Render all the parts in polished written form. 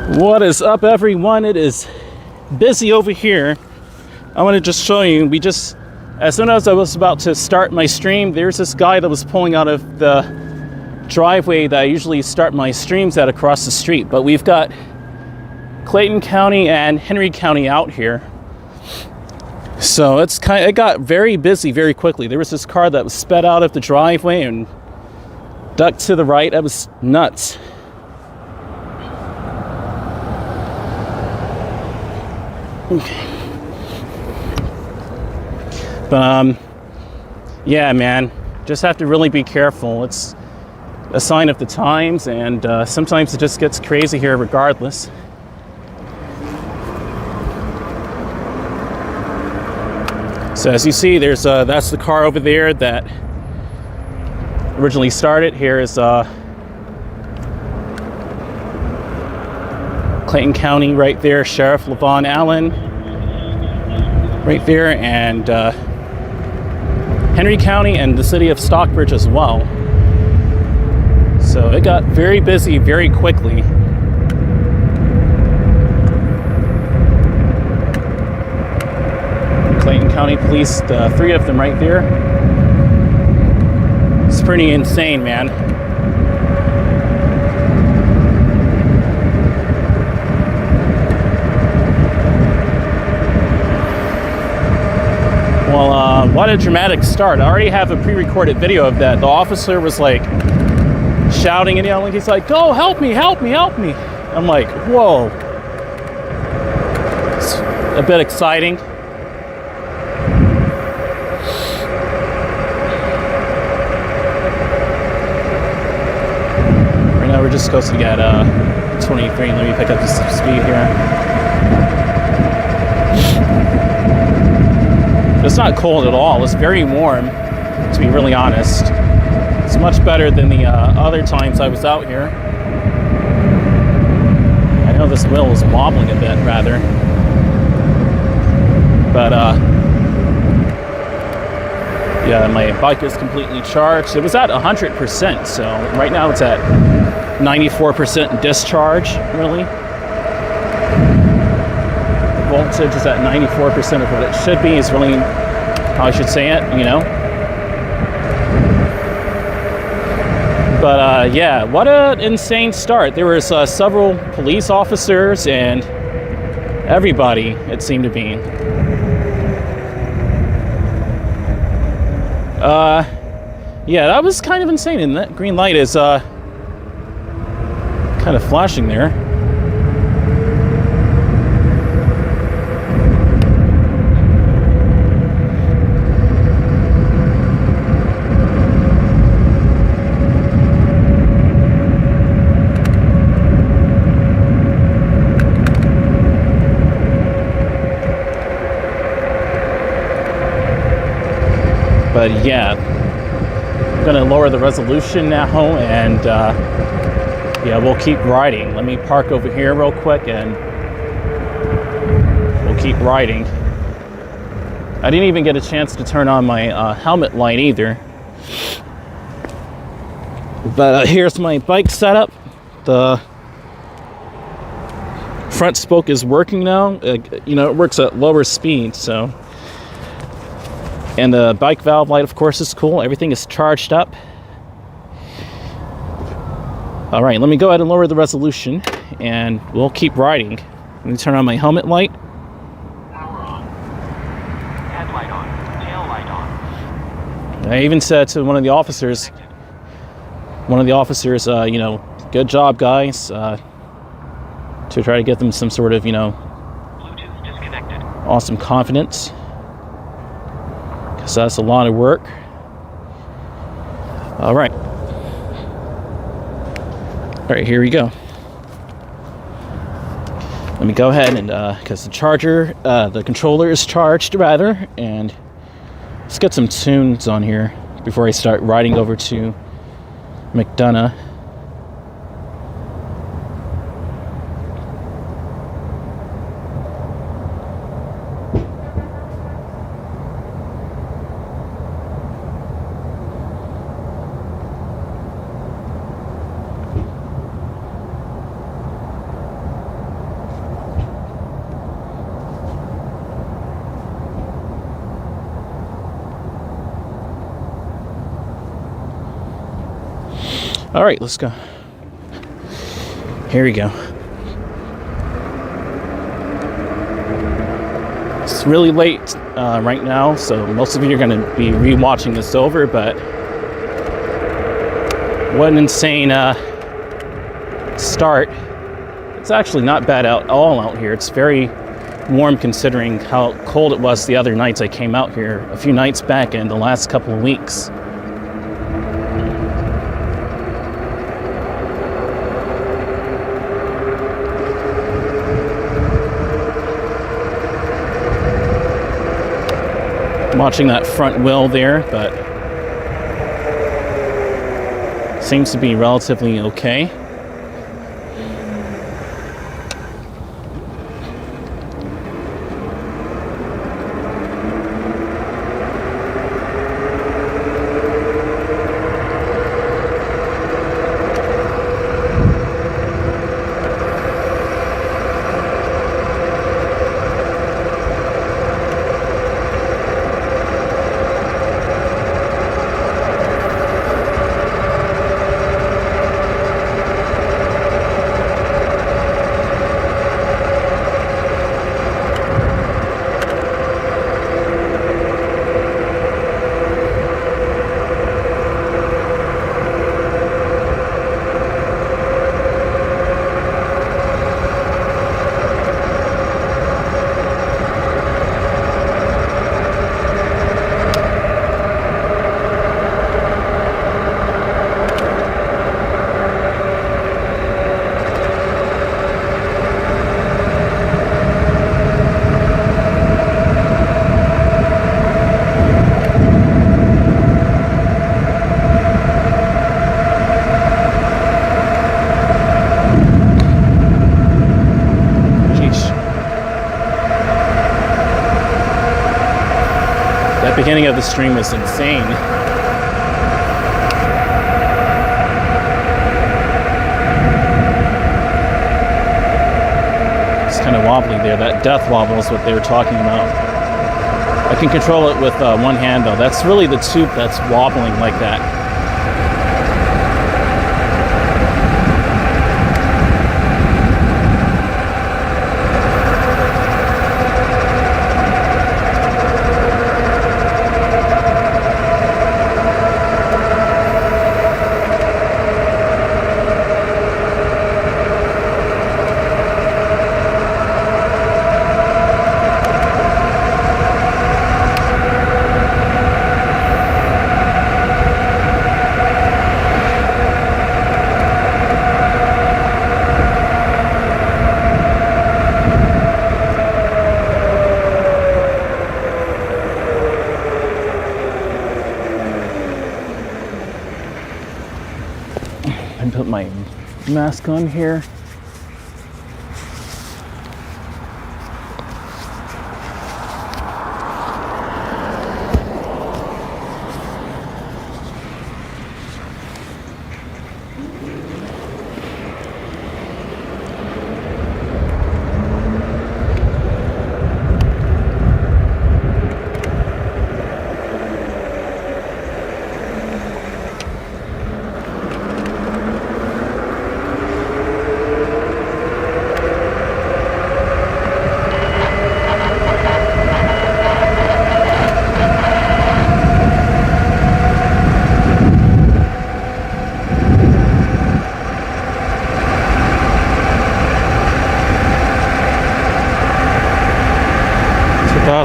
What is up, everyone? It is busy over here. I want to just show you, as soon as I was about to start my stream, there's this guy that was pulling out of the driveway that I usually start my streams at across the street. But we've got Clayton County and Henry County out here. So it got very busy very quickly. There was this car that was sped out of the driveway and ducked to the right. That was nuts. But yeah, man, just have to really be careful. It's a sign of the times, and sometimes it just gets crazy here regardless. So as you see, there's that's the car over there that originally started. Here is Clayton County right there, Sheriff Levon Allen right there, and Henry County and the city of Stockbridge as well. So it got very busy very quickly. Clayton County Police, the three of them right there. It's pretty insane, man. Well, what a dramatic start. I already have a pre-recorded video of that. The officer was like shouting and yelling. He's like, "Go, help me, help me, help me." I'm like, whoa. It's a bit exciting. Right now we're just supposed to get 23. Let me pick up the speed here. It's not cold at all. It's very warm, to be really honest. It's much better than the other times I was out here. I know this wheel is wobbling a bit, rather. But, yeah, my bike is completely charged. It was at 100%, so right now it's at 94% discharge, really. Voltage is at 94% of what it should be, is really how I should say it, you know. But yeah, what an insane start. There was several police officers and everybody, it seemed to be. Yeah, that was kind of insane, and that green light is kind of flashing there. But yeah, I'm gonna lower the resolution now, and yeah, we'll keep riding. Let me park over here real quick and we'll keep riding. I didn't even get a chance to turn on my helmet light either. But here's my bike setup. The front spoke is working now. You know, it works at lower speed, so. And the bike valve light, of course, is cool. Everything is charged up. All right, let me go ahead and lower the resolution, and we'll keep riding. Let me turn on my helmet light. Power on. Headlight on. Tail light on. I even said to one of the officers, you know, good job, guys, to try to get them some sort of, you know, Bluetooth disconnected. Awesome confidence. So that's a lot of work. All right. All right, here we go. Let me go ahead and, because the controller is charged, rather, and let's get some tunes on here before I start riding over to McDonough. All right, let's go. Here we go. It's really late right now, so most of you are going to be rewatching this over, but what an insane start. It's actually not bad at all out here. It's very warm considering how cold it was the other nights I came out here a few nights back in the last couple of weeks. Watching that front wheel there, but seems to be relatively okay. Beginning of the stream was insane. It's kind of wobbly there. That death wobble is what they were talking about. I can control it with one hand though. That's really the tube that's wobbling like that. Put my mask on here.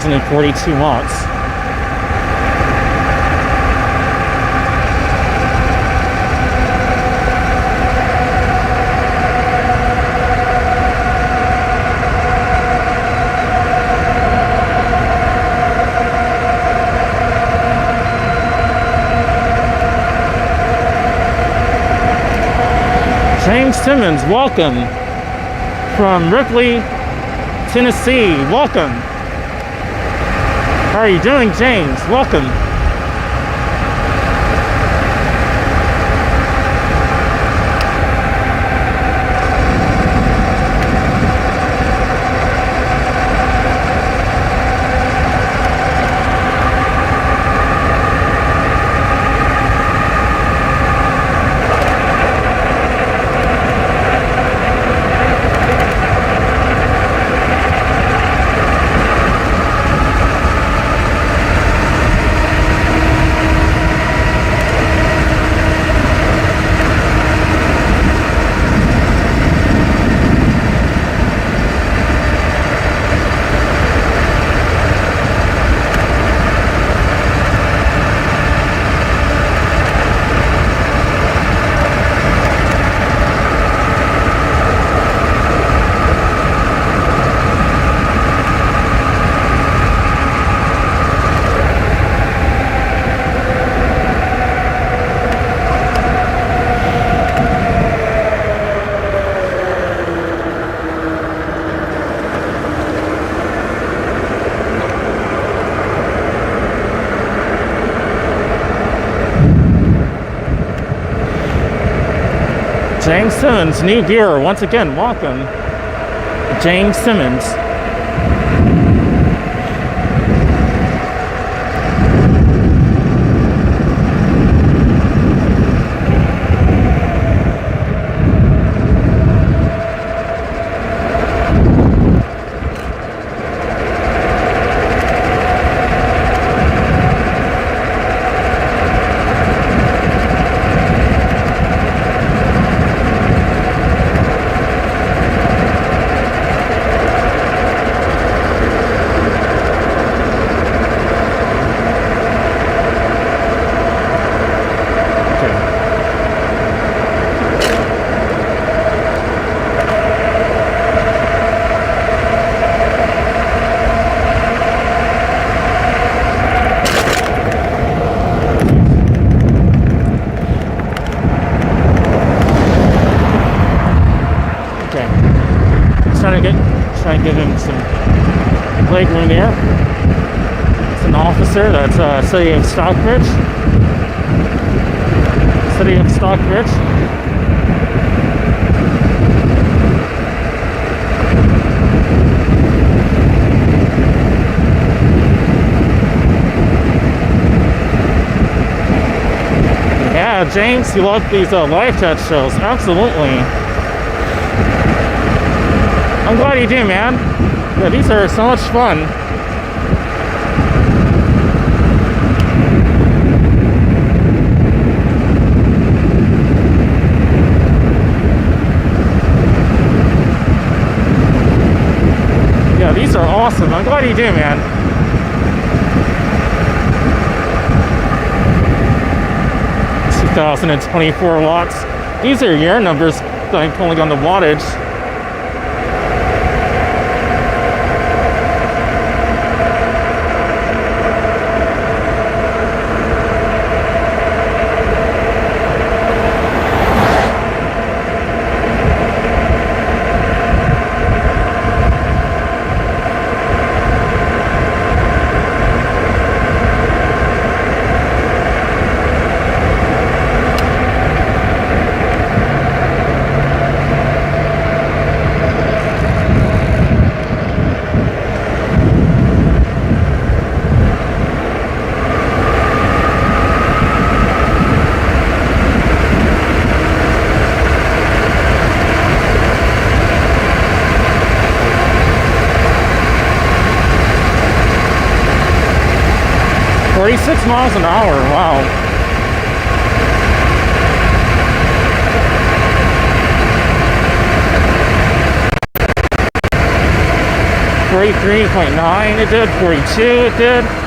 And 42 watts. James Simmons, welcome from Ripley, Tennessee. Welcome. How are you doing, James? Welcome. James Simmons, new viewer. Once again, welcome. James Simmons. Try and give him some leg room there. It's an officer. That's City of Stockbridge. City of Stockbridge. Yeah, James, you love these live chat shows. Absolutely. I'm glad you do, man. Yeah, these are so much fun. Yeah, these are awesome. I'm glad you do, man. $2,024 watts. These are year numbers that I'm pulling on the wattage. Six miles an hour, wow. .9 it did, 42 it did.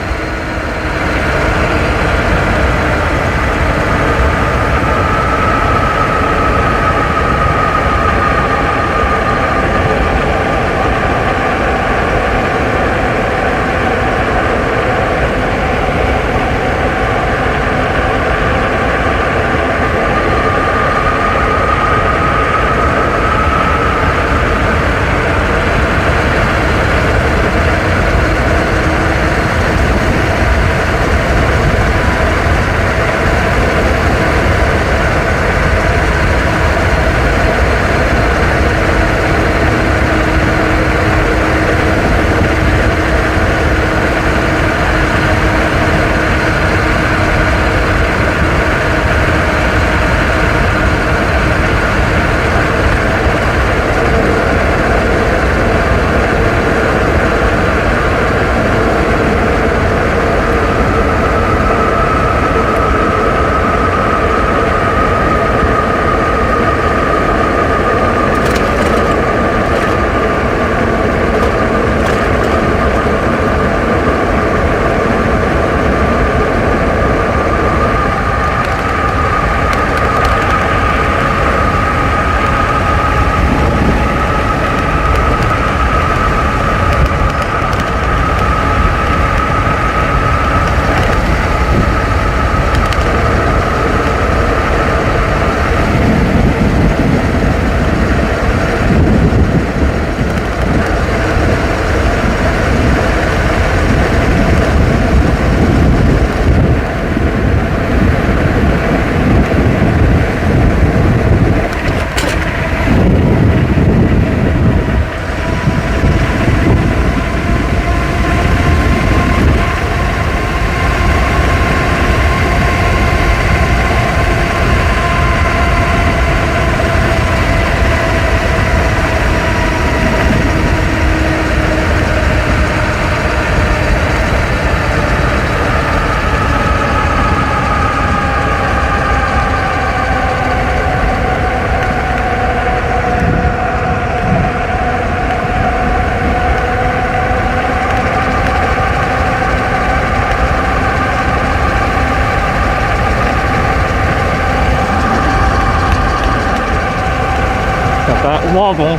that wobble.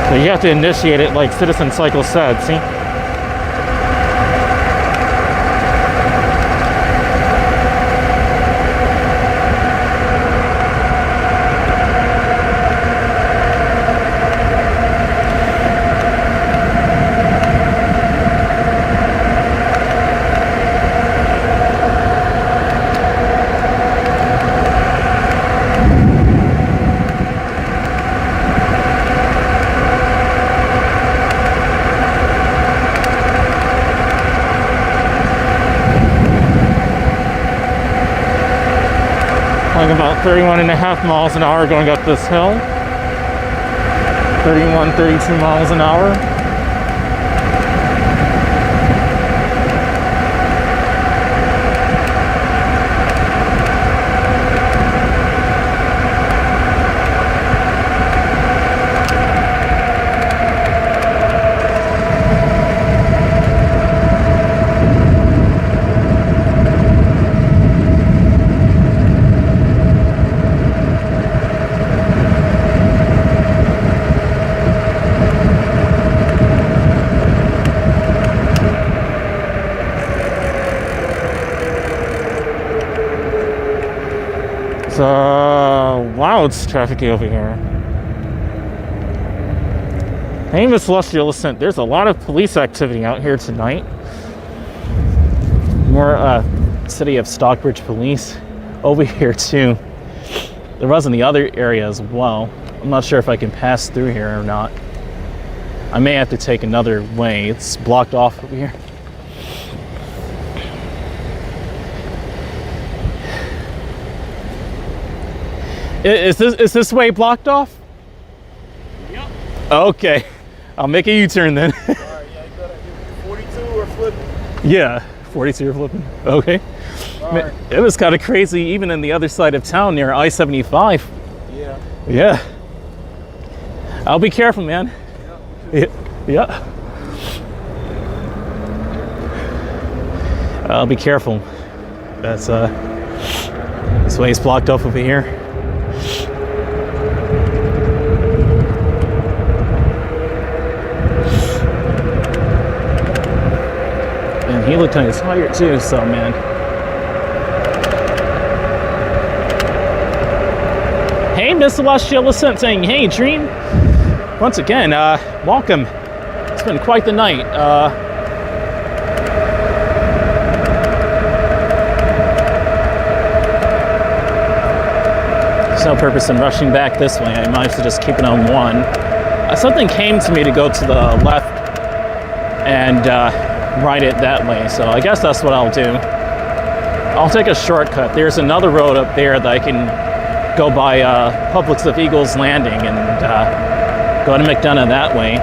So you have to initiate it like Citizen Cycle said, see? Going about 31.5 miles an hour going up this hill. 31, 32 miles an hour. Wow, it's trafficy over here. Hey, Miss Celestial, listen, there's a lot of police activity out here tonight. More City of Stockbridge police over here too. There was in the other area as well. I'm not sure if I can pass through here or not. I may have to take another way. It's blocked off over here. Is this way blocked off? Yep. Okay. I'll make a U-turn then. Alright, yeah, you gotta do 42 or flipping. Yeah, 42 or flipping. Okay. Alright. It was kind of crazy even in the other side of town near I-75. Yeah. Yeah. I'll be careful, man. Yeah. Yeah. I'll be careful. That's this way is blocked off over here. And he looked kind of tired too, so man. Hey, Miss Celestial Ascent saying, hey, Dream. Once again, welcome. It's been quite the night. There's no purpose in rushing back this way. I might as well just keep it on one. Something came to me to go to the left and ride it that way, so I guess that's what I'll do. I'll take a shortcut. There's another road up there that I can go by Publix of Eagles Landing and go to McDonough that way.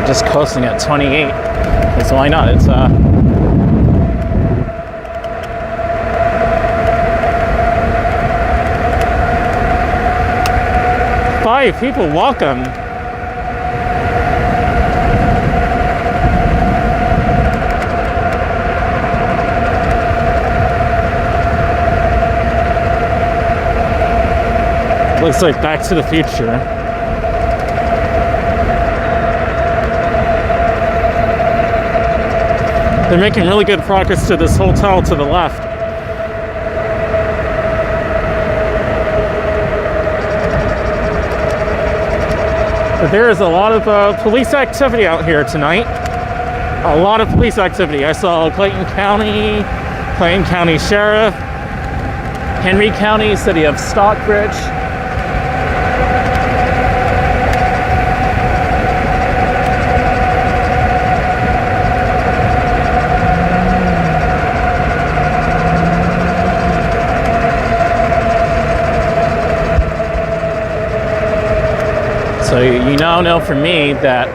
Just coasting at 28, so why not? It's 5 people, welcome. Looks like Back to the Future. They're making really good progress to this hotel to the left. But there is a lot of police activity out here tonight. A lot of police activity. I saw Clayton County Sheriff, Henry County, City of Stockbridge. So you now know from me that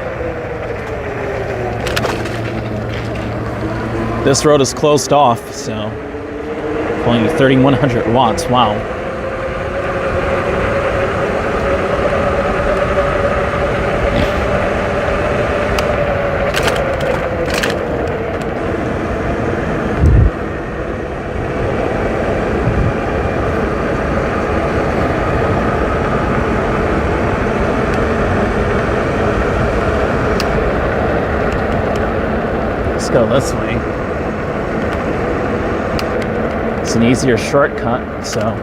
This road is closed off, so pulling 3,100 watts. Wow. Let's go this way. It's an easier shortcut, so.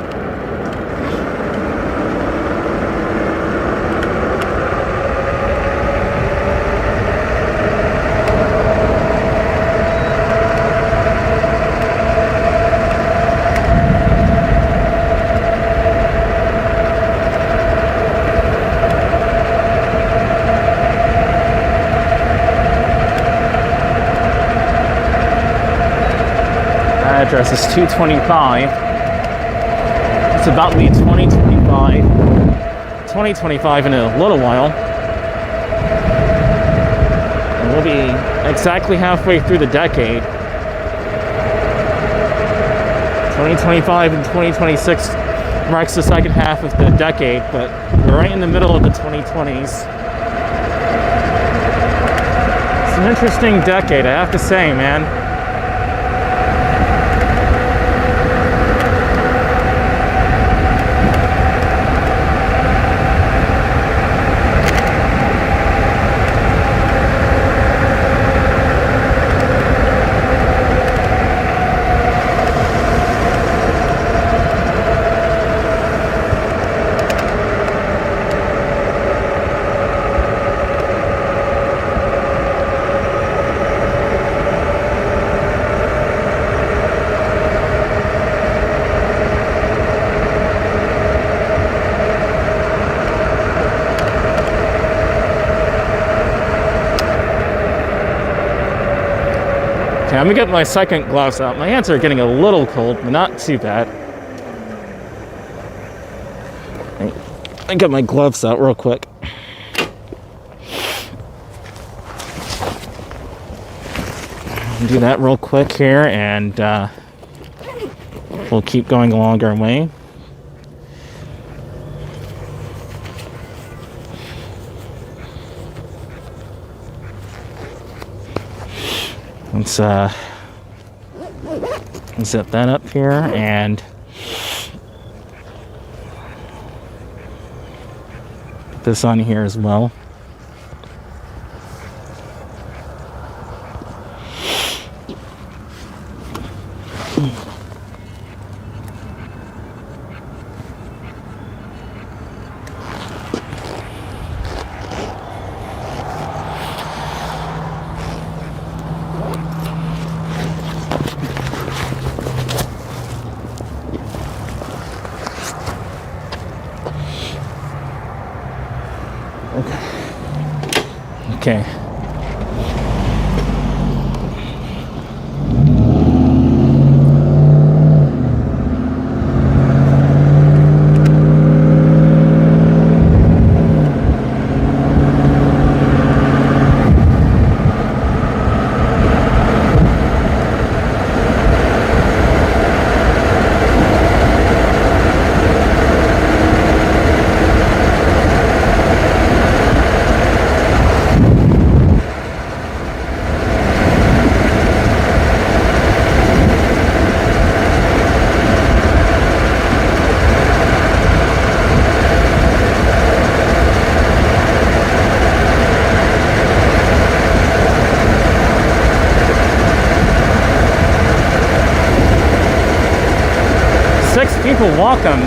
Address is 225. It's about to be 2025 in a little while. And we'll be exactly halfway through the decade. 2025 and 2026 marks the second half of the decade, but we're right in the middle of the 2020s. It's an interesting decade, I have to say, man. Okay, I'm gonna get my second gloves out. My hands are getting a little cold, but not too bad. I get my gloves out real quick. Do that real quick here, and we'll keep going along our way. Let's zip that up here and put this on here as well. Okay. People welcome.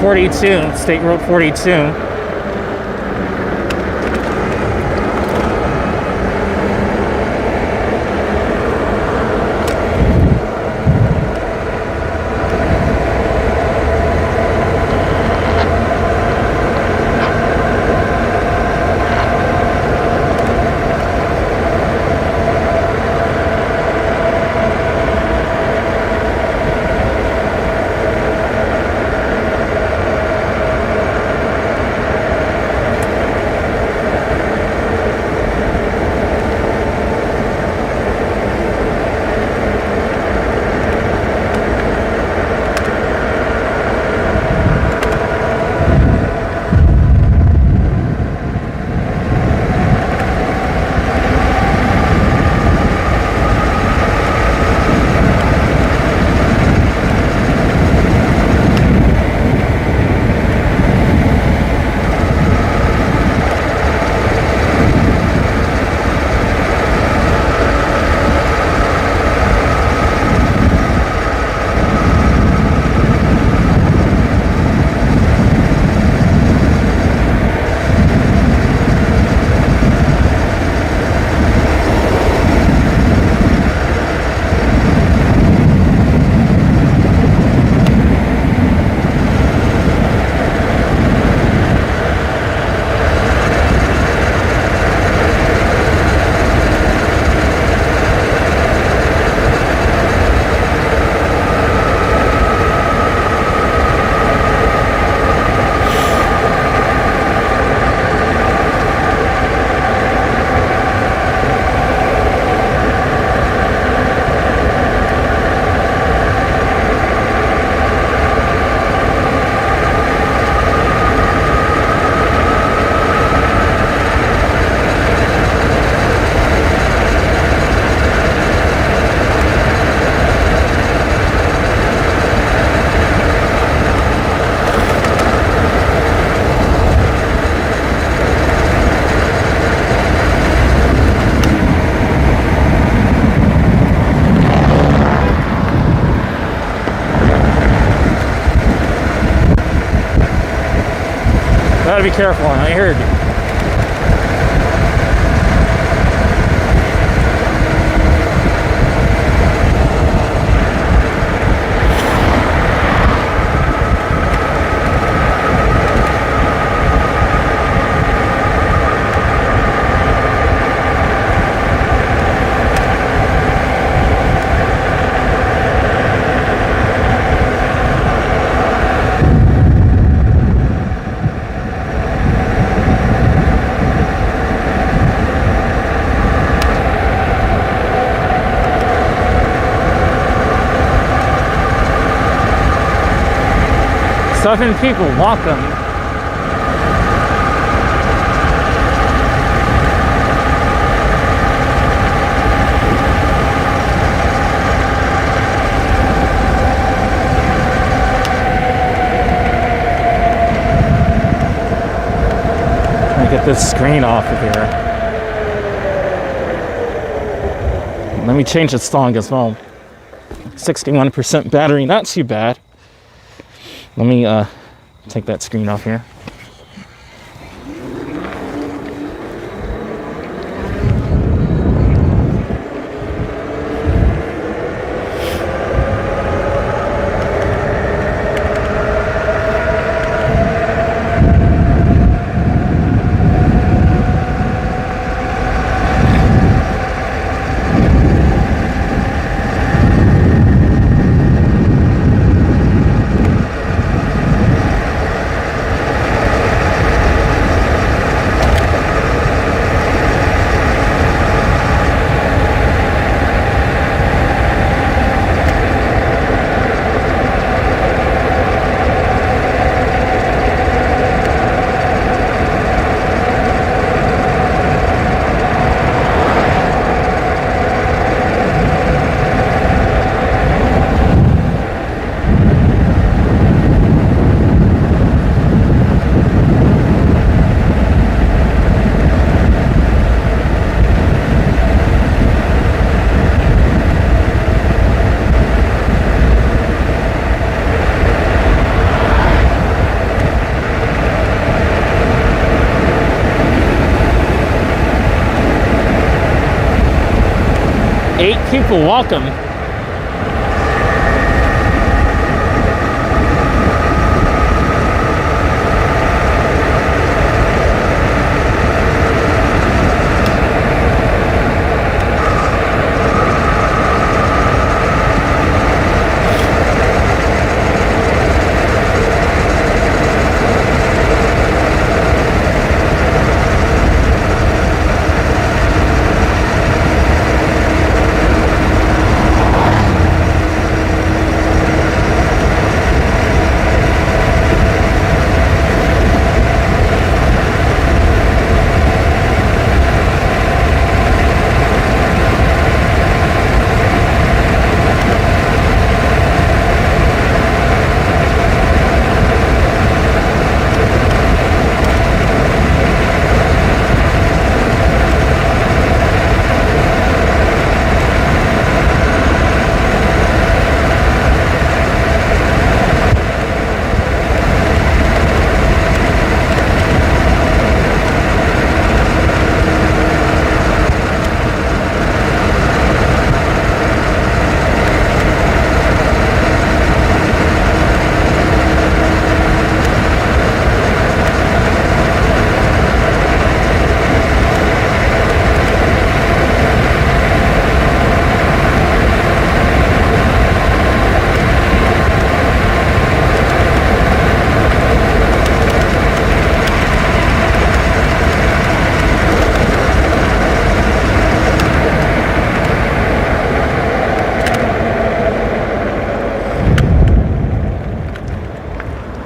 42, State Road 42. Gotta be careful, I heard you. Southern people, welcome. Let me get this screen off of here. Let me change the song as well. 61% battery, not too bad. Let me take that screen off here. 8 people, welcome.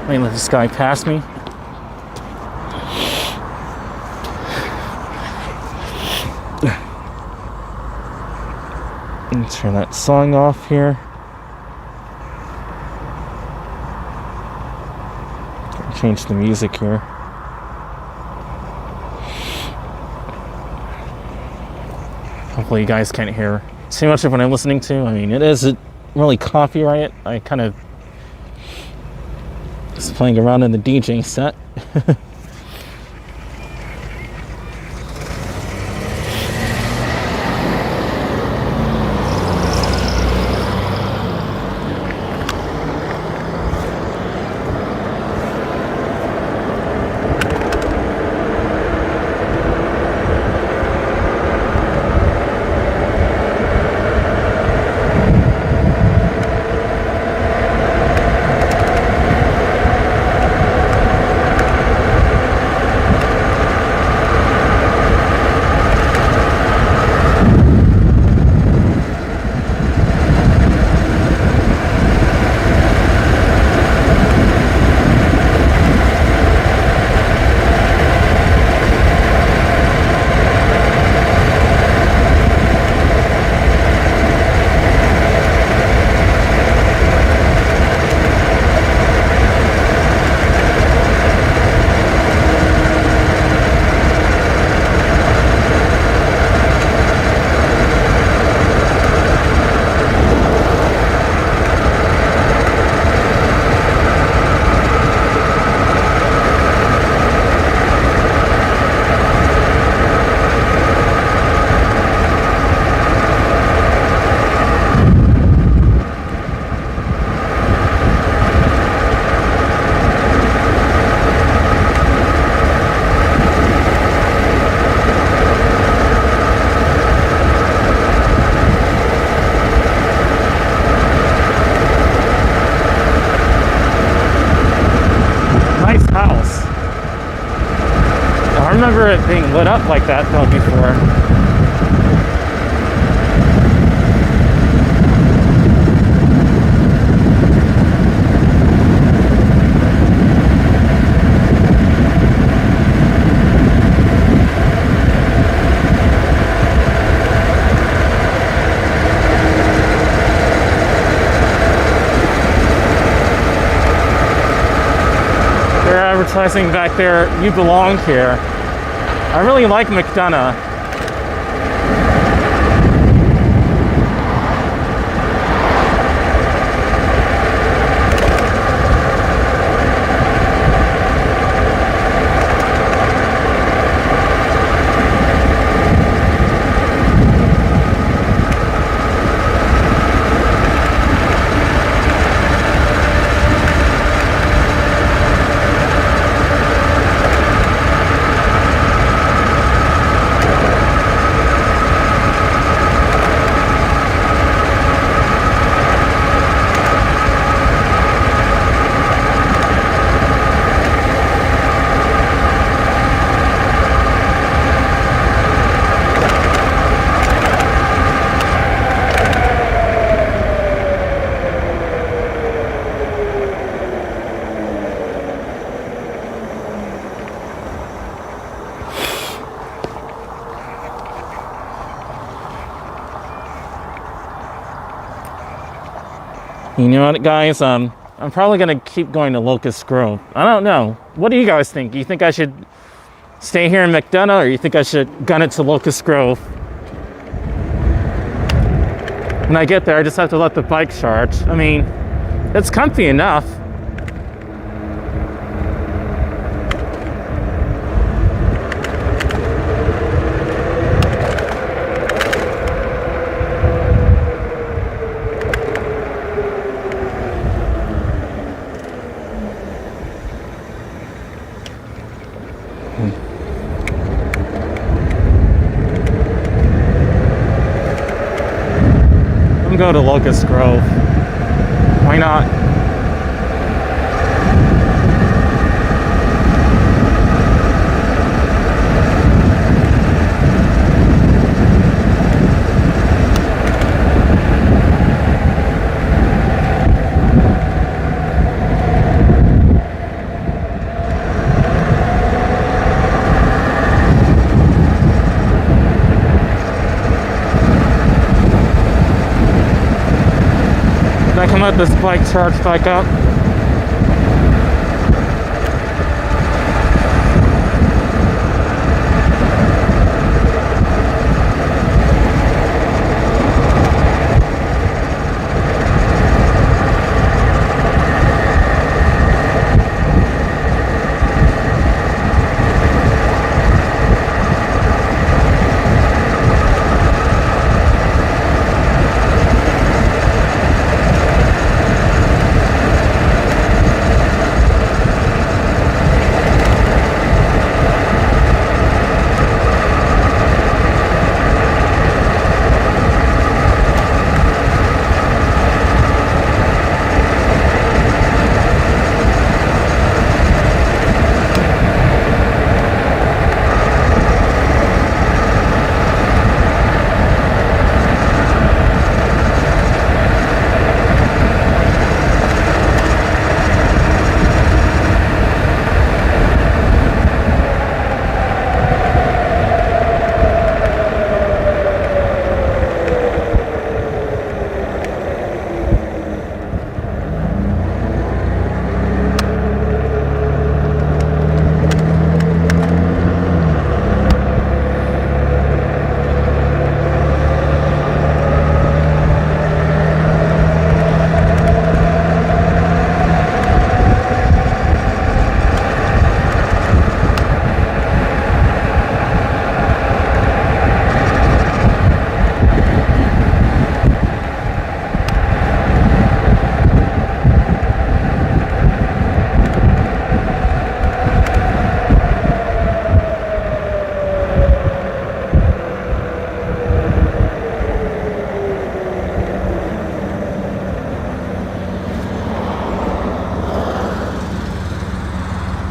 Let me let this guy pass me. Let me turn that song off here. Change the music here. Hopefully you guys can't hear too much of what I'm listening to. I mean, it isn't really copyrighted. I kind of just playing around in the DJ set. I remember it being lit up like that though before. They're advertising back there, "You belong here." I really like McDonough. You know what, guys? I'm probably gonna keep going to Locust Grove. I don't know. What do you guys think? You think I should stay here in McDonough, or you think I should gun it to Locust Grove? When I get there, I just have to let the bike charge. I mean, it's comfy enough. Go to Locust Grove. Why not? I can let this bike charge back up.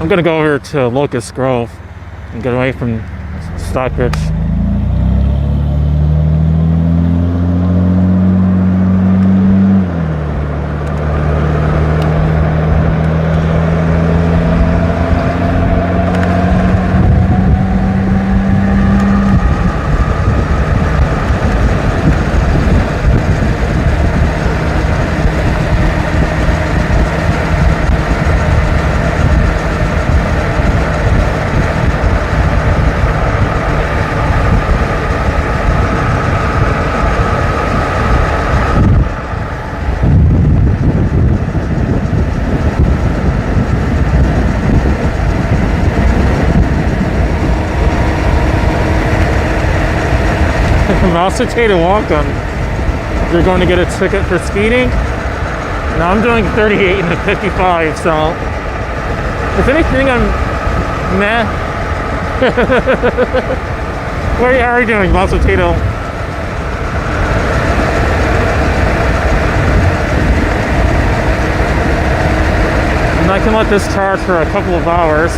I'm gonna go over to Locust Grove and get away from Stockbridge. Welcome. You're going to get a ticket for speeding. Now I'm doing 38 and a 55, so if anything, I'm meh. What are you doing, Boss Potato? And I can let this charge for a couple of hours.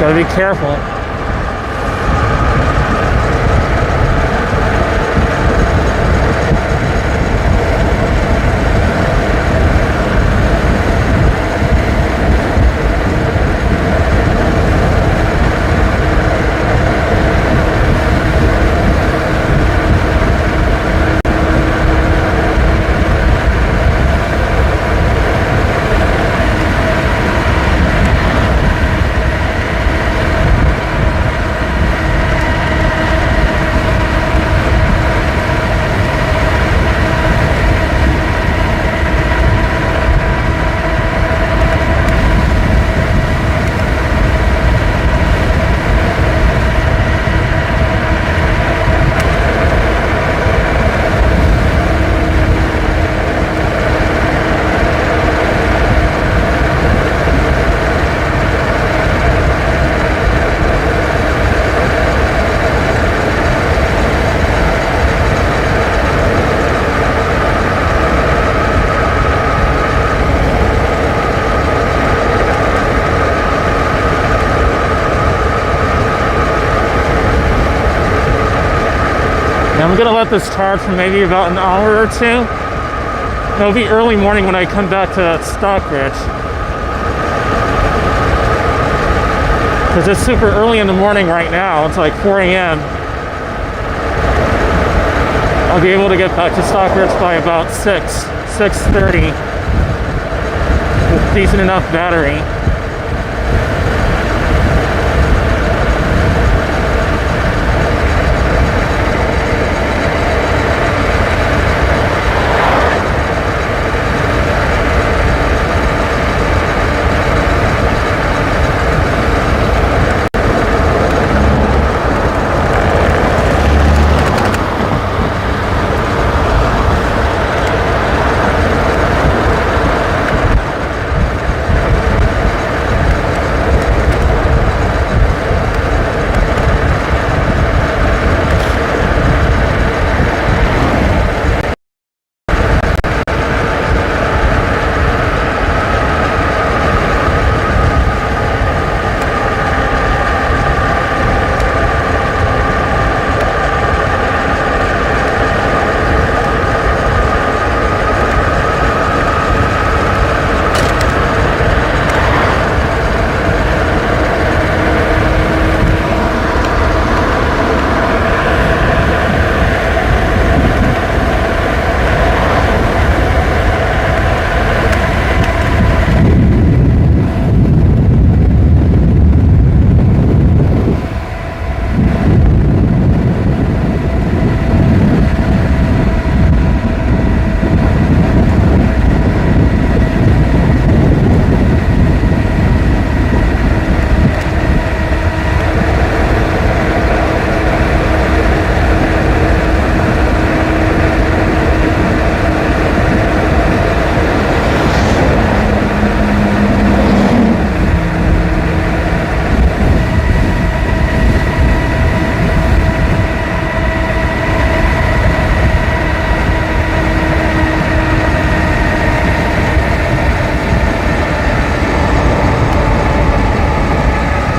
Gotta be careful. I'm gonna let this charge for maybe about an hour or two. It'll be early morning when I come back to Stockbridge. Because it's super early in the morning right now. It's like 4 a.m. I'll be able to get back to Stockbridge by about 6:30 with decent enough battery.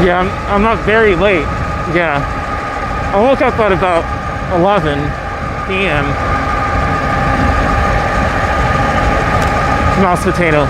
Yeah, I'm not very late. Yeah. I woke up at about 11 p.m. Mashed potato.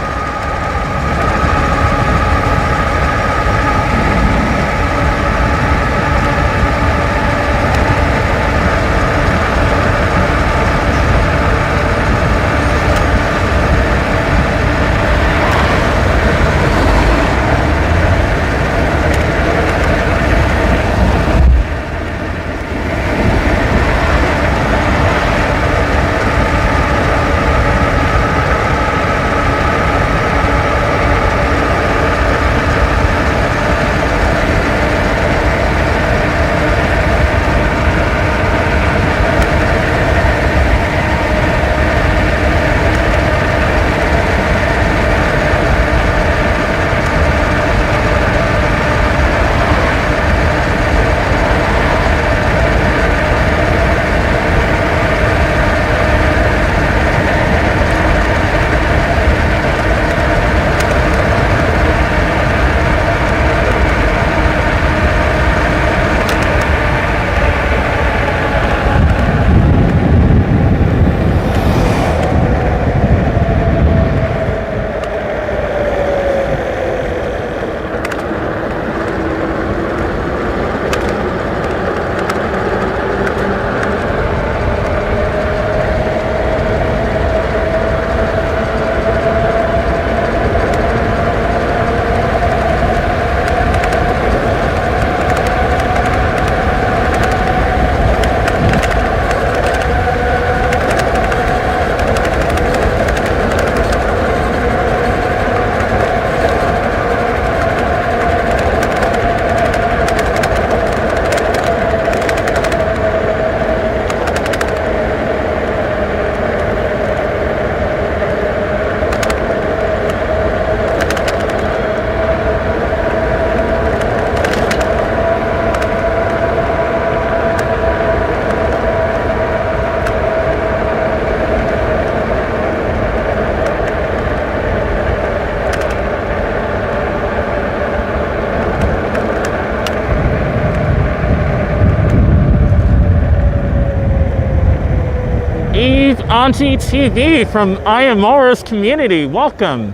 Eve Auntie TV from Ayamara's community. Welcome.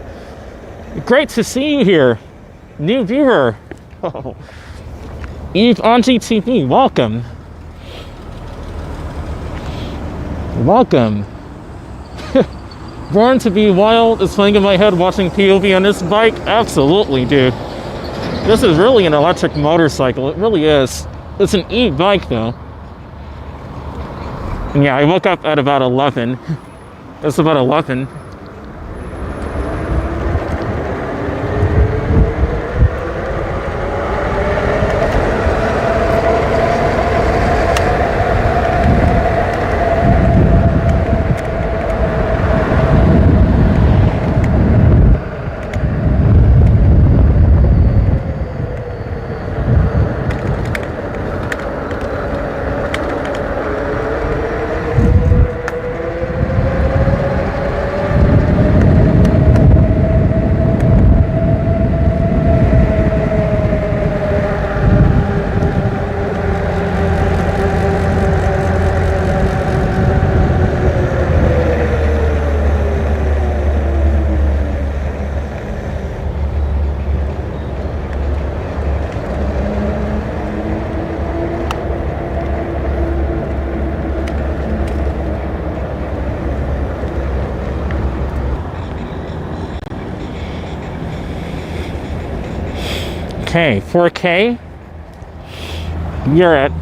Great to see you here. New viewer. Oh. Eve Auntie TV, welcome. Welcome. Born to be wild is playing in my head watching POV on this bike. Absolutely, dude. This is really an electric motorcycle. It really is. It's an e-bike though. And yeah, I woke up at about 11. It's about 11. Okay, 4K. You're at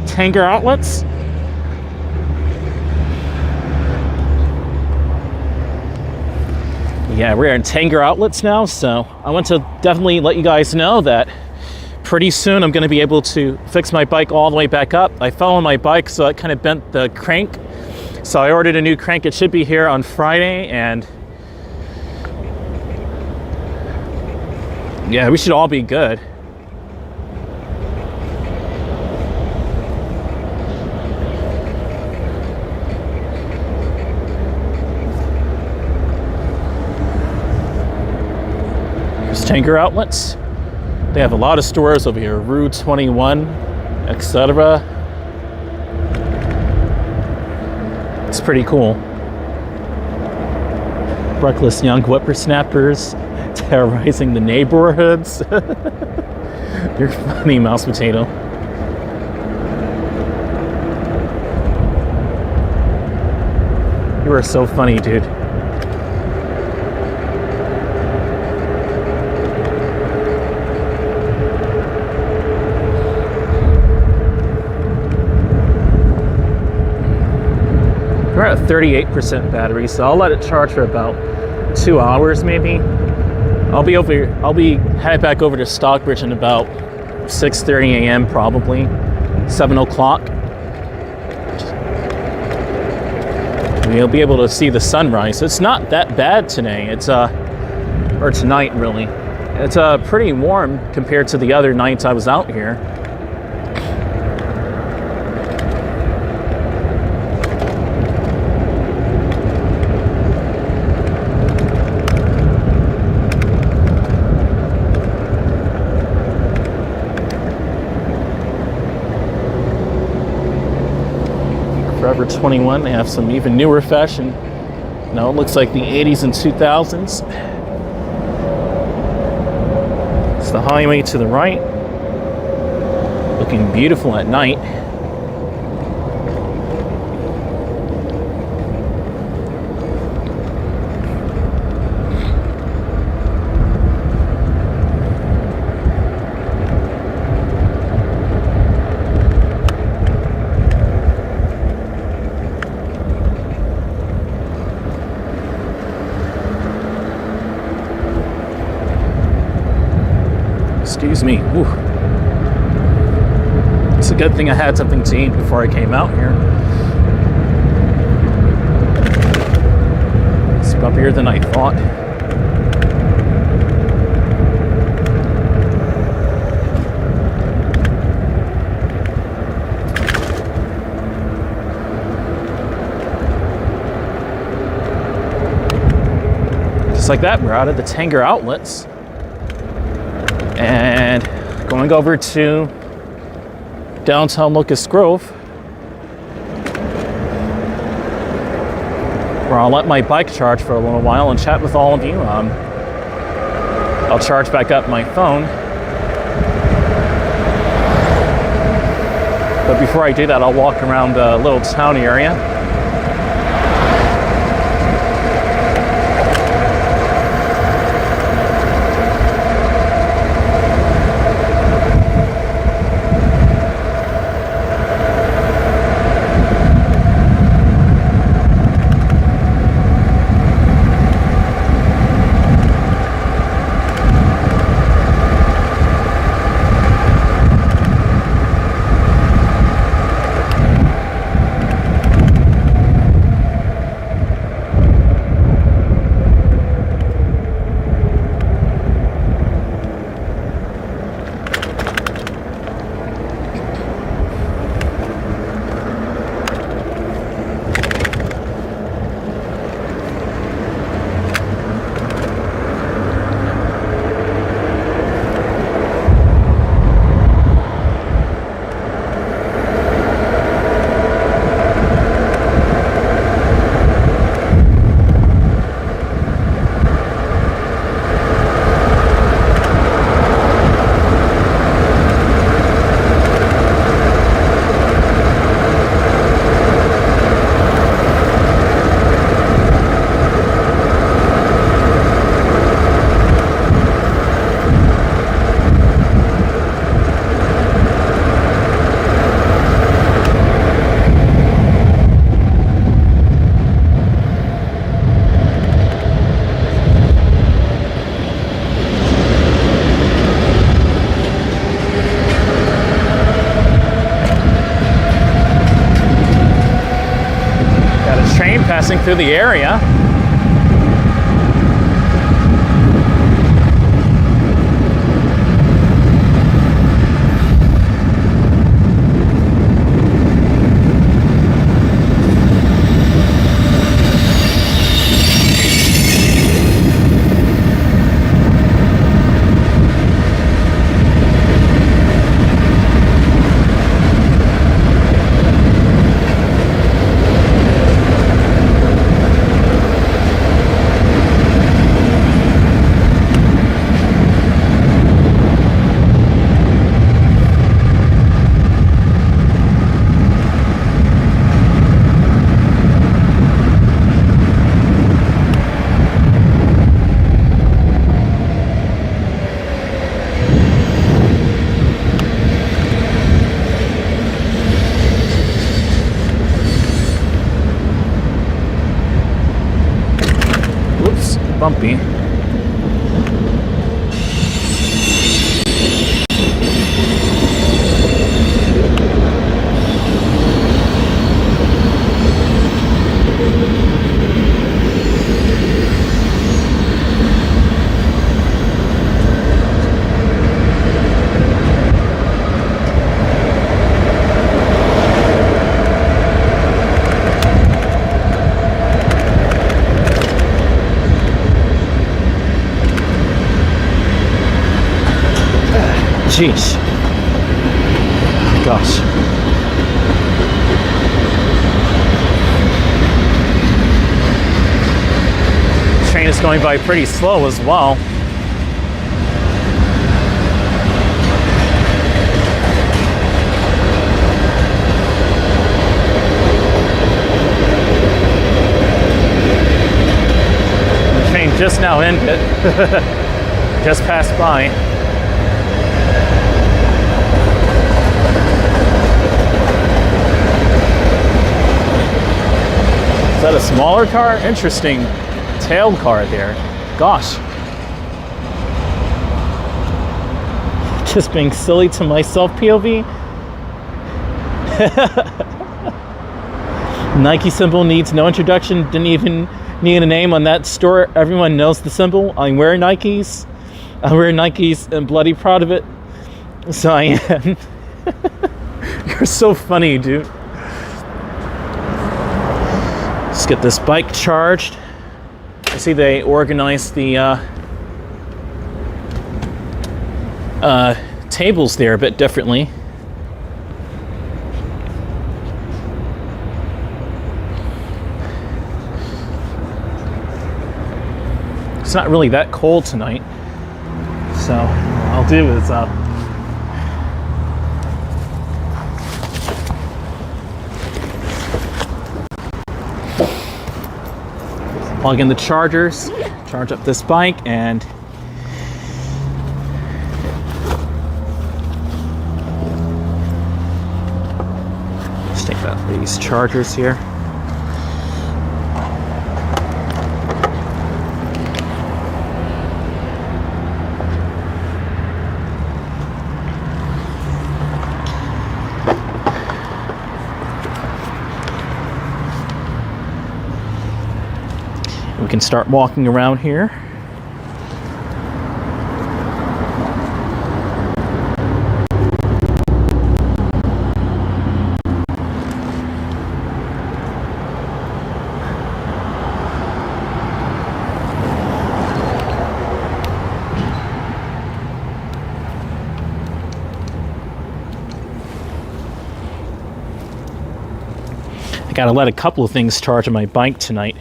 Tanger Outlets. Yeah, we're in Tanger Outlets now, so I want to definitely let you guys know that pretty soon I'm going to be able to fix my bike all the way back up. I fell on my bike, so it kind of bent the crank. So I ordered a new crank. It should be here on Friday, and yeah, we should all be good. There's Tanger Outlets. They have a lot of stores over here. Rue 21, etc. It's pretty cool. Reckless young whippersnappers terrorizing the neighborhoods. You're funny, Mouse Potato. You are so funny, dude. We're at 38% battery, so I'll let it charge for about 2 hours maybe. I'll be headed back over to Stockbridge in about 6:30 a.m. probably, 7 o'clock. You'll be able to see the sunrise. It's not that bad today. It's or tonight really. It's pretty warm compared to the other nights I was out here. Forever 21, they have some even newer fashion. Now it looks like the 80s and 2000s. It's the highway to the right. Looking beautiful at night. Excuse me. Ooh. It's a good thing I had something to eat before I came out here. It's bumpier than I thought. Just like that, we're out of the Tanger Outlets. And going over to downtown Locust Grove. where I'll let my bike charge for a little while and chat with all of you. I'll charge back up my phone. But before I do that, I'll walk around the little town area. Passing through the area. Bumpy. Jeez. Gosh. Train is going by pretty slow as well. The train just now ended. Just passed by. Is that a smaller car? Interesting tailed car there. Gosh. Just being silly to myself, POV. Nike symbol needs no introduction. Didn't even need a name on that store. Everyone knows the symbol. I wear Nikes. And bloody proud of it. So I am. You're so funny, dude. Let's get this bike charged. I see they organized the tables there a bit differently. It's not really that cold tonight. So what I'll do is plug in the chargers, charge up this bike, and let's take out these chargers here. We can start walking around here. I gotta let a couple of things charge on my bike tonight.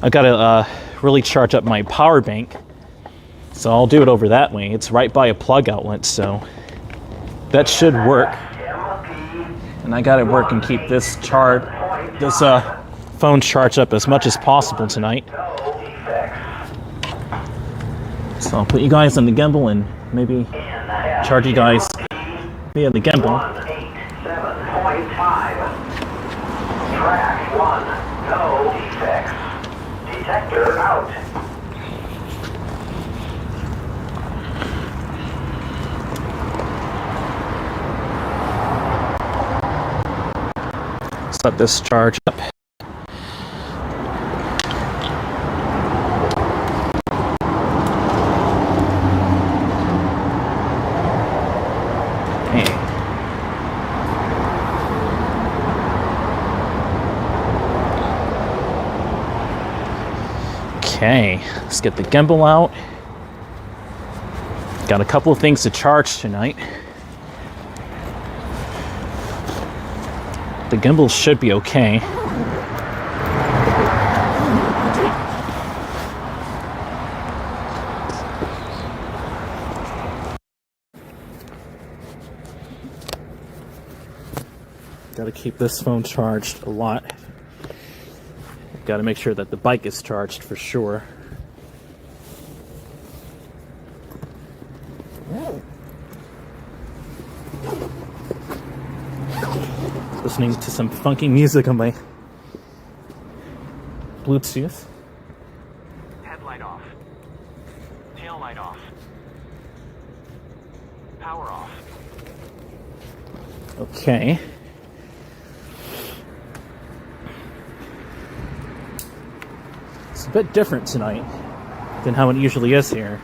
I gotta really charge up my power bank, so I'll do it over that way. It's right by a plug outlet, so that should work. And I gotta work and keep this phone charged up as much as possible tonight. So I'll put you guys on the gimbal and maybe charge you guys via the gimbal. Track 1, no defects. Detector out. Let's let this charge up. Okay, let's get the gimbal out. Got a couple of things to charge tonight. The gimbal should be okay. Got to keep this phone charged a lot. Got to make sure that the bike is charged for sure. Listening to some funky music on my Bluetooth. Headlight off. Tail light off. Power off. Okay. It's a bit different tonight than how it usually is here.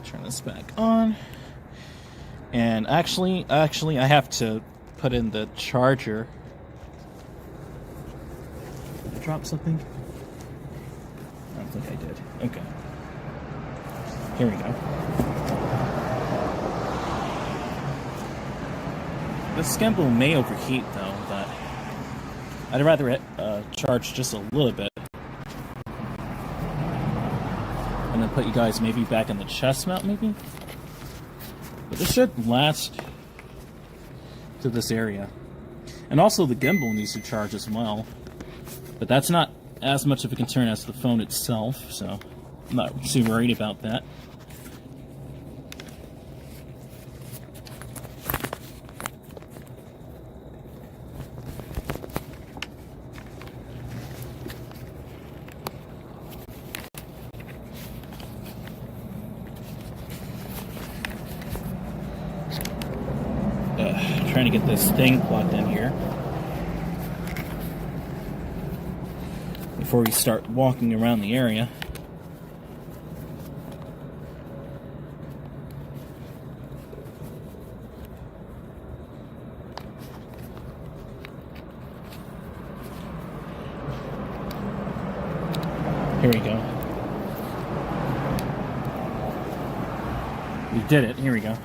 Turn this back on. And actually I have to put in the charger. Did I drop something? I don't think I did. Okay. Here we go. This gimbal may overheat though, but I'd rather charge just a little bit. And then put you guys maybe back in the chest mount, maybe? But this should last to this area. And also the gimbal needs to charge as well. But that's not as much of a concern as the phone itself, so I'm not too worried about that. trying to get this thing plugged in here before we start walking around the area. Here we go. We did it. Here we go.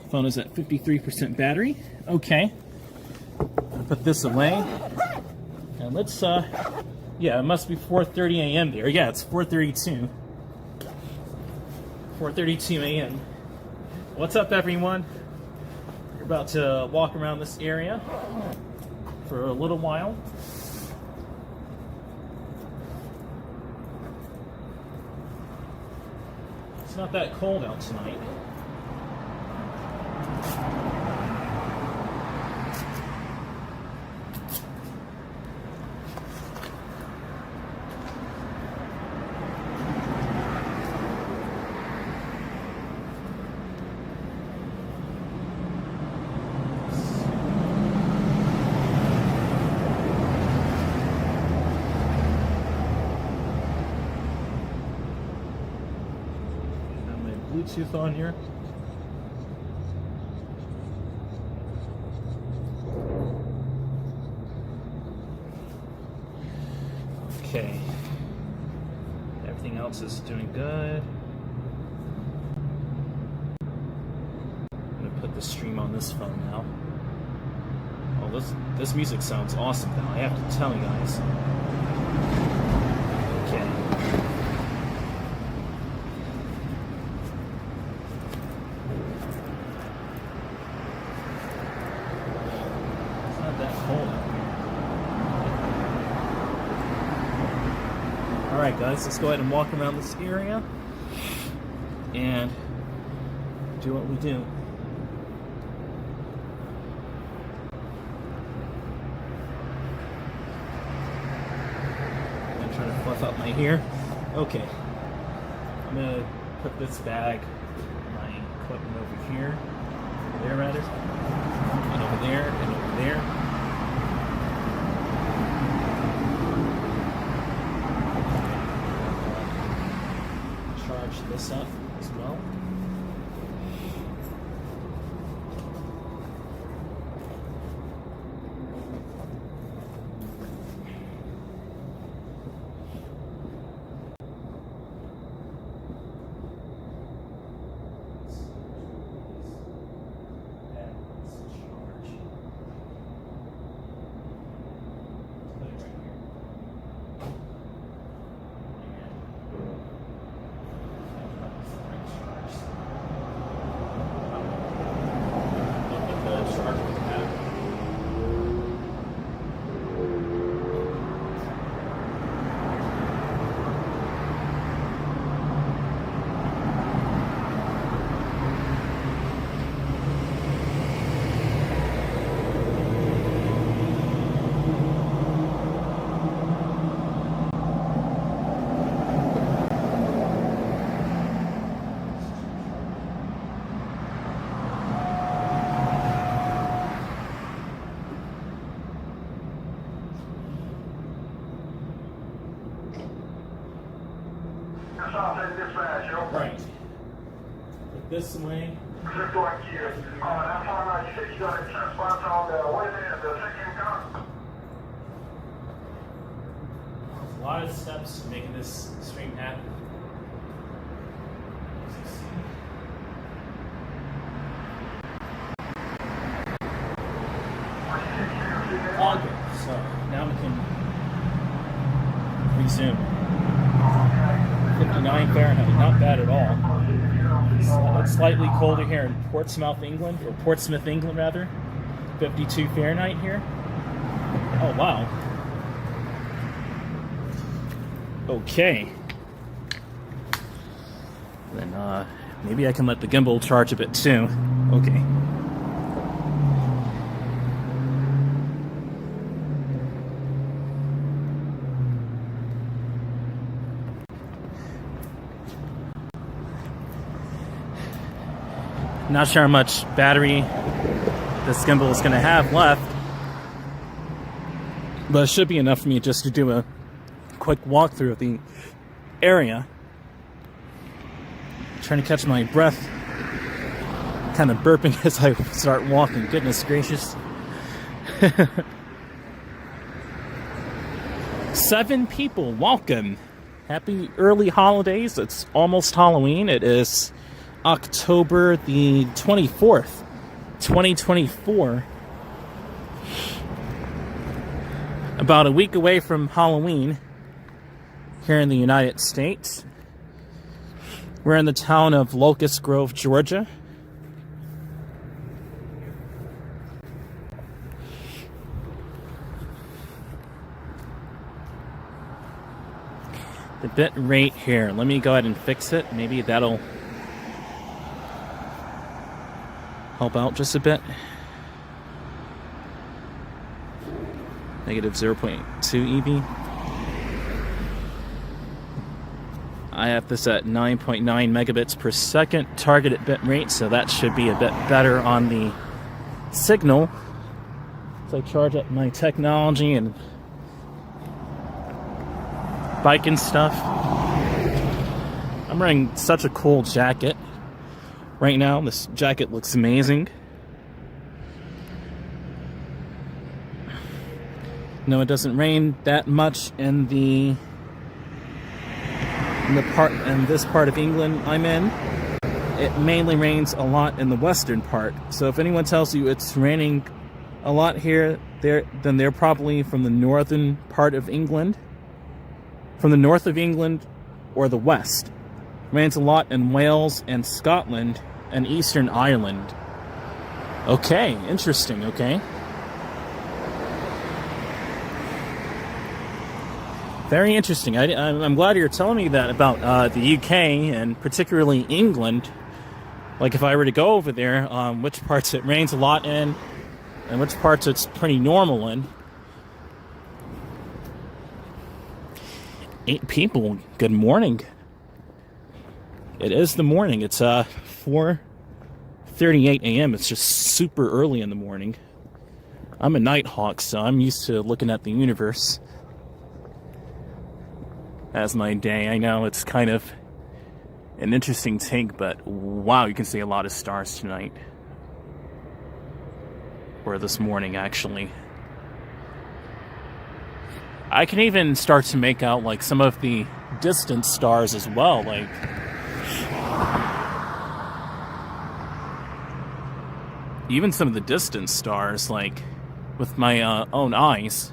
Phone is at 53% battery. Okay. I'll put this away. And let's, yeah, it must be 4:30 a.m. there. Yeah, it's 4:32. 4:32 a.m. What's up, everyone? We're about to walk around this area for a little while. It's not that cold out tonight. Bluetooth on here. Okay. Everything else is doing good. I'm gonna put the stream on this phone now. Oh, this music sounds awesome now, I have to tell you guys. Okay. Alright guys, let's go ahead and walk around this area and do what we do. I'm trying to fluff out my hair. Okay. I'm gonna put this bag, my equipment over here, over there rather, and over there, and over there. Charge this up as well. Right. Put this away. There's a lot of steps to making this stream happen. All good. So now we can resume. 59 Fahrenheit, not bad at all. It's slightly colder here in Portsmouth, England, or Portsmouth, England rather. 52 Fahrenheit here. Oh wow. Okay. Then maybe I can let the gimbal charge a bit too. Okay. Not sure how much battery this gimbal is going to have left, but it should be enough for me just to do a quick walkthrough of the area. Trying to catch my breath, kind of burping as I start walking. Goodness gracious. 7 people, welcome. Happy early holidays. It's almost Halloween. It is October the 24th, 2024. About a week away from Halloween here in the United States. We're in the town of Locust Grove, Georgia. The bit rate here, let me go ahead and fix it. Maybe that'll help out just a bit. Negative 0.2 EV. I have this at 9.9 megabits per second targeted bit rate, so that should be a bit better on the signal. So I charge up my technology and bike and stuff. I'm wearing such a cool jacket right now. This jacket looks amazing. No, it doesn't rain that much in this part of England I'm in. It mainly rains a lot in the western part. So if anyone tells you it's raining a lot here, then they're probably from the northern part of England. From the north of England or the west. It rains a lot in Wales and Scotland and Eastern Ireland. Okay, interesting, okay. Very interesting. I'm glad you're telling me that about the UK and particularly England. Like if I were to go over there, which parts it rains a lot in and which parts it's pretty normal in. 8 people, good morning. It is the morning. It's 4:38 a.m. It's just super early in the morning. I'm a night hawk, so I'm used to looking at the universe as my day. I know it's kind of an interesting take, but wow, you can see a lot of stars tonight. Or this morning, actually. I can even start to make out like some of the distant stars as well, like even some of the distant stars, like with my own eyes.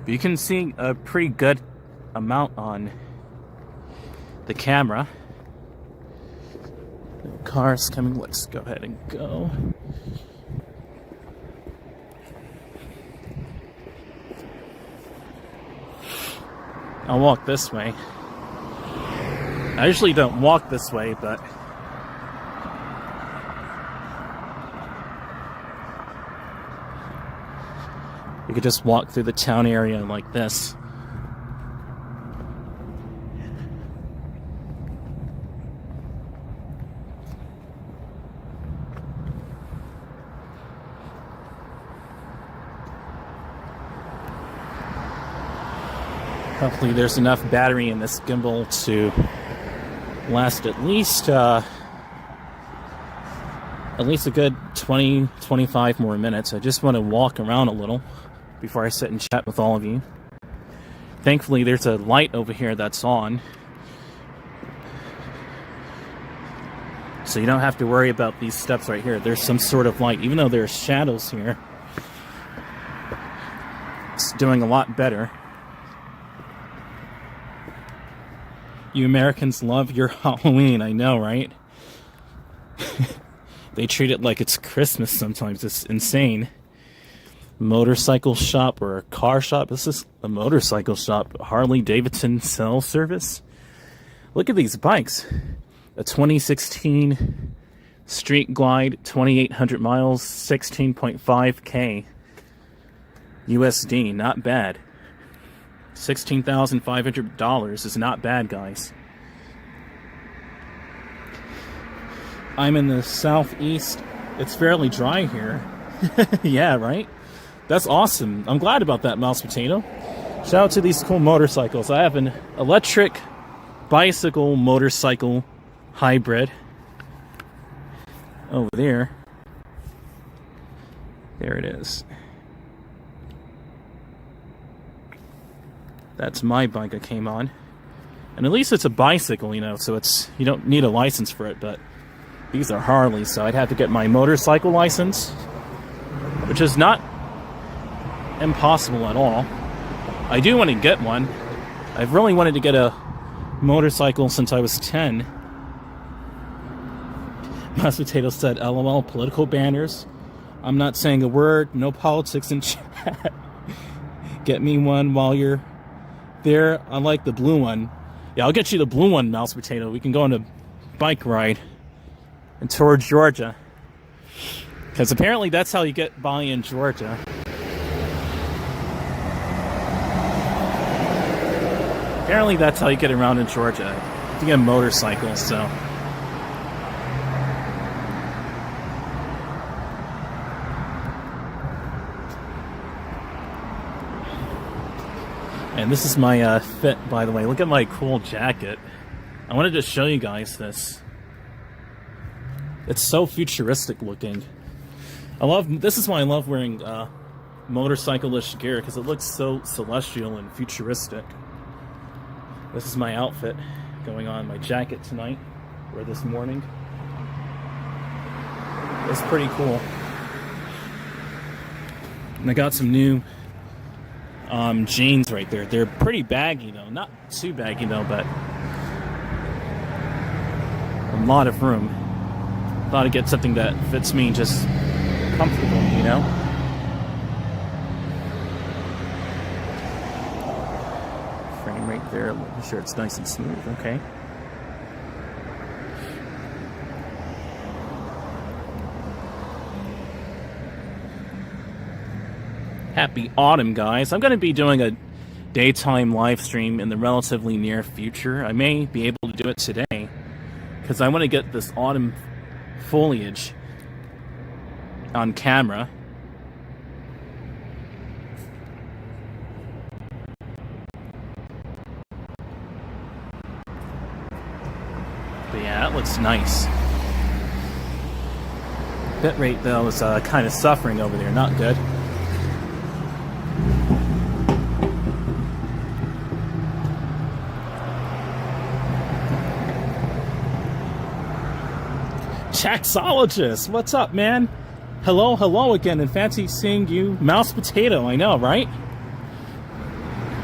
But you can see a pretty good amount on the camera. Cars coming. Let's go ahead and go. I'll walk this way. I usually don't walk this way, but you could just walk through the town area like this. Hopefully there's enough battery in this gimbal to last at least a good 20-25 more minutes. I just want to walk around a little before I sit and chat with all of you. Thankfully there's a light over here that's on, so you don't have to worry about these steps right here. There's some sort of light, even though there's shadows here. It's doing a lot better. You Americans love your Halloween, I know, right? They treat it like it's Christmas sometimes. It's insane. Motorcycle shop or a car shop. This is a motorcycle shop. Harley Davidson sales service. Look at these bikes. A 2016 Street Glide, 2,800 miles, 16.5K USD. Not bad. $16,500 is not bad, guys. I'm in the southeast. It's fairly dry here. Yeah, right? That's awesome. I'm glad about that, Mouse Potato. Shout out to these cool motorcycles. I have an electric bicycle motorcycle hybrid over there. There it is. That's my bike I came on. And at least it's a bicycle, you know, so it's, you don't need a license for it, but these are Harleys, so I'd have to get my motorcycle license, which is not impossible at all. I do want to get one. I've really wanted to get a motorcycle since I was 10. Mashed Potato said, LOL, political banners. I'm not saying a word, no politics in chat. Get me one while you're there. I like the blue one. Yeah, I'll get you the blue one, Mouse Potato. We can go on a bike ride and tour Georgia. Because apparently that's how you get by in Georgia. Apparently that's how you get around in Georgia. You get a motorcycle, so. And this is my fit, by the way. Look at my cool jacket. I wanted to show you guys this. It's so futuristic looking. This is why I love wearing motorcycle-ish gear, because it looks so celestial and futuristic. This is my outfit going on, my jacket tonight, or this morning. It's pretty cool. And I got some new jeans right there. They're pretty baggy though, not too baggy though, but a lot of room. Thought I'd get something that fits me just comfortable, you know? Frame right there, making sure it's nice and smooth, okay? Happy autumn, guys. I'm going to be doing a daytime live stream in the relatively near future. I may be able to do it today because I want to get this autumn foliage on camera. But yeah, that looks nice. Bitrate though is kind of suffering over there, not good. Taxologist, what's up, man? Hello again, and fancy seeing you, Mouse Potato. I know, right?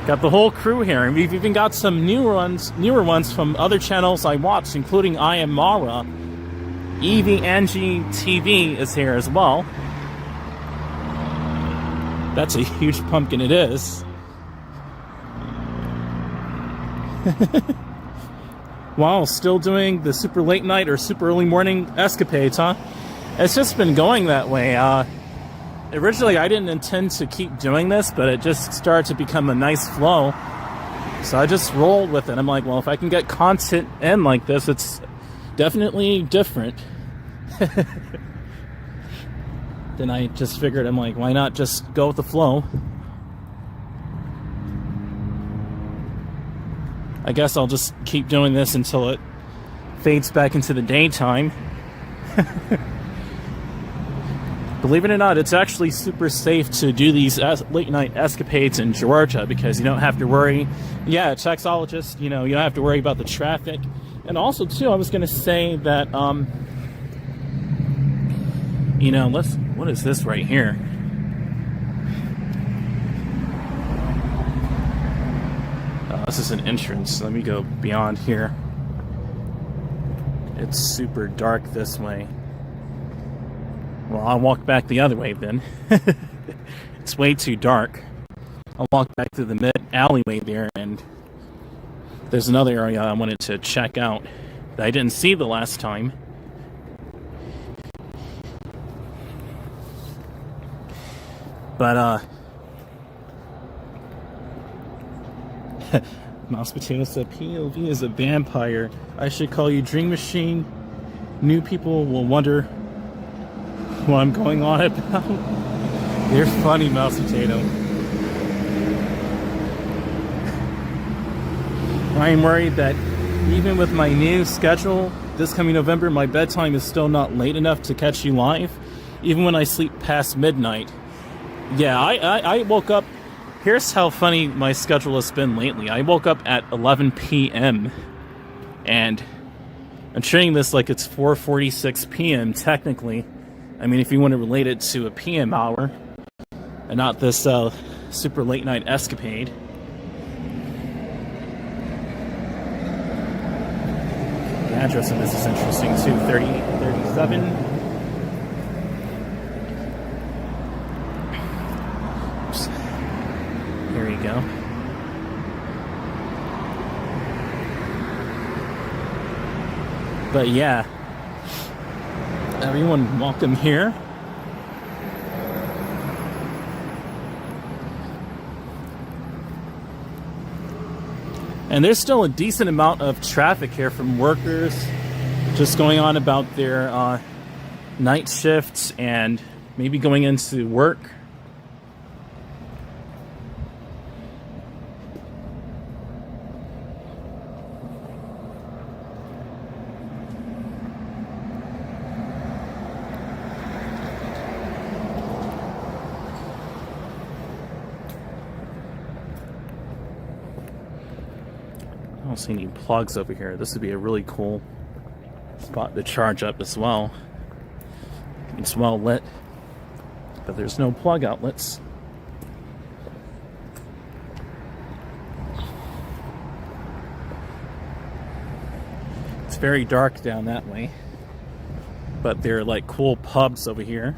Got the whole crew here, and we've even got some newer ones from other channels I watch, including I Am Mara. Evie Angie TV is here as well. That's a huge pumpkin, it is. Wow, still doing the super late night or super early morning escapades, huh? It's just been going that way. Originally, I didn't intend to keep doing this, but it just started to become a nice flow. So I just rolled with it. I'm like, well, if I can get content in like this, it's definitely different. Then I just figured, I'm like, why not just go with the flow? I guess I'll just keep doing this until it fades back into the daytime. Believe it or not, it's actually super safe to do these late night escapades in Georgia because you don't have to worry. Yeah, taxologist, you know, you don't have to worry about the traffic. And also, too, I was going to say that, you know, what is this right here? This is an entrance. Let me go beyond here. It's super dark this way. Well, I'll walk back the other way then. It's way too dark. I'll walk back through the mid alleyway there, and there's another area I wanted to check out that I didn't see the last time. But, Mouse Potato said, POV is a vampire. I should call you DreamMachine new people will wonder what I'm going on about. You're funny, Mouse Potato. I'm worried that even with my new schedule this coming November, my bedtime is still not late enough to catch you live, even when I sleep past midnight. Yeah, I woke up. Here's how funny my schedule has been lately. I woke up at 11 p.m. and I'm treating this like it's 4:46 p.m. technically. I mean, if you want to relate it to a p.m. hour and not this super late night escapade. The address of this is interesting too. 3837. Oops. Here you go. But yeah, everyone welcome here. And there's still a decent amount of traffic here from workers just going on about their night shifts and maybe going into work. I don't see any plugs over here. This would be a really cool spot to charge up as well. It's well lit, but there's no plug outlets. It's very dark down that way, but there are like cool pubs over here.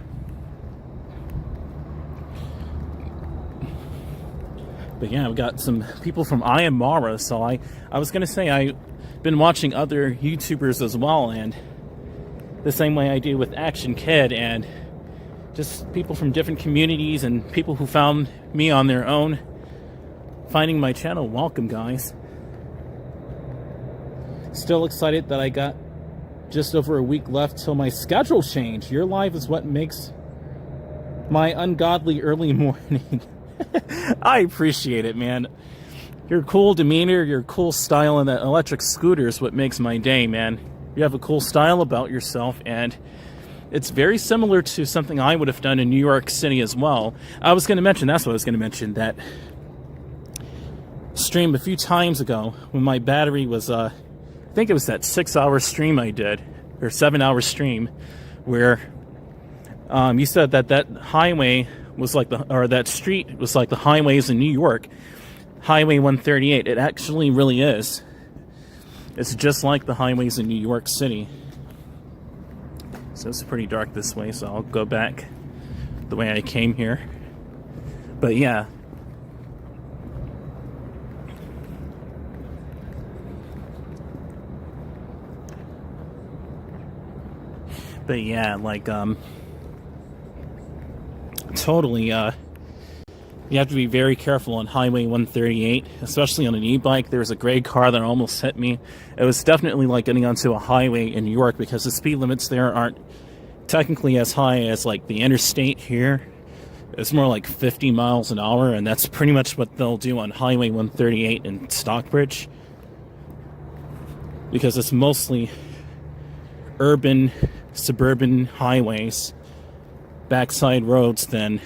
But yeah, we got some people from I Am Mara, so I was going to say I've been watching other YouTubers as well, and the same way I do with Action Kid, and just people from different communities and people who found me on their own, finding my channel. Welcome, guys. Still excited that I got just over a week left till my schedule change. Your live is what makes my ungodly early morning. I appreciate it, man. Your cool demeanor, your cool style, and that electric scooter is what makes my day, man. You have a cool style about yourself, and it's very similar to something I would have done in New York City as well. I was going to mention, that's what I was going to mention, that stream a few times ago when my battery was, I think it was that 6-hour stream I did, or 7-hour stream, where you said that that highway was like that street was like the highways in New York, Highway 138. It actually really is. It's just like the highways in New York City. So it's pretty dark this way, so I'll go back the way I came here. But yeah. But yeah, like, totally, you have to be very careful on Highway 138, especially on an e-bike. There was a gray car that almost hit me. It was definitely like getting onto a highway in New York, because the speed limits there aren't technically as high as like the interstate here. It's more like 50 miles an hour, and that's pretty much what they'll do on Highway 138 in Stockbridge, because it's mostly urban, suburban highways, backside roads, than,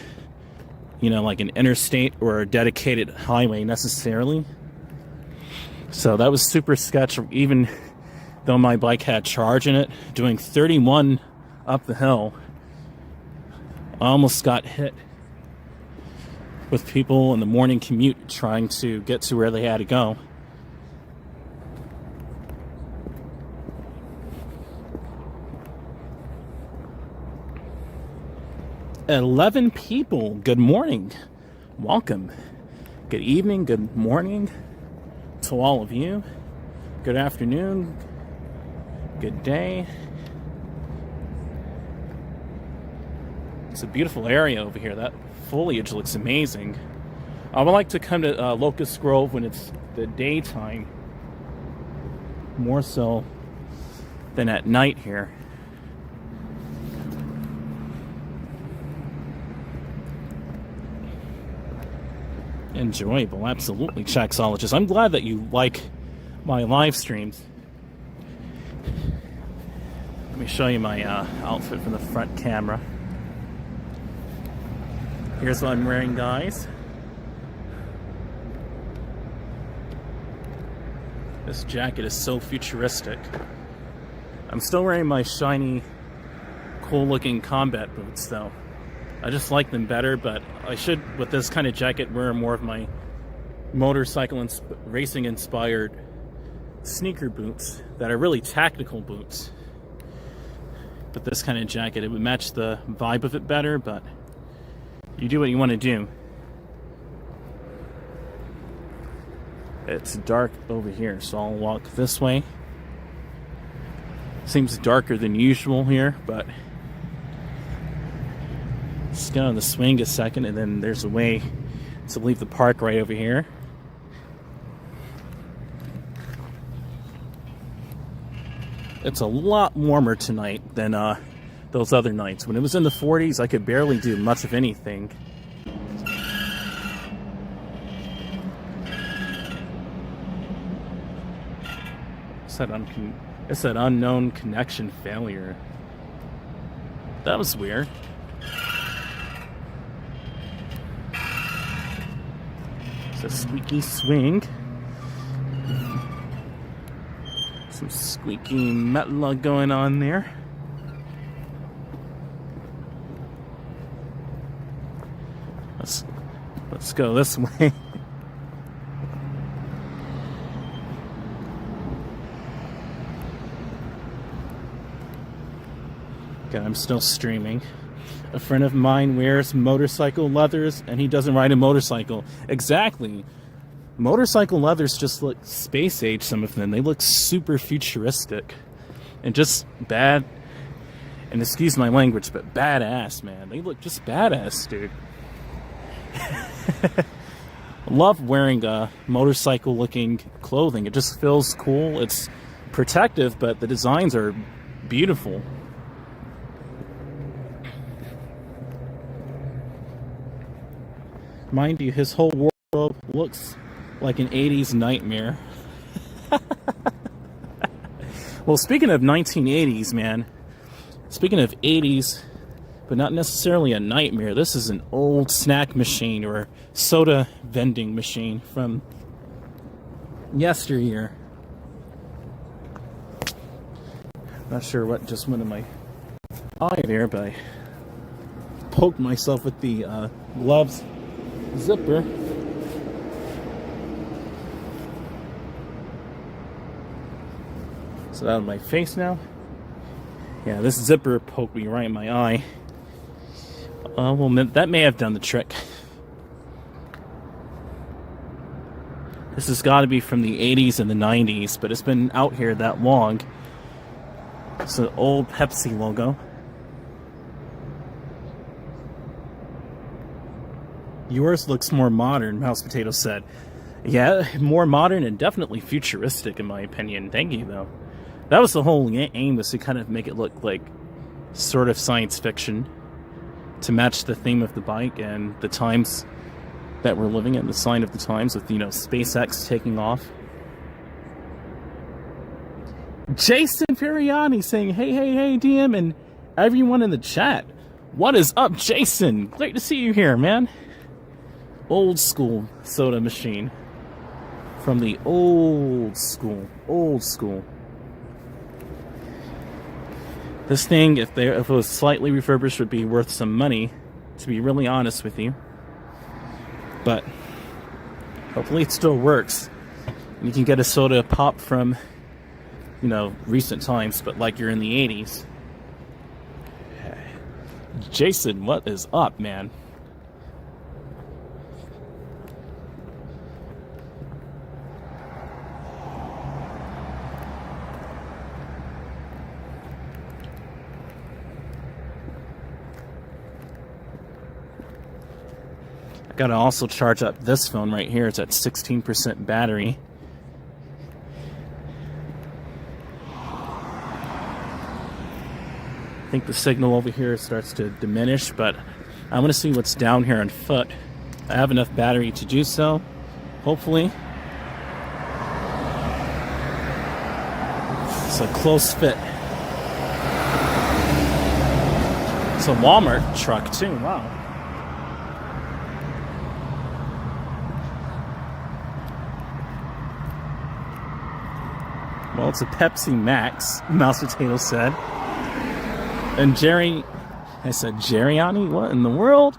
you know, like an interstate or a dedicated highway necessarily. So that was super sketch, even though my bike had charge in it. Doing 31 up the hill, I almost got hit with people in the morning commute trying to get to where they had to go. At 11 people, good morning, welcome, good evening, good morning to all of you, good afternoon, good day. It's a beautiful area over here. That foliage looks amazing. I would like to come to Locust Grove when it's the daytime, more so than at night here. enjoyable. Absolutely, Chaxologist. I'm glad that you like my live streams. Let me show you my outfit from the front camera. Here's what I'm wearing, guys. This jacket is so futuristic. I'm still wearing my shiny, cool-looking combat boots, though. I just like them better, but I should, with this kind of jacket, wear more of my motorcycle and racing-inspired sneaker boots that are really tactical boots. But this kind of jacket, it would match the vibe of it better, but you do what you want to do. It's dark over here, so I'll walk this way. Seems darker than usual here, but just get on the swing a second, and then there's a way to leave the park right over here. It's a lot warmer tonight than those other nights. When it was in the 40s, I could barely do much of anything. It said unknown connection failure. That was weird. It's a squeaky swing. Some squeaky metal going on there. Let's go this way. Okay, I'm still streaming. A friend of mine wears motorcycle leathers and he doesn't ride a motorcycle. Exactly. Motorcycle leathers just look space age, some of them. They look super futuristic. And just bad, and excuse my language, but badass, man. They look just badass, dude. Love wearing motorcycle looking clothing. It just feels cool. It's protective, but the designs are beautiful. Mind you, his whole wardrobe looks like an 80s nightmare. Well, speaking of 1980s, man. Speaking of 80s, but not necessarily a nightmare. This is an old snack machine or soda vending machine from yesteryear. Not sure what just went in my eye there, but I poked myself with the gloves zipper. Is it out of my face now? Yeah, this zipper poked me right in my eye. Well, that may have done the trick. This has got to be from the 80s and the 90s, but it's been out here that long. It's an old Pepsi logo. Yours looks more modern, Mouse Potato said. Yeah, more modern and definitely futuristic in my opinion. Thank you, though. That was the whole aim, was to kind of make it look like sort of science fiction to match the theme of the bike and the times that we're living in, the sign of the times with, SpaceX taking off. Jason Feriani saying, hey, DM, and everyone in the chat. What is up, Jason? Great to see you here, man. Old school soda machine. From the old school. This thing, if it was slightly refurbished, would be worth some money, to be really honest with you. But hopefully it still works. And you can get a soda pop from, recent times, but like you're in the 80s. Jason, what is up, man? Gotta also charge up this phone right here. It's at 16% battery. I think the signal over here starts to diminish, but I'm gonna see what's down here on foot. I have enough battery to do so, hopefully. It's a close fit. It's a Walmart truck too, wow. Well, it's a Pepsi Max, Mouse Potato said. And I said, Jerriani? What in the world?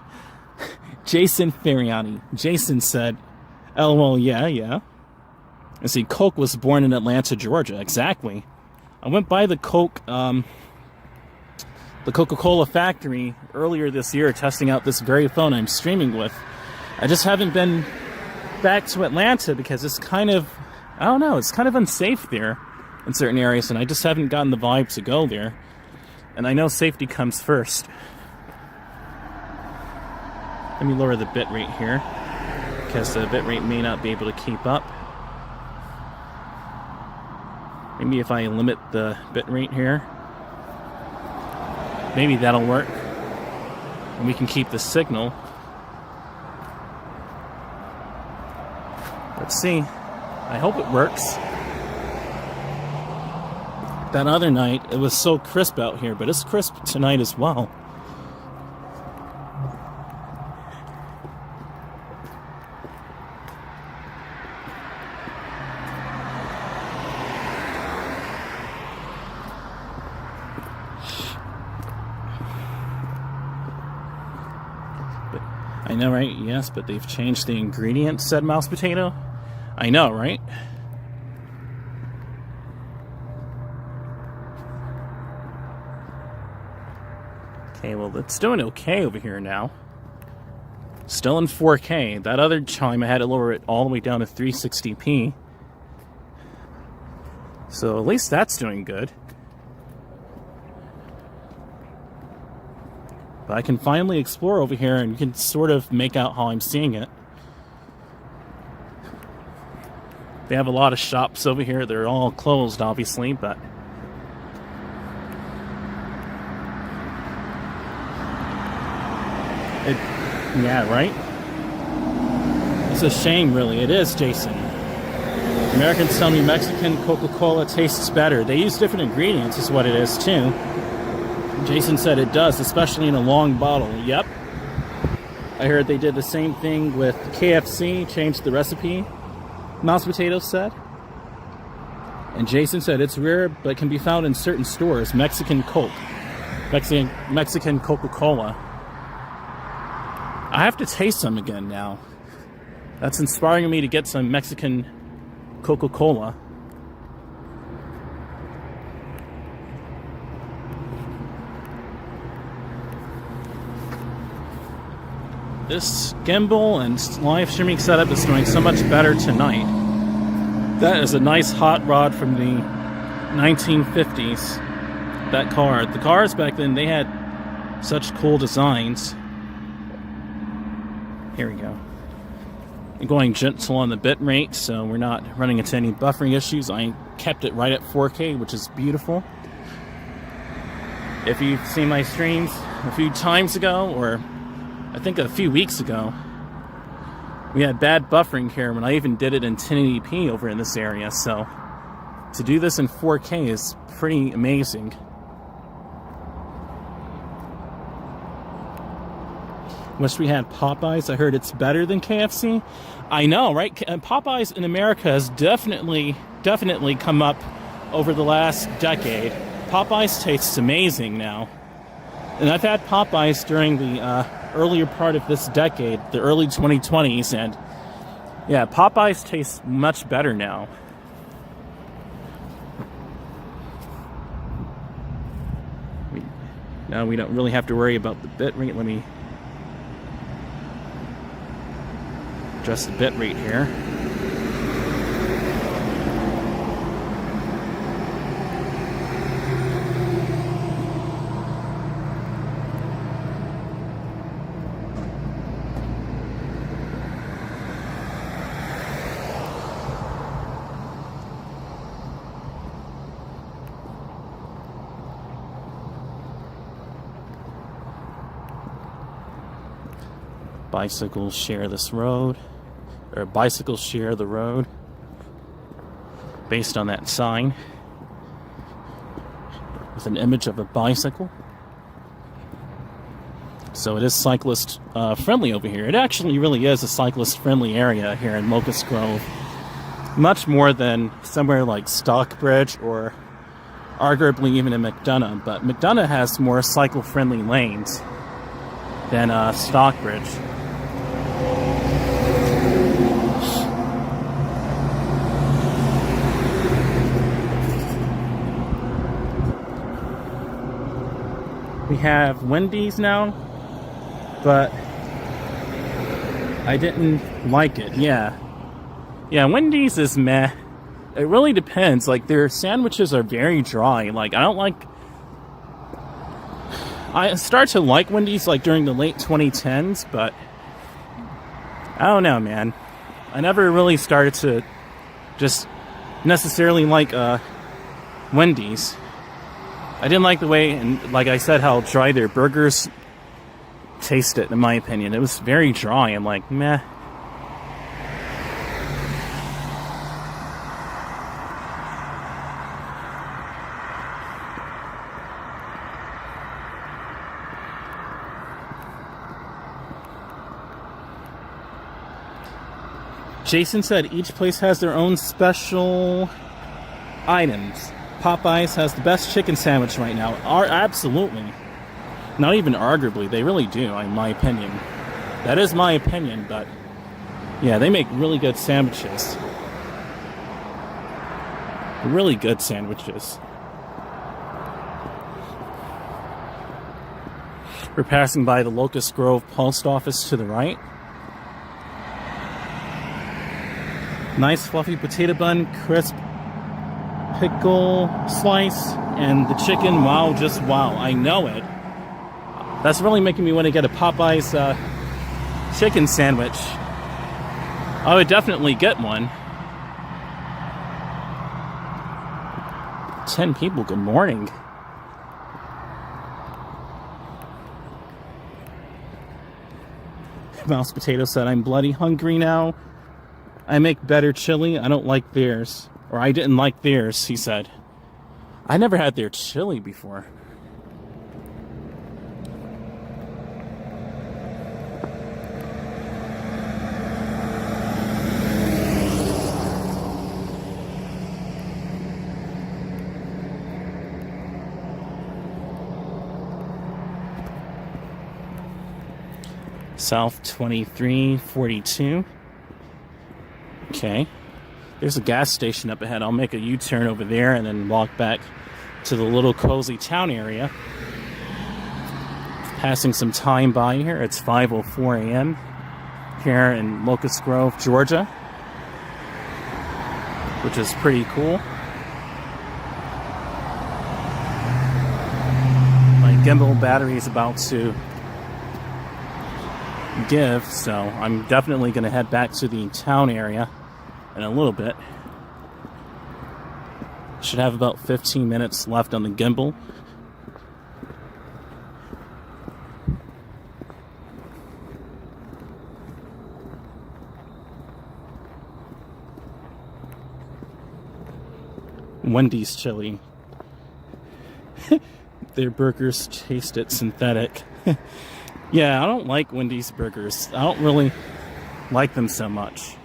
Jason Ferriani. Jason said, LOL, yeah. And see, Coke was born in Atlanta, Georgia. Exactly. I went by the Coca-Cola factory earlier this year testing out this very phone I'm streaming with. I just haven't been back to Atlanta because it's kind of, I don't know, it's kind of unsafe there in certain areas, and I just haven't gotten the vibe to go there. And I know safety comes first. Let me lower the bit rate here, because the bit rate may not be able to keep up. Maybe if I limit the bit rate here, maybe that'll work. And we can keep the signal. Let's see. I hope it works. That other night, it was so crisp out here, but it's crisp tonight as well. I know, right? Yes, but they've changed the ingredients, said Mouse Potato. I know, right? Okay, well, it's doing okay over here now. Still in 4K. That other time, I had to lower it all the way down to 360p. So at least that's doing good. But I can finally explore over here, and you can sort of make out how I'm seeing it. They have a lot of shops over here. They're all closed, obviously, but yeah, right? It's a shame, really. It is, Jason. Americans tell me Mexican Coca-Cola tastes better. They use different ingredients, is what it is, too. Jason said it does, especially in a long bottle. Yep. I heard they did the same thing with KFC, changed the recipe, Mouse Potato said. And Jason said it's rare, but can be found in certain stores. Mexican Coke. Mexican Coca-Cola. I have to taste some again now. That's inspiring me to get some Mexican Coca-Cola. This gimbal and live streaming setup is doing so much better tonight. That is a nice hot rod from the 1950s. That car. The cars back then, they had such cool designs. Here we go. I'm going gentle on the bit rate, so we're not running into any buffering issues. I kept it right at 4K, which is beautiful. If you've seen my streams a few times ago, or I think a few weeks ago, we had bad buffering here when I even did it in 1080p over in this area, so to do this in 4K is pretty amazing. Wish we had Popeyes. I heard it's better than KFC. I know, right? Popeyes in America has definitely come up over the last decade. Popeyes tastes amazing now. And I've had Popeyes during the earlier part of this decade, the early 2020s, and yeah, Popeyes tastes much better now. Now we don't really have to worry about the bit rate. Let me adjust the bit rate here. Bicycles share this road, or bicycles share the road, based on that sign with an image of a bicycle. So it is cyclist friendly over here. It actually really is a cyclist friendly area here in Locust Grove, much more than somewhere like Stockbridge or arguably even in McDonough. But McDonough has more cycle friendly lanes than Stockbridge. We have Wendy's now, but I didn't like it. Yeah, Wendy's is meh. It really depends. Like, their sandwiches are very dry. Like, I start to like Wendy's like during the late 2010s, but I don't know, man. I never really started to just necessarily like Wendy's. I didn't like the way, and like I said, how dry their burgers tasted, in my opinion. It was very dry and like, meh. Jason said each place has their own special items. Popeyes has the best chicken sandwich right now. Absolutely. Not even arguably. They really do, in my opinion. That is my opinion, but yeah, they make really good sandwiches. Really good sandwiches. We're passing by the Locust Grove Post Office to the right. Nice fluffy potato bun, crisp pickle slice, and the chicken, wow, just wow. I know it. That's really making me want to get a Popeyes chicken sandwich. I would definitely get one. 10 people, good morning. Mouse Potato said, I'm bloody hungry now. I make better chili. I don't like theirs. Or I didn't like theirs, he said. I never had their chili before. South 2342. Okay. There's a gas station up ahead. I'll make a U-turn over there and then walk back to the little cozy town area. Passing some time by here. It's 5:04 a.m. here in Locust Grove, Georgia, which is pretty cool. My gimbal battery is about to give, so I'm definitely going to head back to the town area in a little bit. Should have about 15 minutes left on the gimbal. Wendy's chili. Their burgers tasted synthetic. Yeah, I don't like Wendy's burgers. I don't really like them so much.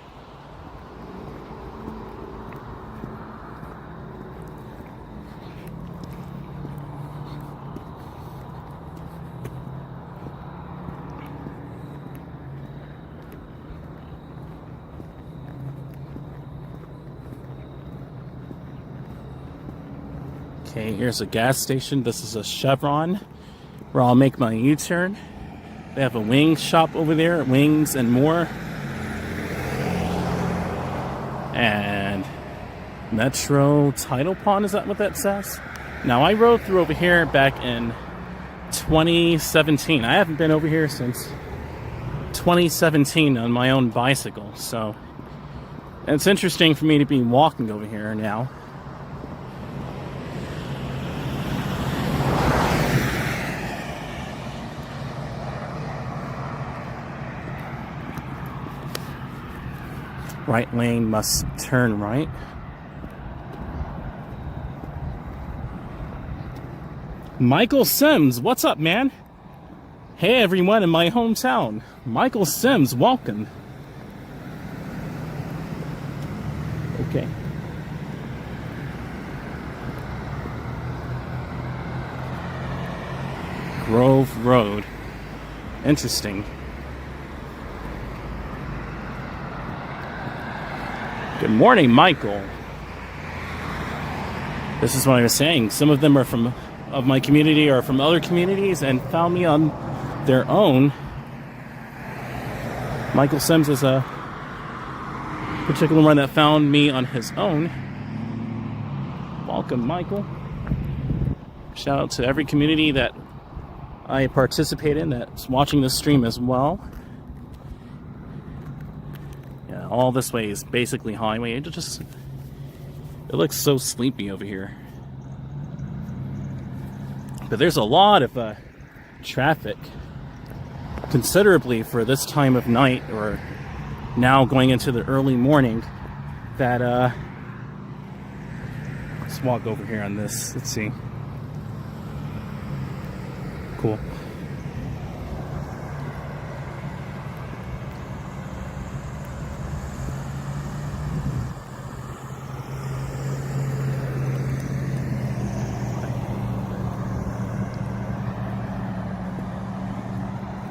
Okay, here's a gas station. This is a Chevron where I'll make my U-turn. They have a wing shop over there, wings and more. And Metro Tidal Pond, is that what that says? Now, I rode through over here back in 2017. I haven't been over here since 2017 on my own bicycle. So it's interesting for me to be walking over here now. Right lane must turn right. Michael Sims, what's up, man? Hey, everyone in my hometown. Michael Sims, welcome. Okay. Grove Road. Interesting. Good morning, Michael. This is what I was saying. Some of them are from of my community or from other communities and found me on their own. Michael Sims is a particular one that found me on his own. Welcome, Michael. Shout out to every community that I participate in that's watching this stream as well. Yeah, all this way is basically highway. It looks so sleepy over here. But there's a lot of traffic, considerably for this time of night, or now going into the early morning, that let's walk over here on this. Let's see. Cool.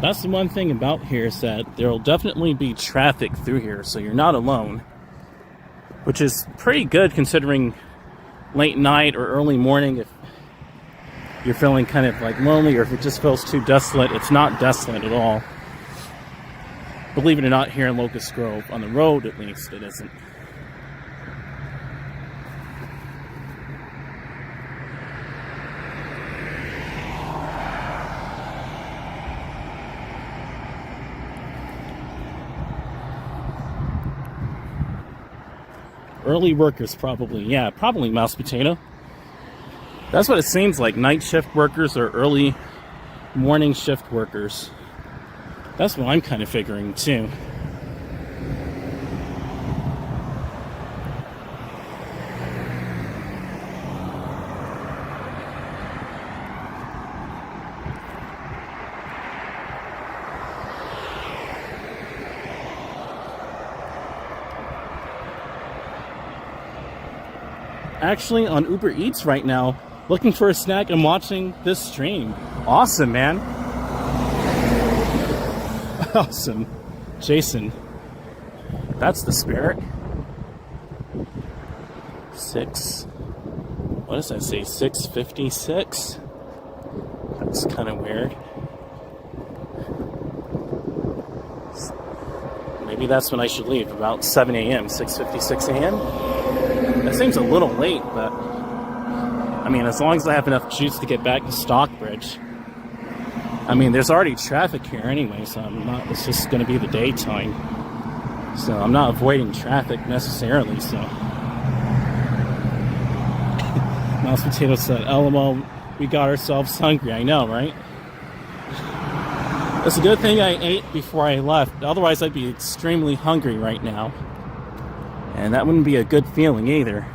That's the one thing about here, is that there will definitely be traffic through here, so you're not alone. Which is pretty good considering late night or early morning. If you're feeling kind of like lonely, or if it just feels too desolate, it's not desolate at all. Believe it or not, here in Locust Grove, on the road at least, it isn't. Early workers, probably. Yeah, probably mouse potato. That's what it seems like. Night shift workers or early morning shift workers. That's what I'm kind of figuring too. Actually on Uber Eats right now, looking for a snack and watching this stream. Awesome, man. Awesome. Jason. That's the spirit. What does that say? 6:56? That's kind of weird. Maybe that's when I should leave, about 7 a.m., 6:56 a.m. That seems a little late, but I mean, as long as I have enough juice to get back to Stockbridge. I mean, there's already traffic here anyway, so it's just going to be the daytime. So I'm not avoiding traffic necessarily, so. Mouse Potato said, LMO, we got ourselves hungry. I know, right? It's a good thing I ate before I left. Otherwise, I'd be extremely hungry right now. And that wouldn't be a good feeling either.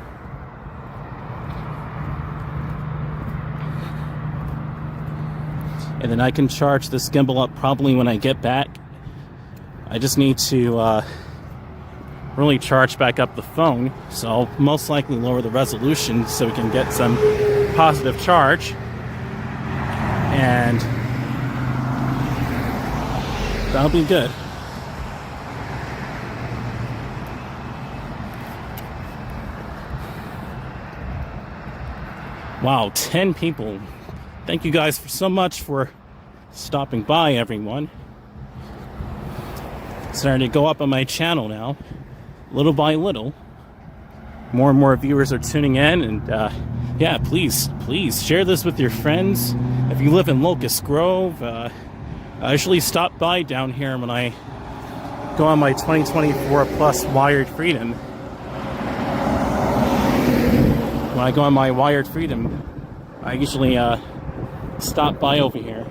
And then I can charge this gimbal up probably when I get back. I just need to really charge back up the phone. So I'll most likely lower the resolution so we can get some positive charge. And that'll be good. Wow, 10 people. Thank you guys so much for stopping by, everyone. Starting to go up on my channel now, little by little. More and more viewers are tuning in, and yeah, please share this with your friends. If you live in Locust Grove, I usually stop by down here when I go on my 2024 plus Wired Freedom. When I go on my Wired Freedom, I usually stop by over here.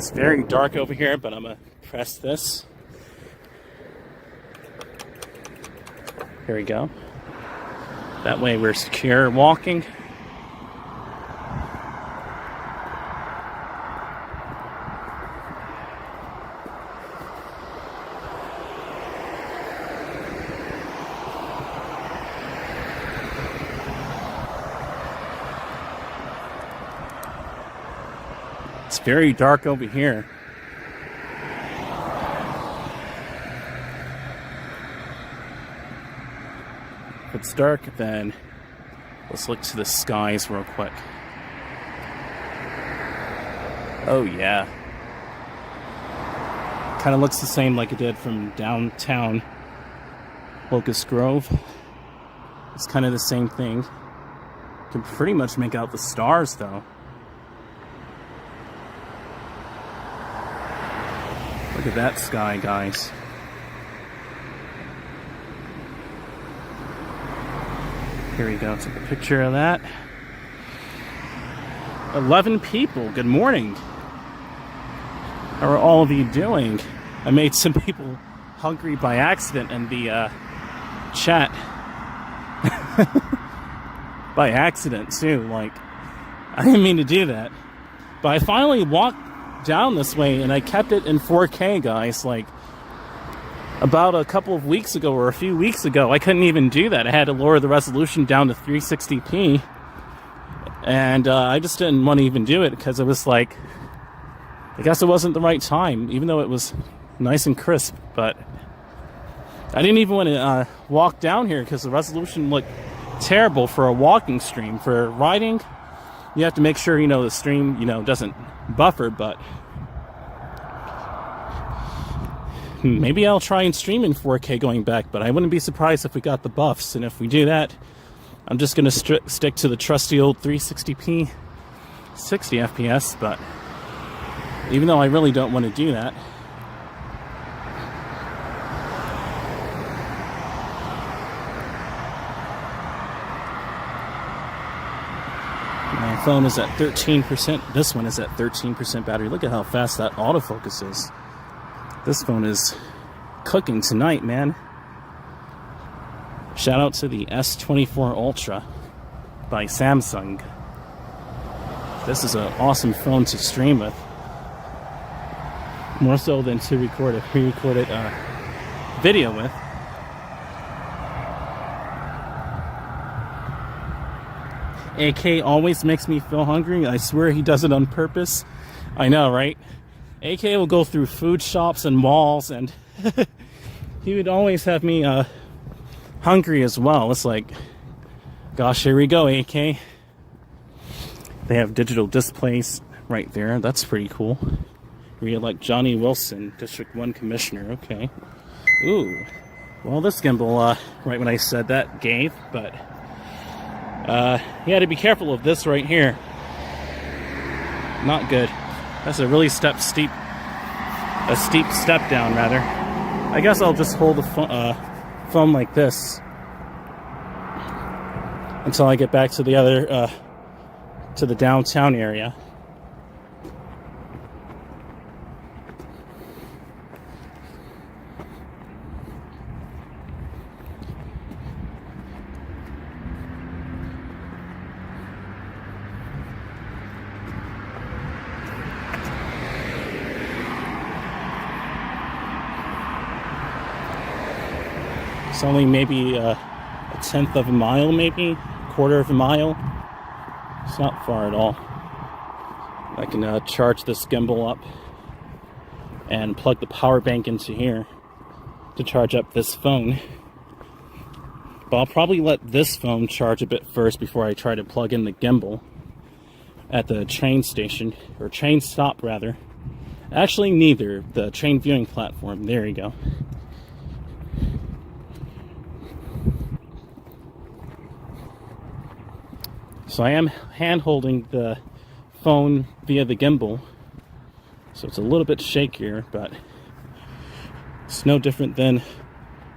It's very dark over here, but I'm gonna press this. Here we go. That way we're secure walking. It's very dark over here. If it's dark, then let's look to the skies real quick. Oh yeah. Kind of looks the same like it did from downtown Locust Grove. It's kind of the same thing. Can pretty much make out the stars though. Look at that sky, guys. Here we go. Take a picture of that. 11 people. Good morning. How are all of you doing? I made some people hungry by accident in the chat. By accident, too. Like, I didn't mean to do that. But I finally walked down this way and I kept it in 4K, guys. Like, about a couple of weeks ago or a few weeks ago, I couldn't even do that. I had to lower the resolution down to 360p. And I just didn't want to even do it because it was like, I guess it wasn't the right time, even though it was nice and crisp. But I didn't even want to walk down here because the resolution looked terrible for a walking stream. For riding, you have to make sure, the stream, doesn't buffer, but maybe I'll try and stream in 4K going back, but I wouldn't be surprised if we got the buffs. And if we do that, I'm just going to stick to the trusty old 360p 60 FPS, but even though I really don't want to do that, my phone is at 13%. This one is at 13% battery. Look at how fast that autofocus is. This phone is cooking tonight, man. Shout out to the S24 Ultra by Samsung. This is an awesome phone to stream with. More so than to record a pre-recorded video with. AK always makes me feel hungry. I swear he does it on purpose. I know, right? AK will go through food shops and malls, and he would always have me hungry as well. It's like, gosh, here we go, AK. They have digital displays right there. That's pretty cool. Read like Johnny Wilson, District 1 Commissioner. Okay. Ooh. Well, this gimbal, right when I said that, gave, but you had to be careful of this right here. Not good. That's a really steep step down, rather. I guess I'll just hold the phone like this until I get back to the other, to the downtown area. It's only maybe a tenth of a mile, maybe quarter of a mile. It's not far at all. I can charge this gimbal up and plug the power bank into here to charge up this phone. But I'll probably let this phone charge a bit first before I try to plug in the gimbal at the train station, or train stop rather. Actually, neither. The train viewing platform. There you go. So I am hand-holding the phone via the gimbal, so it's a little bit shakier, but it's no different than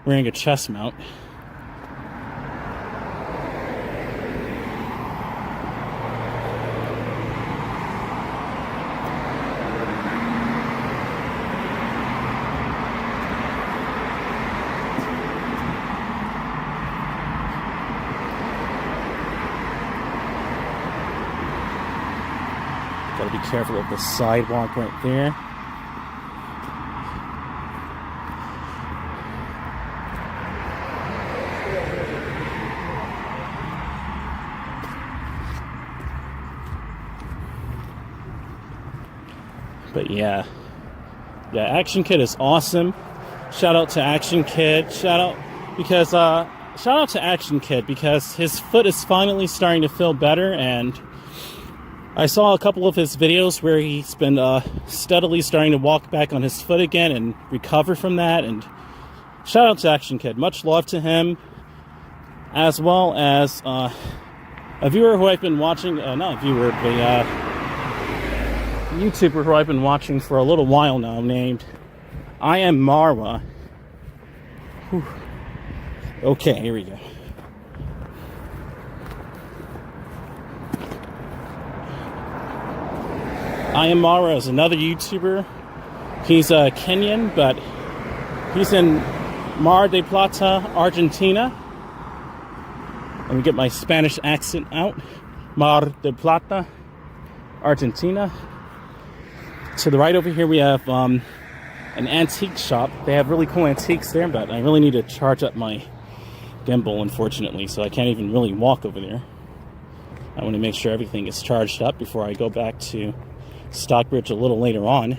wearing a chest mount. careful of the sidewalk right there. But yeah, Action Kid is awesome. Shout out to Action Kid. Shout out to Action Kid because his foot is finally starting to feel better, and I saw a couple of his videos where he's been steadily starting to walk back on his foot again and recover from that. And shout out to Action Kid. Much love to him, as well as a viewer who I've been watching. Not a viewer, but YouTuber who I've been watching for a little while now, named I Am Mara. Whew. Okay, here we go. I Am Mara is another YouTuber. He's Kenyan, but he's in Mar del Plata, Argentina. Let me get my Spanish accent out. Mar del Plata, Argentina. To the right over here we have an antique shop. They have really cool antiques there, but I really need to charge up my gimbal, unfortunately, so I can't even really walk over there. I want to make sure everything is charged up before I go back to Stockbridge a little later on.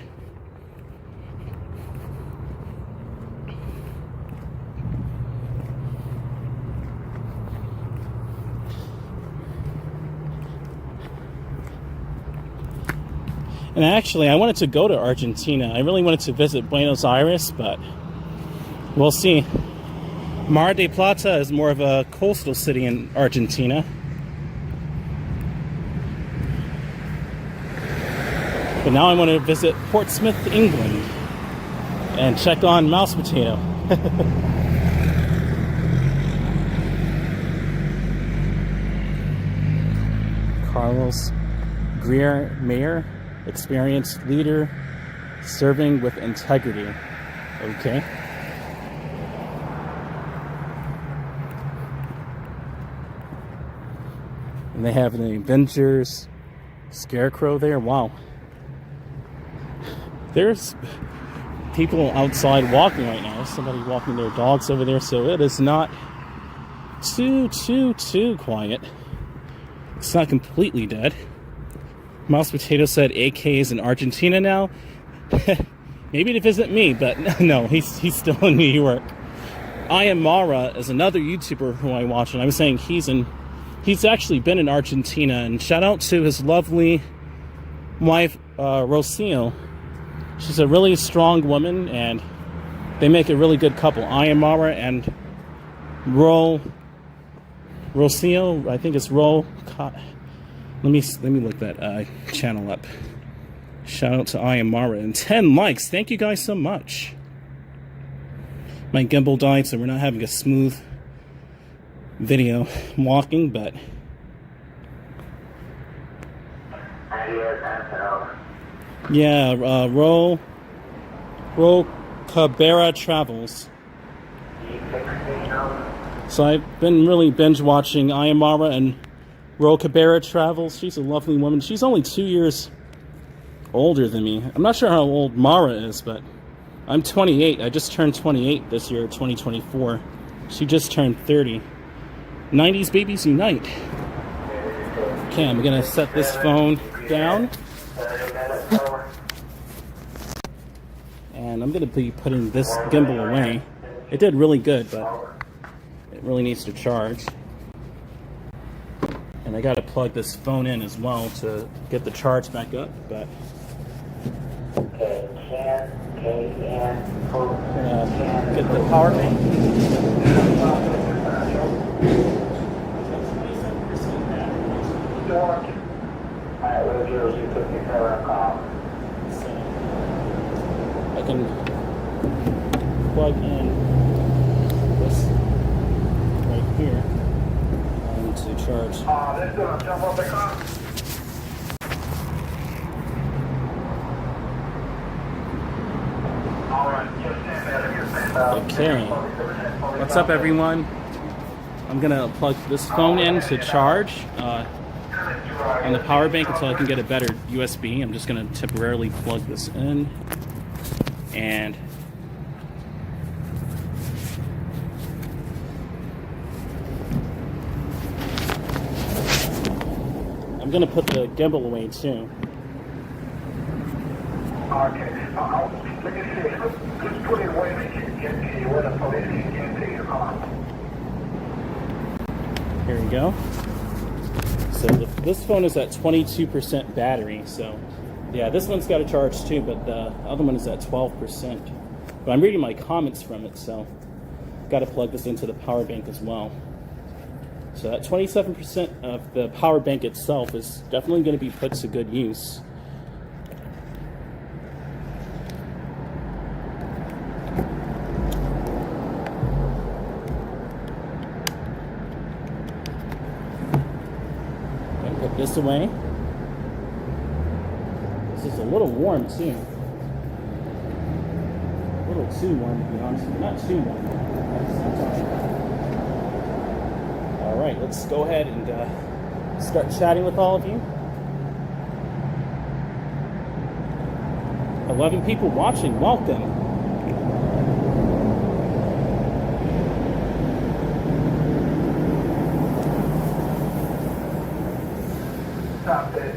And actually, I wanted to go to Argentina. I really wanted to visit Buenos Aires, but we'll see. Mar del Plata is more of a coastal city in Argentina. But now I want to visit Portsmouth, England, and check on Mouse Potato. Carlos Greer Mayer, experienced leader, serving with integrity. Okay. And they have the Avengers Scarecrow there. Wow. There's people outside walking right now. Somebody walking their dogs over there, so it is not too quiet. It's not completely dead. Mouse Potato said AK is in Argentina now. Maybe to visit me, but no, he's still in New York. I Am Mara is another YouTuber who I watch, and I was saying he's actually been in Argentina, and shout out to his lovely wife, Rocio. She's a really strong woman, and they make a really good couple. I Am Mara and Rocio, I think it's let me look that channel up. Shout out to I Am Mara and 10 likes. Thank you guys so much. My gimbal died, so we're not having a smooth video walking, but yeah, Ro Cabrera Travels. So I've been really binge watching I Am Mara and Ro Cabrera Travels. She's a lovely woman. She's only 2 years older than me. I'm not sure how old Mara is, but I'm 28. I just turned 28 this year, 2024. She just turned 30. 90s babies unite. Okay, I'm gonna set this phone down. And I'm gonna be putting this gimbal away. It did really good, but it really needs to charge. And I gotta plug this phone in as well to get the charge back up, but get the power bank. I can plug in this right here to charge. Let's go. Jump off the car. Okay. What's up, everyone? I'm gonna plug this phone in to charge. on the power bank until I can get a better USB. I'm just going to temporarily plug this in. And I'm going to put the gimbal away too. Okay. Let me see. Just put it away and get to you where the police can get to your car. Here we go. So this phone is at 22% battery. So yeah, this one's got a charge too, but the other one is at 12%. But I'm reading my comments from it, so got to plug this into the power bank as well. So that 27% of the power bank itself is definitely going to be put to good use. Gonna put this away. This is a little warm too. A little too warm, to be honest. Not too warm. All right, let's go ahead and start chatting with all of you. 11 people watching, welcome. Stop it.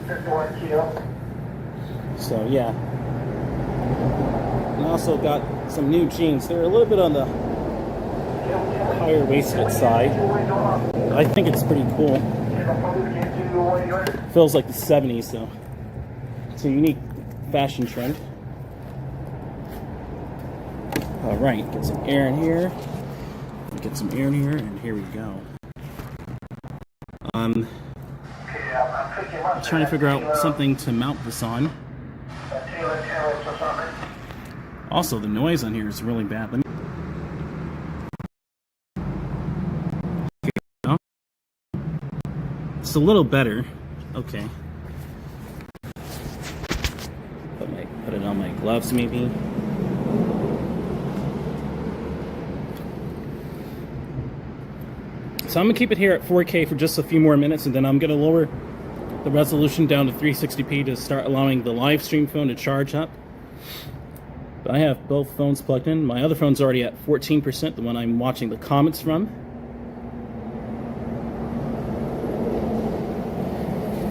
51 kilo. So yeah. And I also got some new jeans. They're a little bit on the higher waisted side. I think it's pretty cool. Feels like the 70s though. It's a unique fashion trend. All right, get some air in here. Get some air in here, and here we go. I'm trying to figure out something to mount this on. Also, the noise on here is really bad. Let me... It's a little better. Okay. Put it on my gloves, maybe. So I'm gonna keep it here at 4K for just a few more minutes, and then I'm gonna lower the resolution down to 360p to start allowing the live stream phone to charge up. But I have both phones plugged in. My other phone's already at 14%, the one I'm watching the comments from.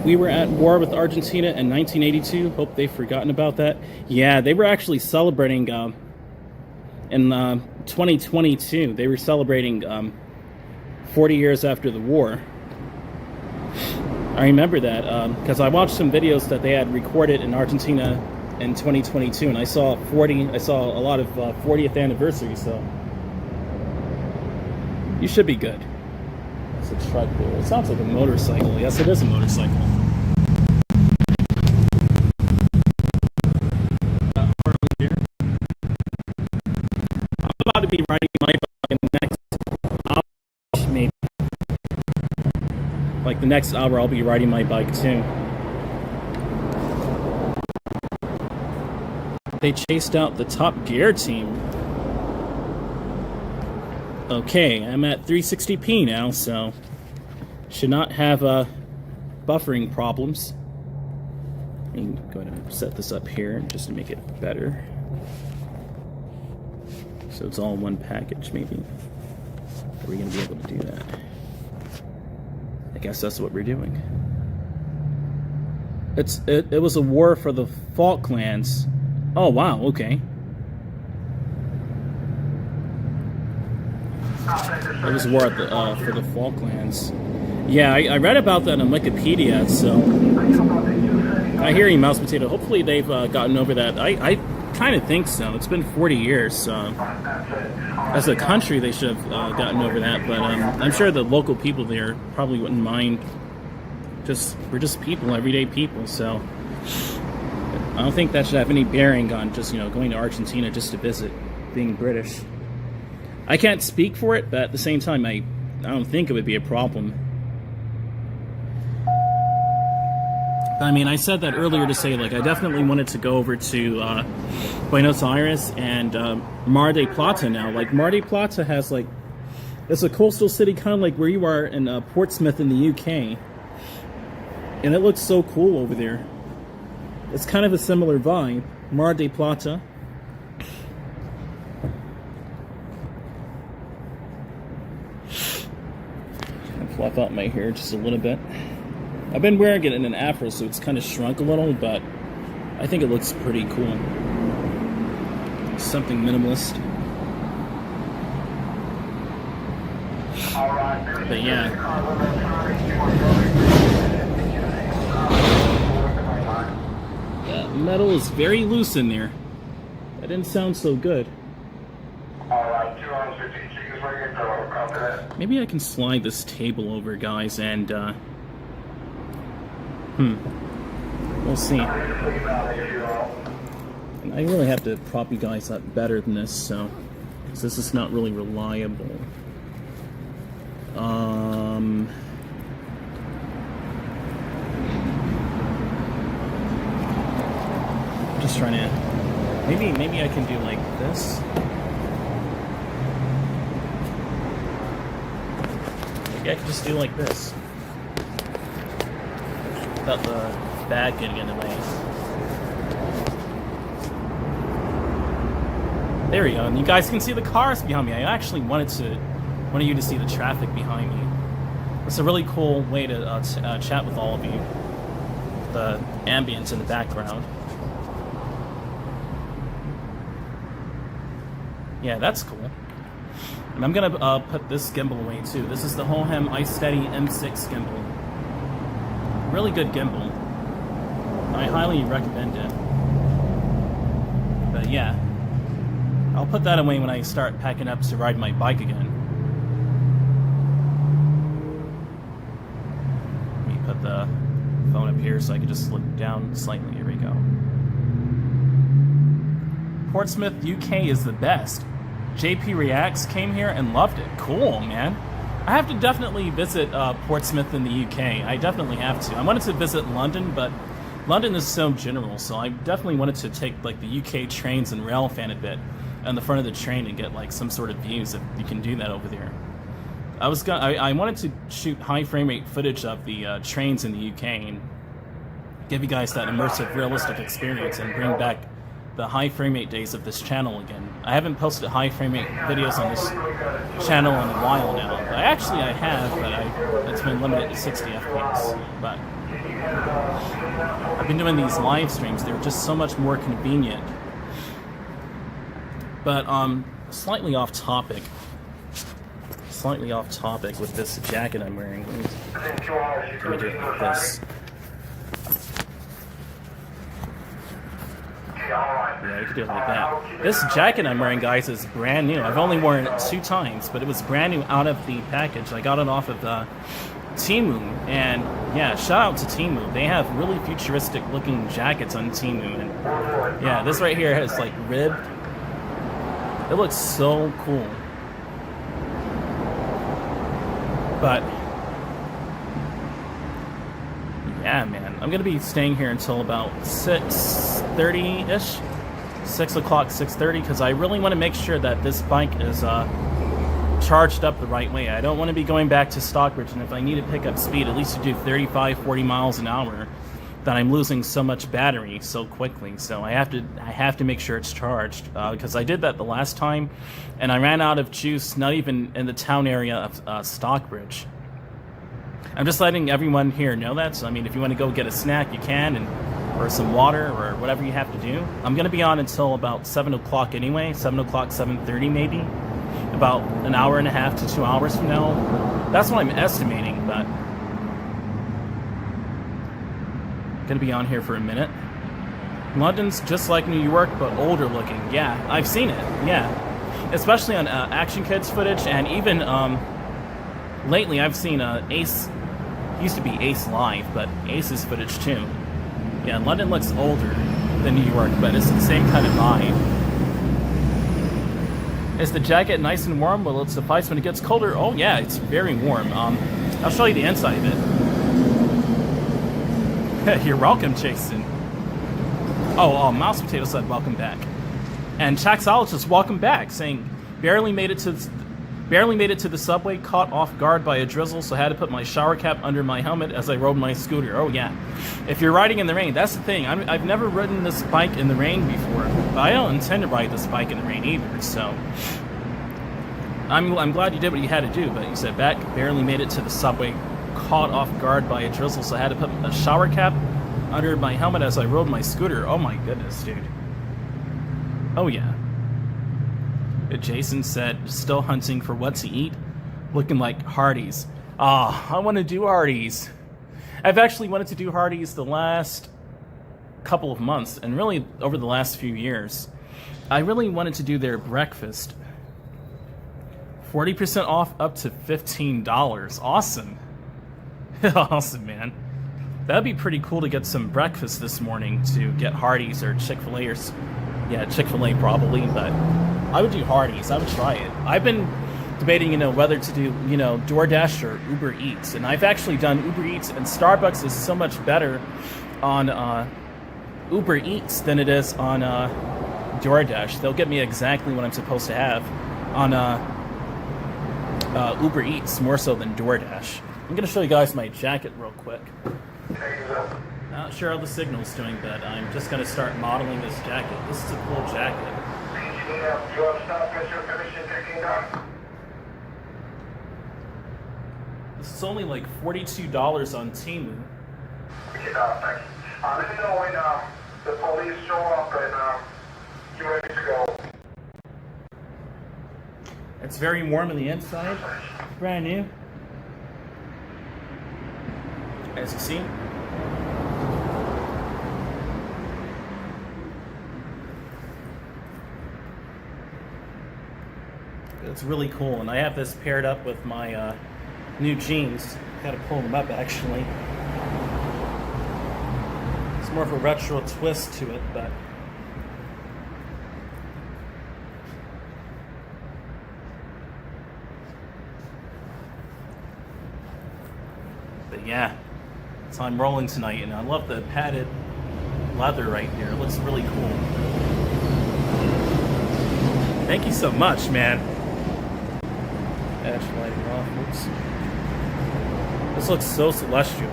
We were at war with Argentina in 1982. Hope they've forgotten about that. Yeah, they were actually celebrating in 2022. They were celebrating 40 years after the war. I remember that because I watched some videos that they had recorded in Argentina in 2022, and I saw a lot of 40th anniversary. So you should be good. It's a truck there. It sounds like a motorcycle. Yes, it is a motorcycle. I'm about to be riding my bike in the next hour, maybe. Like the next hour, I'll be riding my bike too. They chased out the Top Gear team. Okay, I'm at 360p now, so should not have buffering problems. I'm going to set this up here just to make it better. So it's all in one package, maybe. Are we going to be able to do that? I guess that's what we're doing. It was a war for the Falklands. Oh wow, okay. It was a war for the Falklands. Yeah, I read about that on Wikipedia, so I hear you, Mouse Potato. Hopefully they've gotten over that. I kind of think so. It's been 40 years, so as a country they should have gotten over that, but I'm sure the local people there probably wouldn't mind. We're just people, everyday people, so I don't think that should have any bearing on just, going to Argentina just to visit, being British. I can't speak for it, but at the same time, I don't think it would be a problem. But I mean, I said that earlier to say, like, I definitely wanted to go over to Buenos Aires and Mar del Plata now. Like, Mar del Plata has, like, it's a coastal city kind of like where you are in Portsmouth in the UK. And it looks so cool over there. It's kind of a similar vibe. Mar del Plata. Fluff out my hair just a little bit. I've been wearing it in an afro, so it's kind of shrunk a little, but I think it looks pretty cool. Something minimalist. But yeah. That metal is very loose in there. That didn't sound so good. Maybe I can slide this table over, guys, and we'll see. And I really have to prop you guys up better than this, so because this is not really reliable. I'm just trying to. Maybe I can do like this. Maybe I can just do like this. Without the bag getting in the way. There we go. And you guys can see the cars behind me. I actually wanted you to see the traffic behind me. It's a really cool way to chat with all of you. The ambience in the background. Yeah, that's cool. And I'm gonna put this gimbal away too. This is the Hohem iSteady M6 gimbal. Really good gimbal. I highly recommend it. But yeah, I'll put that away when I start packing up to ride my bike again. Let me put the phone up here so I can just look down slightly. Here we go. Portsmouth, UK is the best. JP Reacts came here and loved it. Cool, man. I have to definitely visit Portsmouth in the UK. I definitely have to. I wanted to visit London, but London is so general, so I definitely wanted to take like the UK trains and rail fan a bit on the front of the train and get like some sort of views if you can do that over there. I wanted to shoot high frame rate footage of the trains in the UK and give you guys that immersive, realistic experience and bring back the high frame rate days of this channel again. I haven't posted high frame rate videos on this channel in a while now. I have, but it's been limited to 60 FPS. But I've been doing these live streams. They're just so much more convenient. But slightly off topic. Slightly off topic with this jacket I'm wearing. Let me do it like this. Yeah, you could do it like that. This jacket I'm wearing, guys, is brand new. I've only worn it 2 times, but it was brand new out of the package. I got it off of Temu, and yeah, shout out to Temu. They have really futuristic looking jackets on Temu, and yeah, this right here has like ribbed. It looks so cool. But yeah, man, I'm gonna be staying here until about 6:30-ish, 6 o'clock, 6:30, because I really want to make sure that this bike is charged up the right way. I don't want to be going back to Stockbridge, and if I need to pick up speed, at least to do 35, 40 miles an hour, that I'm losing so much battery so quickly. So I have to make sure it's charged, because I did that the last time, and I ran out of juice, not even in the town area of Stockbridge. I'm just letting everyone here know that. So I mean, if you want to go get a snack, you can, or some water, or whatever you have to do. I'm going to be on until about 7 o'clock anyway, 7 o'clock, 7:30 maybe. About an hour and a half to 2 hours from now. That's what I'm estimating, but I'm going to be on here for a minute. London's just like New York, but older looking. Yeah, I've seen it, yeah. Especially on Action Kids footage, and even lately I've seen Ace, used to be Ace Live, but Ace's footage too. Yeah, London looks older than New York, but it's the same kind of vibe. Is the jacket nice and warm? Will it suffice when it gets colder? Oh yeah, it's very warm. I'll show you the inside of it. You're welcome, Jason. Oh, Mouse Potato said welcome back. And Taxologist, welcome back, saying barely made it to Barely made it to the subway, caught off guard by a drizzle, so I had to put my shower cap under my helmet as I rode my scooter. Oh yeah, if you're riding in the rain, that's the thing. I've never ridden this bike in the rain before, but I don't intend to ride this bike in the rain either, so... I'm glad you did what you had to do, but you said back, barely made it to the subway, caught off guard by a drizzle, so I had to put a shower cap under my helmet as I rode my scooter. Oh my goodness, dude. Oh yeah. Jason said, still hunting for what to eat, looking like Hardee's. Ah, I want to do Hardee's. I've actually wanted to do Hardee's the last couple of months, and really over the last few years. I really wanted to do their breakfast. 40% off up to $15. Awesome. Awesome, man. That'd be pretty cool to get some breakfast this morning, to get Hardee's or Chick-fil-A or... Yeah, Chick-fil-A probably, but I would do Hardee's. I would try it. I've been debating, whether to do, DoorDash or Uber Eats. And I've actually done Uber Eats, and Starbucks is so much better on Uber Eats than it is on DoorDash. They'll get me exactly what I'm supposed to have on Uber Eats, more so than DoorDash. I'm going to show you guys my jacket real quick. Not sure how the signal's doing, but I'm just going to start modeling this jacket. This is a cool jacket. This is only like $42 on Temu. Let me know when the police show up and you're ready to go. It's very warm on the inside. Brand new. As you see. It's really cool, and I have this paired up with my new jeans. Gotta pull them up, actually. It's more of a retro twist to it, but... yeah, so I'm rolling tonight, and I love the padded leather right there. It looks really cool. Thank you so much, man. Edge lighting off. Oops. This looks so celestial.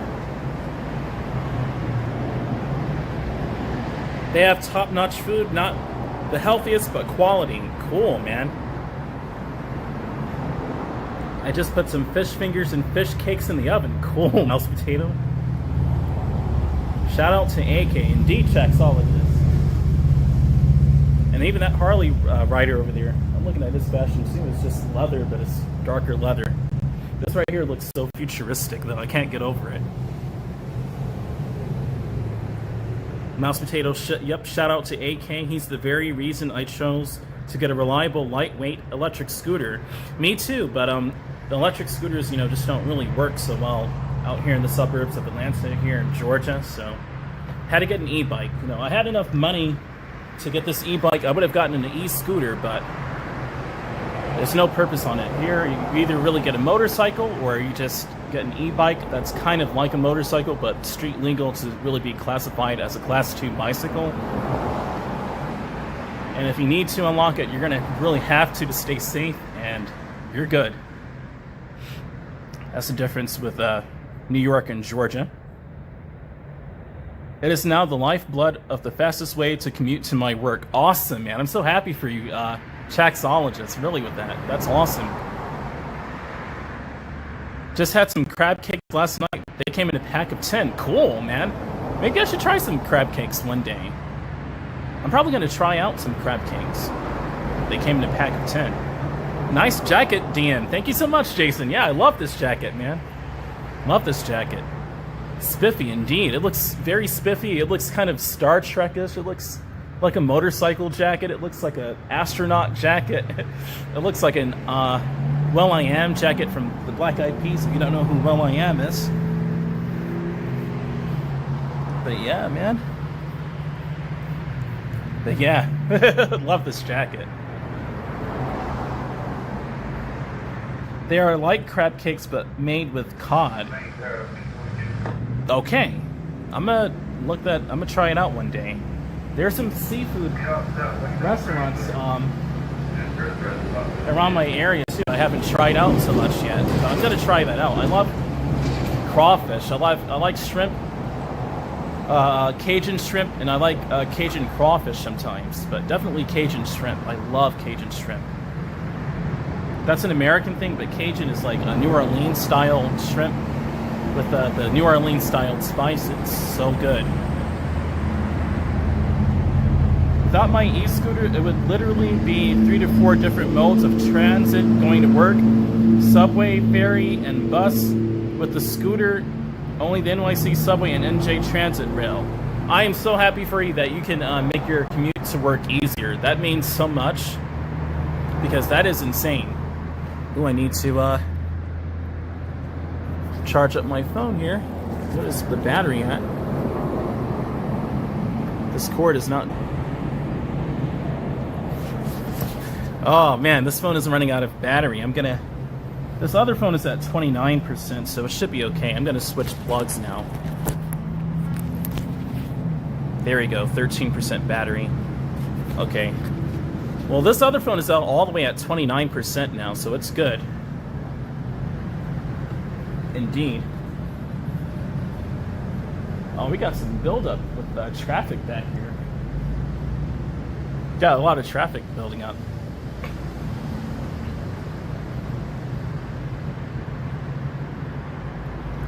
They have top-notch food, not the healthiest, but quality. Cool, man. I just put some fish fingers and fish cakes in the oven. Cool, mouse potato. Shout out to AK. Indeed checks all of this. And even that Harley rider over there. I'm looking at this fashion too. It's just leather, but it's darker leather. This right here looks so futuristic that I can't get over it. Mouse potato. Yep. Shout out to AK. He's the very reason I chose to get a reliable, lightweight electric scooter. Me too, but the electric scooters, just don't really work so well out here in the suburbs of Atlanta, here in Georgia, so had to get an e-bike. I had enough money to get this e-bike. I would have gotten an e-scooter, but there's no purpose on it. Here, you either really get a motorcycle, or you just get an e-bike that's kind of like a motorcycle, but street legal to really be classified as a Class 2 bicycle. And if you need to unlock it, you're going to really have to stay safe, and you're good. That's the difference with New York and Georgia. It is now the lifeblood of the fastest way to commute to my work. Awesome, man. I'm so happy for you, Chaxologist, really, with that. That's awesome. Just had some crab cakes last night. They came in a pack of 10. Cool, man. Maybe I should try some crab cakes one day. I'm probably going to try out some crab cakes. They came in a pack of 10. Nice jacket, DM. Thank you so much, Jason. Yeah, I love this jacket, man. Love this jacket. Spiffy, indeed. It looks very spiffy. It looks kind of Star Trek-ish. It looks like a motorcycle jacket. It looks like an astronaut jacket. It looks like an Will.I.Am jacket from the Black Eyed Peas, if you don't know who Will.I.Am is. But yeah, man. But yeah, love this jacket. They are like crab cakes, but made with cod. Okay, I'm gonna try it out one day. There's some seafood restaurants around my area too. I haven't tried out so much yet. So I'm gonna try that out. I love crawfish. I like shrimp, Cajun shrimp, and I like Cajun crawfish sometimes. But definitely Cajun shrimp. I love Cajun shrimp. That's an American thing, but Cajun is like a New Orleans style shrimp with the New Orleans style spice. It's so good. Without my e-scooter, it would literally be 3 to 4 different modes of transit going to work. Subway, ferry, and bus. With the scooter, only the NYC subway and NJ transit rail. I am so happy for you that you can make your commute to work easier. That means so much, because that is insane. Ooh, I need to charge up my phone here. What is the battery at? This cord is not... Oh man, this phone is running out of battery. This other phone is at 29%, so it should be okay. I'm gonna switch plugs now. There we go, 13% battery. Okay. Well, this other phone is out all the way at 29% now, so it's good. Indeed. Oh, we got some buildup with traffic back here. Got a lot of traffic building up.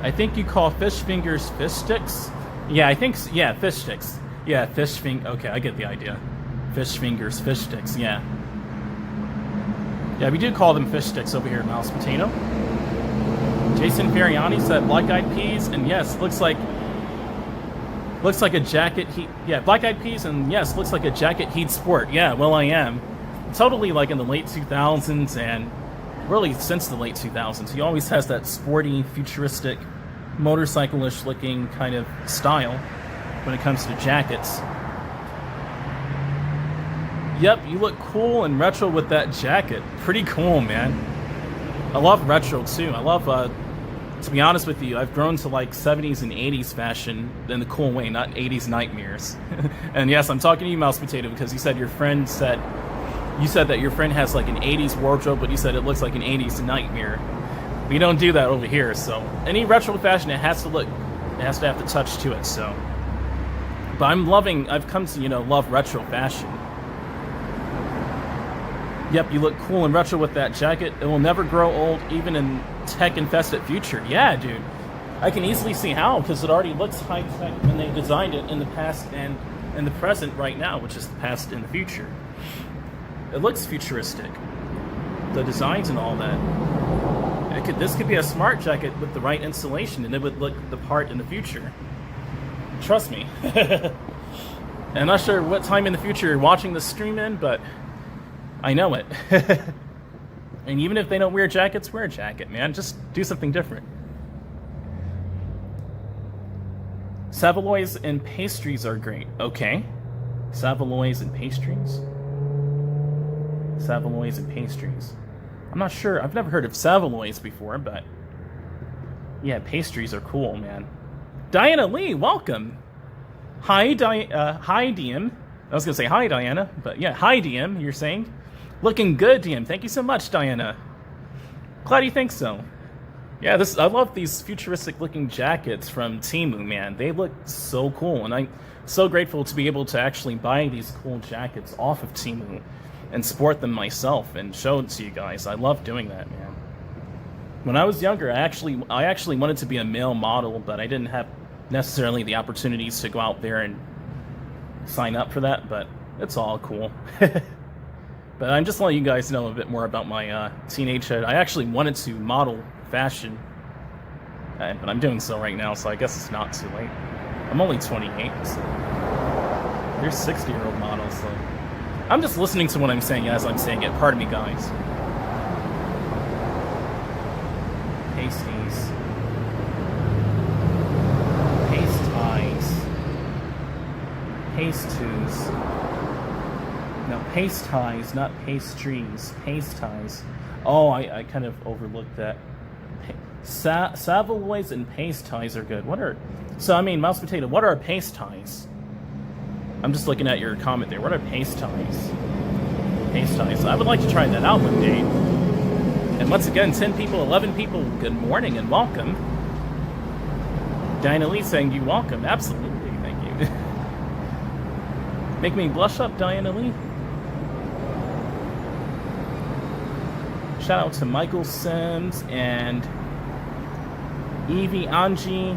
I think you call fish fingers fish sticks. Yeah, I think, yeah, fish sticks. Yeah, okay, I get the idea. Fish fingers, fish sticks, yeah. Yeah, we do call them fish sticks over here at Mouse Potato. Jason Fariani said Black Eyed Peas, and yes, looks like a jacket heat. Yeah, Black Eyed Peas, and yes, looks like a jacket heat sport. Yeah, well, I am. Totally like in the late 2000s, and really since the late 2000s. He always has that sporty, futuristic, motorcycle-ish looking kind of style when it comes to jackets. Yep, you look cool and retro with that jacket. Pretty cool, man. I love retro too. I love, to be honest with you, I've grown to like 70s and 80s fashion in the cool way, not 80s nightmares. And yes, I'm talking to you, Mouse Potato, because you said that your friend has like an 80s wardrobe, but you said it looks like an 80s nightmare. We don't do that over here, so any retro fashion, it has to have the touch to it, so. But I've come to, love retro fashion. Yep, you look cool and retro with that jacket. It will never grow old, even in tech-infested future. Yeah, dude. I can easily see how, because it already looks high-tech when they designed it in the past and in the present right now, which is the past and the future. It looks futuristic. The designs and all that. This could be a smart jacket with the right installation, and it would look the part in the future. Trust me. I'm not sure what time in the future you're watching this stream in, but I know it. And even if they don't wear jackets, wear a jacket, man. Just do something different. Savoloys and pastries are great. Okay. Savoloys and pastries? Savoloys and pastries. I'm not sure. I've never heard of Savoloys before, but yeah, pastries are cool, man. Diana Lee, welcome. Hi, hi, DM. I was gonna say hi, Diana, but yeah, hi, DM. You're saying, looking good, DM. Thank you so much, Diana. Glad you think so. Yeah, I love these futuristic-looking jackets from Temu, man. They look so cool, and I'm so grateful to be able to actually buy these cool jackets off of Temu and sport them myself and show it to you guys. I love doing that, man. When I was younger, I actually wanted to be a male model, but I didn't have necessarily the opportunities to go out there and sign up for that, but it's all cool. But I'm just letting you guys know a bit more about my teenage head. I actually wanted to model fashion, but I'm doing so right now, so I guess it's not too late. I'm only 28, so there's 60-year-old models, so I'm just listening to what I'm saying as I'm saying it. Pardon me, guys. Pasties. Paste ties. Paste ties. No, paste ties, not pastries. Paste ties. Oh, I kind of overlooked that. Savoloys and paste ties are good. So I mean, Mouse Potato, what are paste ties? I'm just looking at your comment there. What are paste ties? pace ties. I would like to try that out one day. And once again, 10 people, 11 people, good morning and welcome. Diana Lee saying you welcome. Absolutely, thank you. Make me blush up, Diana Lee. Shout out to Michael Sims and Evie Angie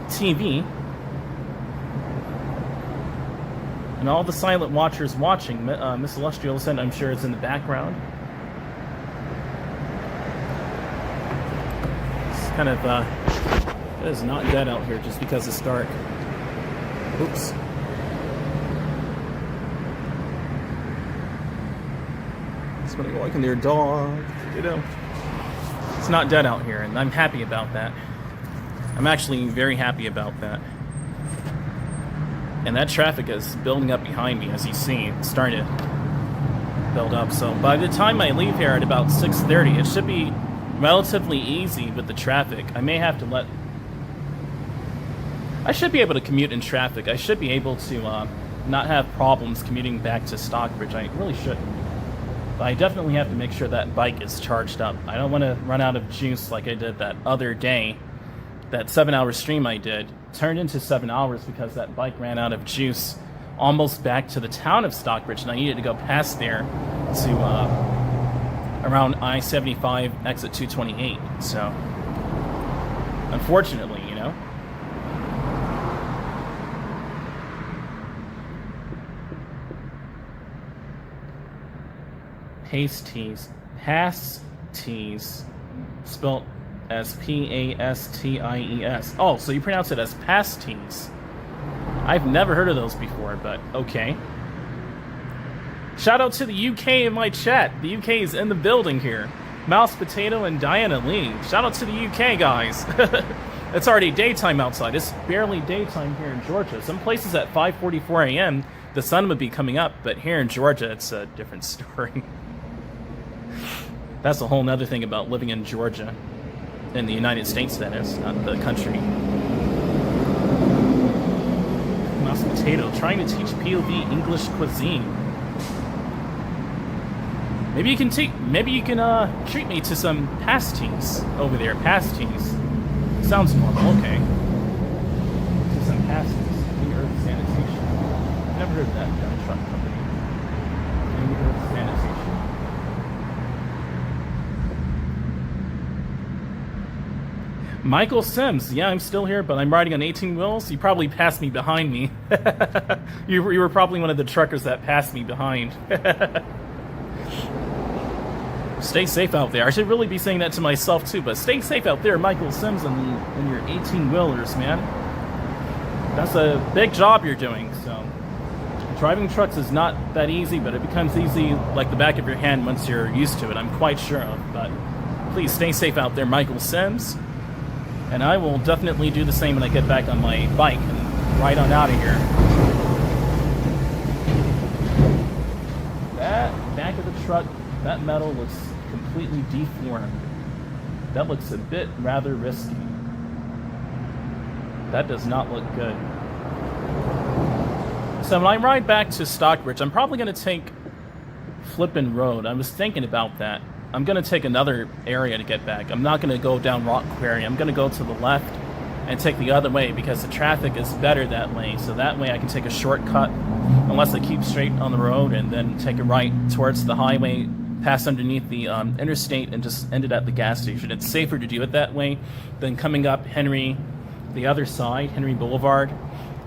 TV. And all the silent watchers watching. Miss Illustrious, I'm sure, is in the background. It's kind of, it is not dead out here just because it's dark. Oops. Somebody walking their dog, you know. It's not dead out here, and I'm happy about that. I'm actually very happy about that. And that traffic is building up behind me, as you see. It's starting to build up. So by the time I leave here at about 6:30, it should be relatively easy with the traffic. I may have to let... I should be able to commute in traffic. I should be able to not have problems commuting back to Stockbridge. I really shouldn't. But I definitely have to make sure that bike is charged up. I don't want to run out of juice like I did that other day. That 7-hour stream I did turned into 7 hours because that bike ran out of juice almost back to the town of Stockbridge, and I needed to go past there to around I-75 exit 228. So, unfortunately, you know. Pasties. Pasties. Spelt as P-A-S-T-I-E-S. Oh, so you pronounce it as pasties. I've never heard of those before, but okay. Shout out to the UK in my chat. The UK is in the building here. Mouse Potato and Diana Lee. Shout out to the UK, guys. It's already daytime outside. It's barely daytime here in Georgia. Some places at 5:44 a.m. the sun would be coming up, but here in Georgia, it's a different story. That's a whole nother thing about living in Georgia. In the United States, that is, not the country. Mouse Potato, trying to teach POV English cuisine. Maybe you can treat me to some pasties over there. Pasties. Sounds normal, okay. To some pasties. Clean Earth Sanitation. Never heard of that truck company. Clean Earth Sanitation. Michael Sims, yeah, I'm still here, but I'm riding on 18 wheels. You probably passed me behind me. You were probably one of the truckers that passed me behind. Stay safe out there. I should really be saying that to myself too, but stay safe out there, Michael Sims, and your 18-wheelers, man. That's a big job you're doing, so. Driving trucks is not that easy, but it becomes easy like the back of your hand once you're used to it, I'm quite sure of. But please stay safe out there, Michael Sims. And I will definitely do the same when I get back on my bike and ride on out of here. That back of the truck, that metal looks completely deformed. That looks a bit rather risky. That does not look good. So when I ride back to Stockbridge, I'm probably going to take Flippin' Road. I was thinking about that. I'm going to take another area to get back. I'm not going to go down Rock Quarry. I'm going to go to the left and take the other way because the traffic is better that way. So that way I can take a shortcut unless I keep straight on the road and then take a right towards the highway, pass underneath the interstate and just end it at the gas station. It's safer to do it that way than coming up Henry, the other side, Henry Boulevard,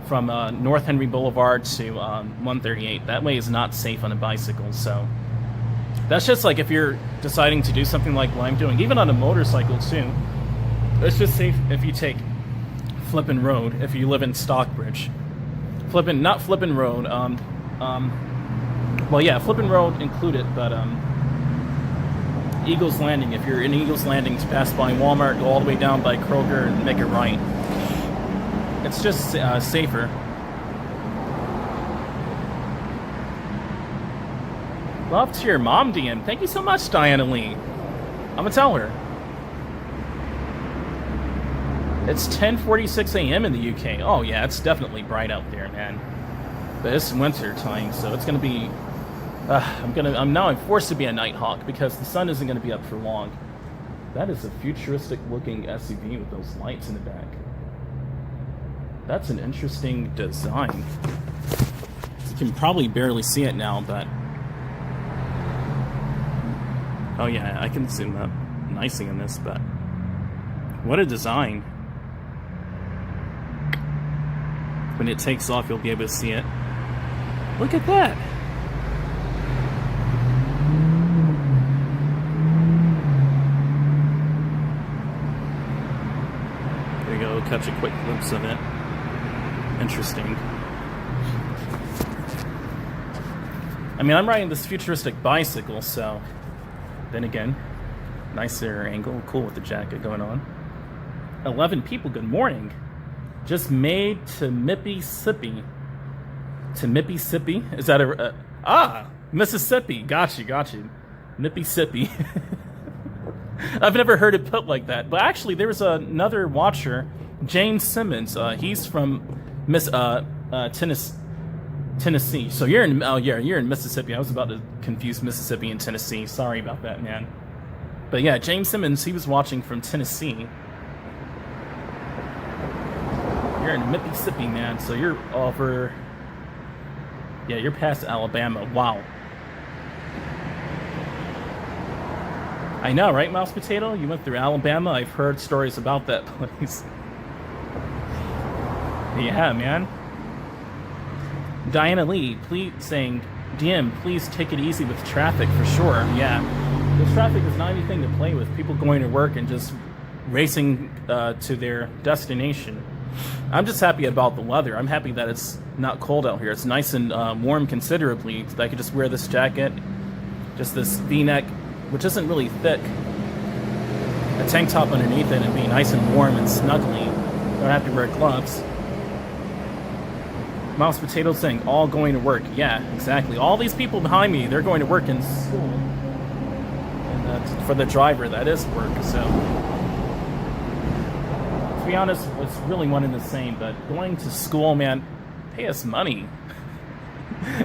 from North Henry Boulevard to 138. That way is not safe on a bicycle, so... That's just like if you're deciding to do something like what I'm doing, even on a motorcycle too. It's just safe if you take Flippin' Road, if you live in Stockbridge. Not Flippin' Road, well yeah, Flippin' Road included, but Eagles Landing, if you're in Eagles Landing to pass by Walmart, go all the way down by Kroger and make it right. It's just safer. Love to your mom, DM. Thank you so much, Diana Lee. I'm gonna tell her. It's 10:46 a.m. in the UK. Oh yeah, it's definitely bright out there, man. But it's winter time, so it's gonna be I'm forced to be a Nighthawk because the sun isn't gonna be up for long. That is a futuristic looking SUV with those lights in the back. That's an interesting design. You can probably barely see it now, but oh yeah, I can zoom up nicely in this, but what a design. When it takes off, you'll be able to see it. Look at that. There you go, catch a quick glimpse of it. Interesting. I mean, I'm riding this futuristic bicycle, so then again, nicer angle, cool with the jacket going on. 11 people, good morning. Just made to Mississippi. To Mississippi? Is that Mississippi. Got you. Mississippi. I've never heard it put like that. But actually, there was another watcher, James Simmons. He's from Tennessee. So you're in you're in Mississippi. I was about to confuse Mississippi and Tennessee. Sorry about that, man. But yeah, James Simmons, he was watching from Tennessee. You're in Mississippi, man. So you're over. Yeah, you're past Alabama. Wow. I know, right, Mouse Potato? You went through Alabama. I've heard stories about that place. Yeah, man. Diana Lee, please saying, DM, please take it easy with traffic for sure. Yeah, this traffic is not anything to play with. People going to work and just racing to their destination. I'm just happy about the weather. I'm happy that it's not cold out here. It's nice and warm considerably. So I could just wear this jacket, just this V-neck, which isn't really thick, a tank top underneath it, and be nice and warm and snuggly. Don't have to wear gloves. Mouse Potato saying, all going to work. Yeah, exactly. All these people behind me, they're going to work in school. And for the driver, that is work, so. To be honest, it's really one and the same, but going to school, man, pay us money.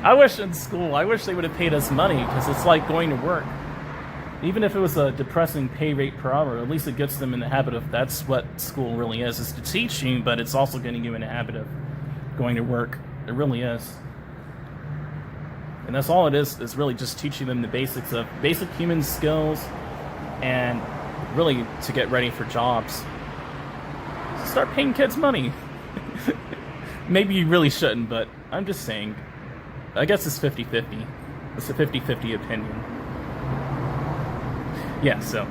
I wish they would have paid us money, because it's like going to work. Even if it was a depressing pay rate per hour, at least it gets them in the habit of, that's what school really is. It's to teach you, but it's also getting you in the habit of going to work. It really is. And that's all it is really just teaching them the basics of basic human skills and really to get ready for jobs. So start paying kids money. Maybe you really shouldn't, but I'm just saying. I guess it's 50-50. It's a 50-50 opinion. Yeah, so.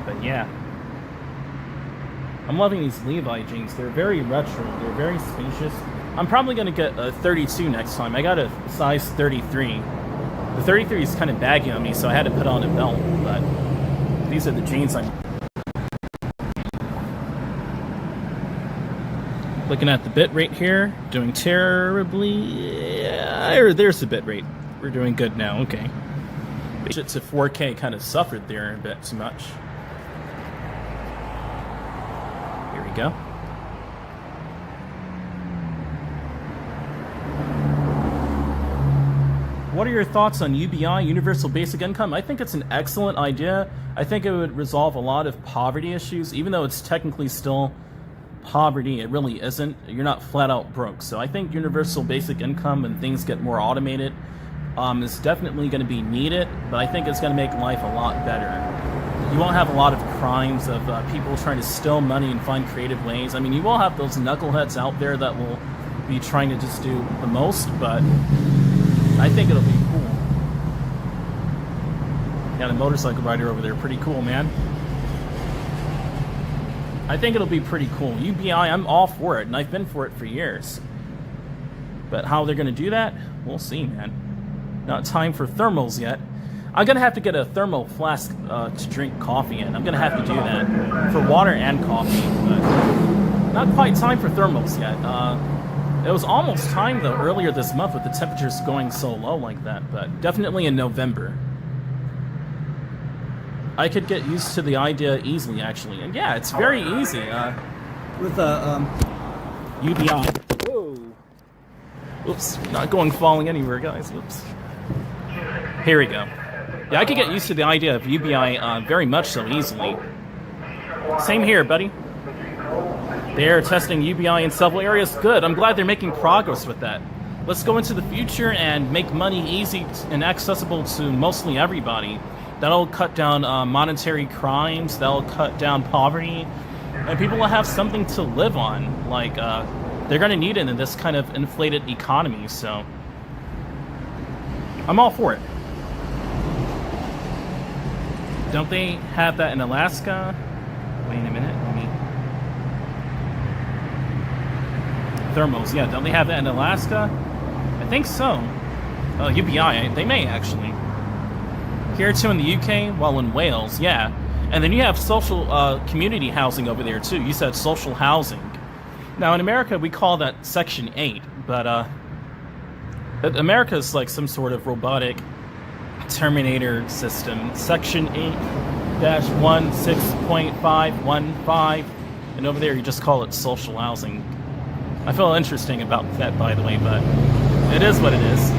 But yeah. I'm loving these Levi jeans. They're very retro. They're very spacious. I'm probably going to get a 32 next time. I got a size 33. The 33 is kind of baggy on me, so I had to put on a belt. But these are the jeans I'm looking at. The bit rate here. Doing terribly. Yeah, there's the bit rate. We're doing good now. Okay. It to 4K kind of suffered there a bit too much. Here we go. What are your thoughts on UBI, Universal Basic Income? I think it's an excellent idea. I think it would resolve a lot of poverty issues, even though it's technically still poverty. It really isn't. You're not flat out broke. So I think Universal Basic Income, when things get more automated, is definitely going to be needed, but I think it's going to make life a lot better. You won't have a lot of crimes of people trying to steal money and find creative ways. I mean, you will have those knuckleheads out there that will be trying to just do the most, but I think it'll be cool. Got a motorcycle rider over there. Pretty cool, man. I think it'll be pretty cool. UBI, I'm all for it, and I've been for it for years. But how they're going to do that, we'll see, man. Not time for thermals yet. I'm going to have to get a thermal flask to drink coffee in. I'm going to have to do that for water and coffee. But not quite time for thermals yet. It was almost time, though, earlier this month with the temperatures going so low like that. But definitely in November. I could get used to the idea easily, actually. And yeah, it's very easy. With UBI. Whoa. Oops, not falling anywhere, guys. Oops. Here we go. Yeah, I could get used to the idea of UBI very much so easily. Same here, buddy. They're testing UBI in several areas. Good. I'm glad they're making progress with that. Let's go into the future and make money easy and accessible to mostly everybody. That'll cut down monetary crimes. That'll cut down poverty. And people will have something to live on. Like, they're going to need it in this kind of inflated economy. So, I'm all for it. Don't they have that in Alaska? Wait a minute. Let me... Thermals, yeah. Don't they have that in Alaska? I think so. UBI, they may actually. Here too in the UK, well in Wales, yeah. And then you have social community housing over there too. You said social housing. Now in America we call that Section 8, but America is like some sort of robotic Terminator system. Section 8-16.515, and over there you just call it social housing. I feel interesting about that, by the way, but it is what it is.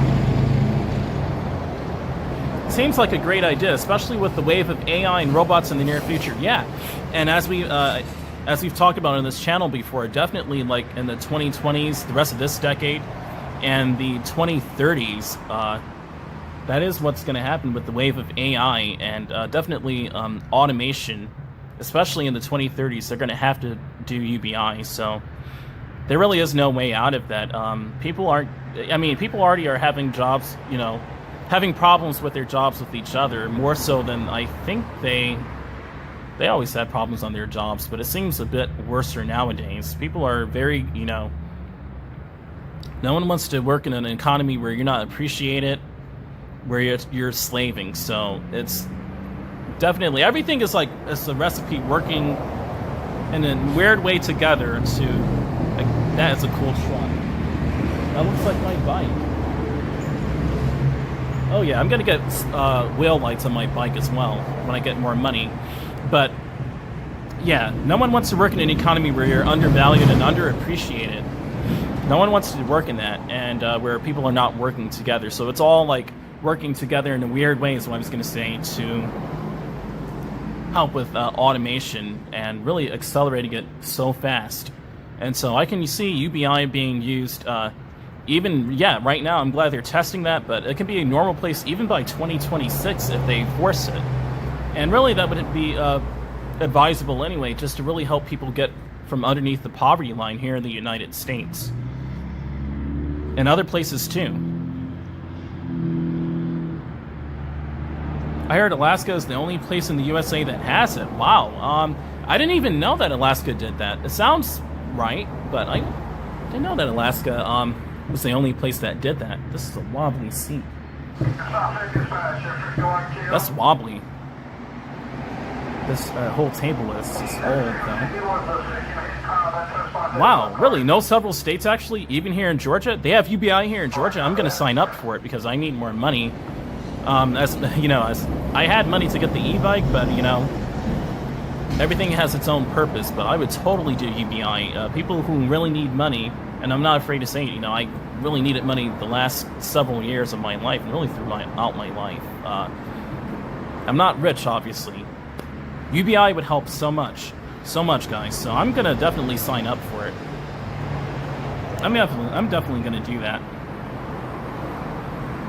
Seems like a great idea, especially with the wave of AI and robots in the near future. Yeah, and as we've talked about on this channel before, definitely like in the 2020s, the rest of this decade, and the 2030s, that is what's going to happen with the wave of AI and definitely automation, especially in the 2030s. They're going to have to do UBI, so there really is no way out of that. People already are having jobs, you know, having problems with their jobs with each other, more so than I think they always had problems on their jobs, but it seems a bit worse nowadays. People are very, you know, no one wants to work in an economy where you're not appreciated, where you're slaving. So it's definitely, everything is like, it's a recipe working in a weird way together to, like, that is a cool shot. That looks like my bike. Oh yeah, I'm gonna get wheel lights on my bike as well when I get more money. But yeah, no one wants to work in an economy where you're undervalued and underappreciated. No one wants to work in that, and where people are not working together. So it's all like working together in a weird way is what I was gonna say, to help with automation and really accelerating it so fast. And so I can see UBI being used even, yeah, right now. I'm glad they're testing that, but it can be a normal place even by 2026 if they force it. And really that would be advisable anyway, just to really help people get from underneath the poverty line here in the United States. And other places too. I heard Alaska is the only place in the USA that has it. Wow. I didn't even know that Alaska did that. It sounds right, but I didn't know that Alaska was the only place that did that. This is a wobbly seat. That's wobbly. This whole table is just old, though. Wow, really? No several states actually, even here in Georgia? They have UBI here in Georgia. I'm going to sign up for it because I need more money. As you know, as I had money to get the e-bike, but you know, everything has its own purpose. But I would totally do UBI. People who really need money, and I'm not afraid to say it, you know, I really needed money the last several years of my life, and really throughout my life. I'm not rich, obviously. UBI would help so much, guys. So I'm gonna definitely sign up for it. I'm definitely gonna do that.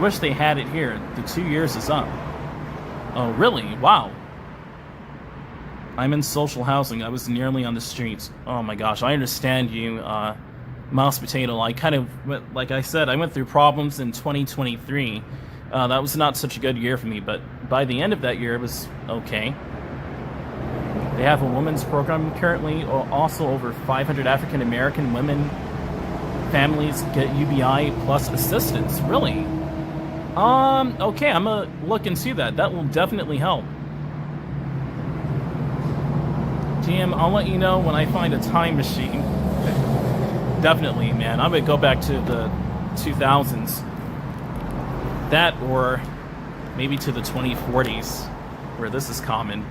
Wish they had it here. The 2 years is up. Oh, really? Wow. I'm in social housing. I was nearly on the streets. Oh my gosh, I understand you, Mouse Potato. I kind of, like I said, I went through problems in 2023. That was not such a good year for me, but by the end of that year, it was okay. They have a women's program currently. Also, over 500 African American women families get UBI plus assistance. Really? Okay, I'm gonna look and see that. That will definitely help. GM, I'll let you know when I find a time machine. Definitely, man. I'm gonna go back to the 2000s. That, or maybe to the 2040s, where this is common.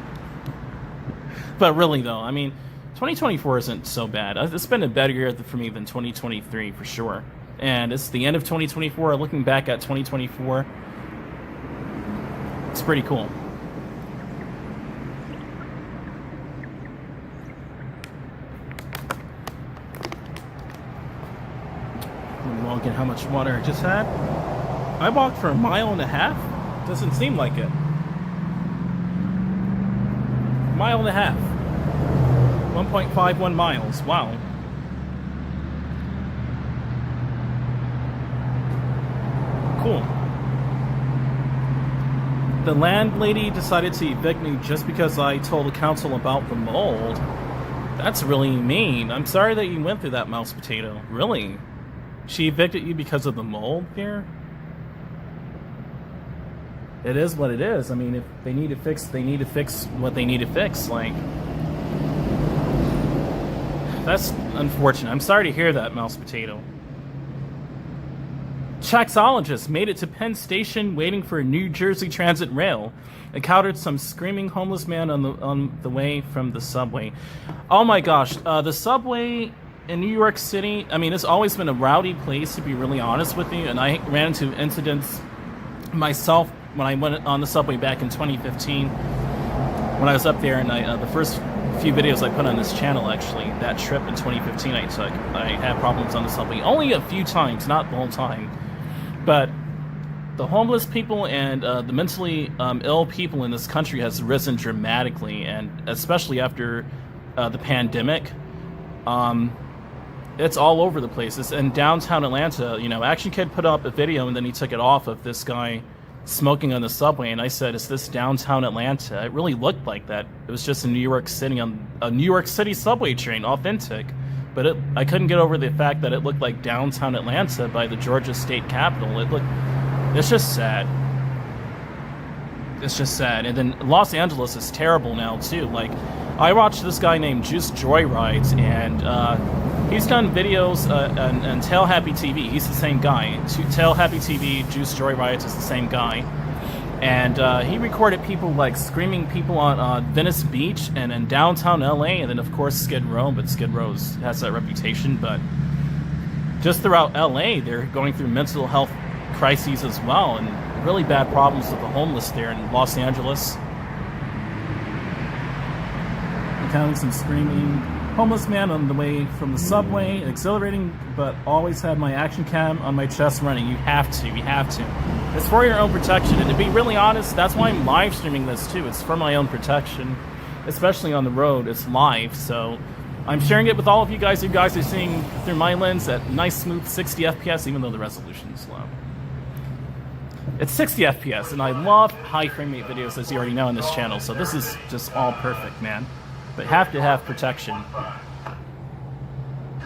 But really, though, I mean, 2024 isn't so bad. It's been a better year for me than 2023, for sure. and it's the end of 2024. Looking back at 2024, it's pretty cool. Look at how much water I just had. I walked for 1.5 miles. Doesn't seem like it. 1.5 miles. 1.51 miles. Wow. Cool. The landlady decided to evict me just because I told the council about the mold. That's really mean. I'm sorry that you went through that, Mouse Potato. Really? She evicted you because of the mold here? It is what it is. I mean, if they need to fix, they need to fix what they need to fix. Like, that's unfortunate. I'm sorry to hear that, Mouse Potato. Chaxologist made it to Penn Station waiting for a New Jersey Transit rail. Encountered some screaming homeless man on the way from the subway. Oh my gosh, the subway in New York City, I mean, it's always been a rowdy place, to be really honest with you, and I ran into incidents myself when I went on the subway back in 2015 when I was up there, and the first few videos I put on this channel, actually, that trip in 2015 I took, I had problems on the subway. Only a few times, not the whole time. But the homeless people and the mentally ill people in this country has risen dramatically, and especially after the pandemic. It's all over the place. It's in downtown Atlanta. You know, Action Kid put up a video and then he took it off of this guy smoking on the subway, and I said, "Is this downtown Atlanta?" It really looked like that. It was just in New York City on a New York City subway train, authentic. But I couldn't get over the fact that it looked like downtown Atlanta by the Georgia State Capitol. It's just sad. It's just sad. And then Los Angeles is terrible now too. Like, I watched this guy named Juice Joyrides, and he's done videos on Tail Happy TV. He's the same guy. Tail Happy TV, Juice Joyrides is the same guy. And he recorded people like screaming people on Venice Beach and in downtown LA, and then of course Skid Row, but Skid Row has that reputation. But just throughout LA, they're going through mental health crises as well, and really bad problems with the homeless there in Los Angeles. Encountering some screaming homeless man on the way from the subway, exhilarating, but always had my action cam on my chest running. You have to. It's for your own protection, and to be really honest, that's why I'm live streaming this too. It's for my own protection, especially on the road. It's live, so I'm sharing it with all of you guys. You guys are seeing through my lens at nice, smooth 60 FPS, even though the resolution is low. It's 60 FPS, and I love high frame rate videos, as you already know, on this channel, so this is just all perfect, man. But have to have protection.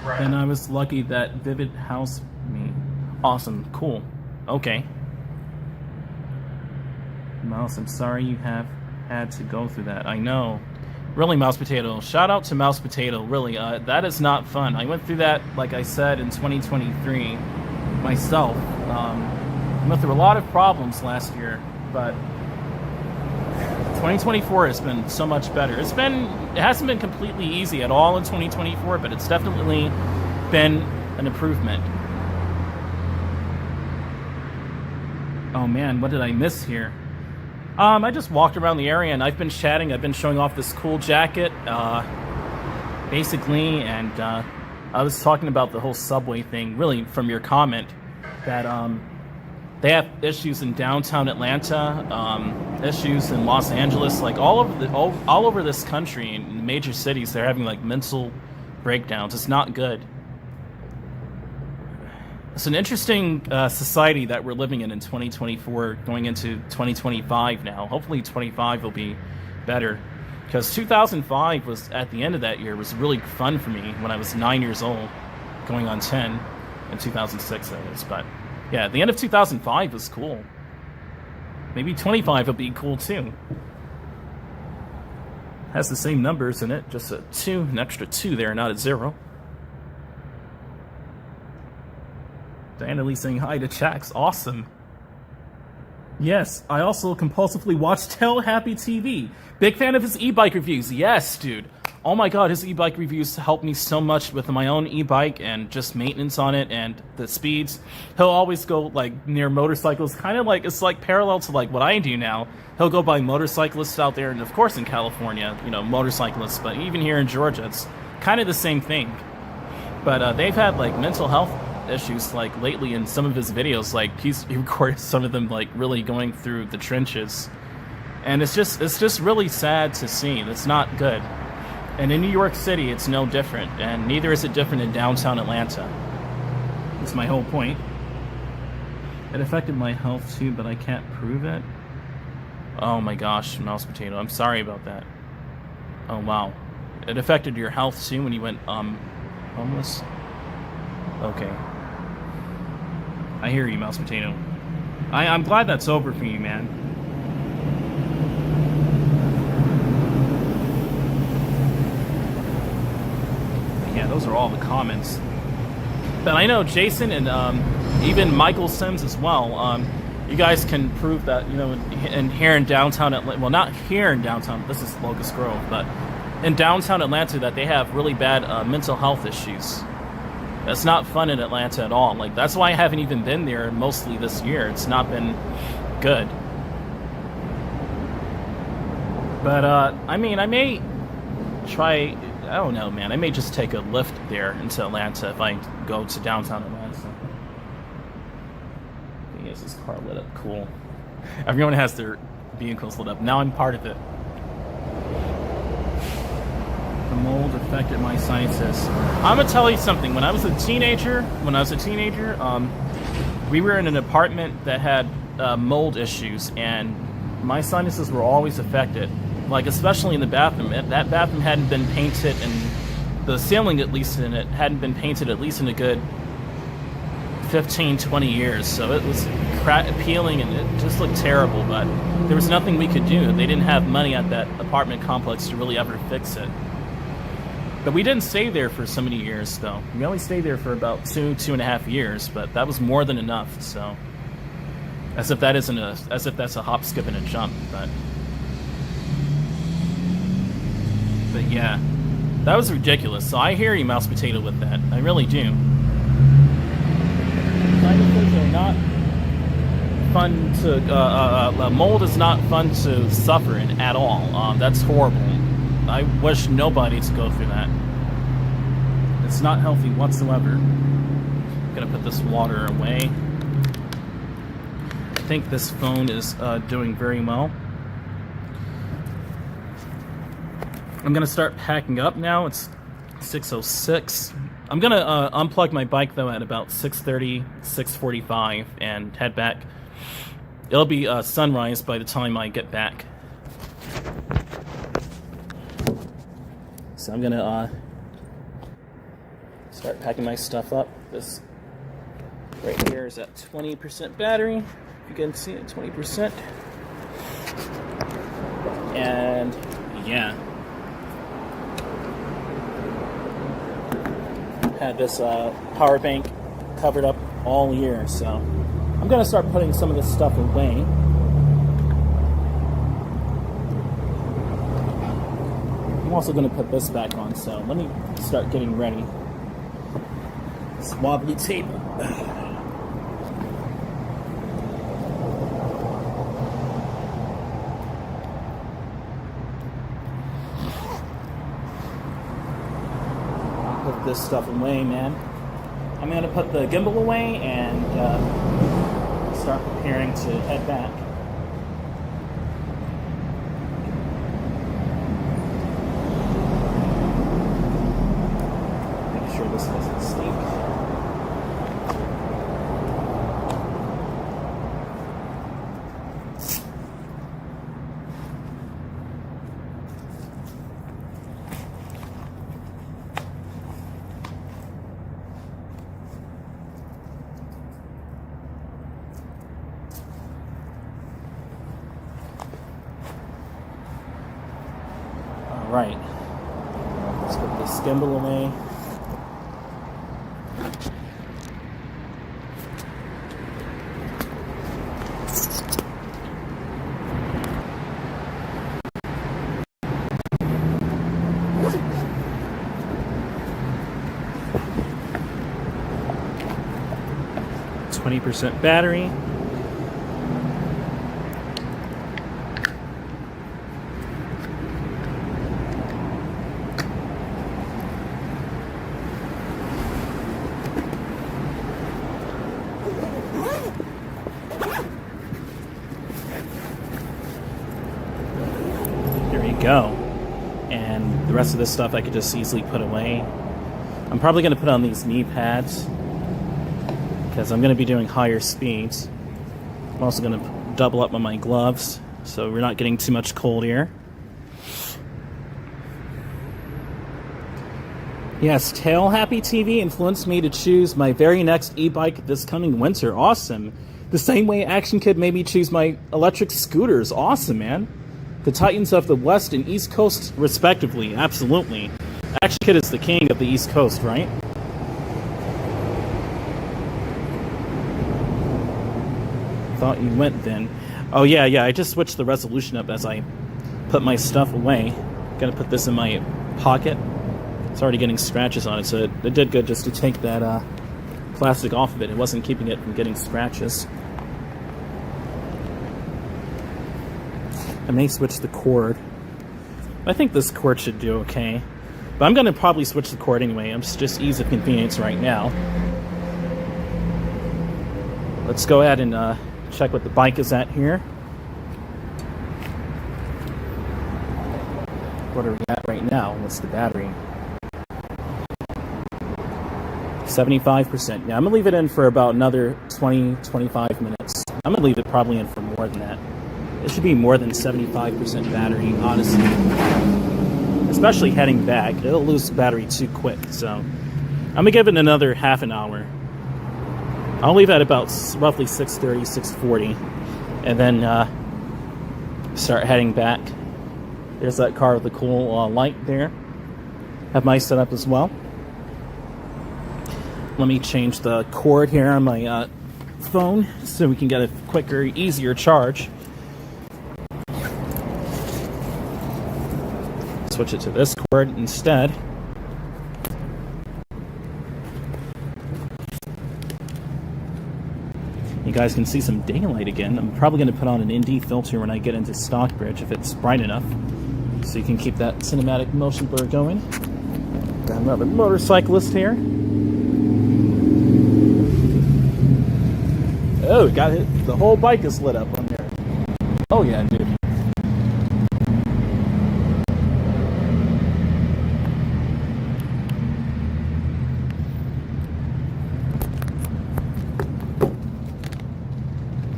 And I was lucky that Vivid housed me. Awesome, cool. Okay. Mouse, I'm sorry you have had to go through that. I know. Really, Mouse Potato. Shout out to Mouse Potato. Really, that is not fun. I went through that, like I said, in 2023 myself. I went through a lot of problems last year, but 2024 has been so much better. It hasn't been completely easy at all in 2024, but it's definitely been an improvement. Oh man, what did I miss here? I just walked around the area and I've been chatting. I've been showing off this cool jacket, basically, and I was talking about the whole subway thing, really, from your comment, that they have issues in downtown Atlanta, issues in Los Angeles, like all over this country, in major cities, they're having like mental breakdowns. It's not good. It's an interesting society that we're living in 2024, going into 2025 now. Hopefully 25 will be better, because 2005 was, at the end of that year, was really fun for me when I was 9 years old, going on 10 in 2006, that is. But yeah, the end of 2005 was cool. Maybe 25 will be cool too. Has the same numbers in it, just a 2, an extra 2 there, not a 0. Diana Lee saying hi to Chax. Awesome. Yes, I also compulsively watch Tell Happy TV. Big fan of his e-bike reviews. Yes, dude. oh my god, his e-bike reviews helped me so much with my own e-bike and just maintenance on it and the speeds. He'll always go like near motorcycles, kind of like it's like parallel to like what I do now. He'll go by motorcyclists out there, and of course in California, you know, motorcyclists, but even here in Georgia, it's kind of the same thing. But they've had like mental health issues like lately in some of his videos. Like he recorded some of them like really going through the trenches. And it's just really sad to see. It's not good. And in New York City, it's no different. And neither is it different in downtown Atlanta. That's my whole point. It affected my health too, but I can't prove it. Oh my gosh, Mouse Potato. I'm sorry about that. Oh wow. It affected your health too when you went homeless? Okay. I hear you, Mouse Potato. I'm glad that's over for you, man. Yeah, those are all the comments. But I know Jason and even Michael Sims as well. You guys can prove that, you know, in here in downtown Atlanta, well, not here in downtown, this is Locust Grove, but in downtown Atlanta, that they have really bad mental health issues. That's not fun in Atlanta at all. Like, that's why I haven't even been there mostly this year. It's not been good. But, I mean, I may try, I don't know, man. I may just take a lift there into Atlanta if I go to downtown Atlanta. Yes, this car lit up. Cool. Everyone has their vehicles lit up. Now I'm part of it. The mold affected my sinuses. I'm gonna tell you something. When I was a teenager, we were in an apartment that had mold issues, and my sinuses were always affected. Like, especially in the bathroom. That bathroom hadn't been painted, and the ceiling, at least in it, hadn't been painted at least in a good 15, 20 years. So it was peeling, and it just looked terrible. But there was nothing we could do. They didn't have money at that apartment complex to really ever fix it. But we didn't stay there for so many years, though. We only stayed there for about 2.5 years, but that was more than enough. So, as if that's a hop, skip, and a jump. But yeah, that was ridiculous. So I hear you, Mouse Potato, with that. I really do. Sinuses are not fun to. Mold is not fun to suffer in at all. That's horrible. I wish nobody to go through that. It's not healthy whatsoever. I'm gonna put this water away. I think this phone is doing very well. I'm gonna start packing up now. It's 6:06. I'm gonna unplug my bike though at about 6:30, 6:45 and head back. It'll be sunrise by the time I get back. So I'm gonna start packing my stuff up. This right here is at 20% battery. You can see it, 20%. And yeah, had this power bank covered up all year, so I'm gonna start putting some of this stuff away. I'm also going to put this back on, so let me start getting ready. This wobbly table. Put this stuff away, man. I'm going to put the gimbal away and start preparing to head back. This doesn't stink. All right. Let's put this gimbal away. 20% battery. Go. And the rest of this stuff I could just easily put away. I'm probably going to put on these knee pads because I'm going to be doing higher speeds. I'm also going to double up on my gloves so we're not getting too much cold air. Yes, Tail Happy TV influenced me to choose my very next e-bike this coming winter. Awesome. The same way Action Kid made me choose my electric scooters. Awesome, man. The Titans of the West and East Coast, respectively. Absolutely. Action Kid is the king of the East Coast, right? Thought you went then. Oh, yeah, I just switched the resolution up as I put my stuff away. Gotta put this in my pocket. It's already getting scratches on it, so it did good just to take that plastic off of it. It wasn't keeping it from getting scratches. I may switch the cord. I think this cord should do okay. But I'm going to probably switch the cord anyway. I'm just ease of convenience right now. Let's go ahead and check what the bike is at here. What are we at right now? What's the battery? 75%. Yeah, I'm going to leave it in for about another 20-25 minutes. I'm going to leave it probably in for more than that. It should be more than 75% battery, honestly. Especially heading back. It'll lose battery too quick, so I'm going to give it another half an hour. I'll leave at about roughly 6:30, 6:40, and then start heading back. There's that car with the cool light there. Have my setup as well. Let me change the cord here on my phone so we can get a quicker, easier charge. Switch it to this cord instead. You guys can see some daylight again. I'm probably going to put on an ND filter when I get into Stockbridge if it's bright enough, so you can keep that cinematic motion blur going. Got another motorcyclist here. Oh, got it. The whole bike is lit up on there. Oh yeah, dude.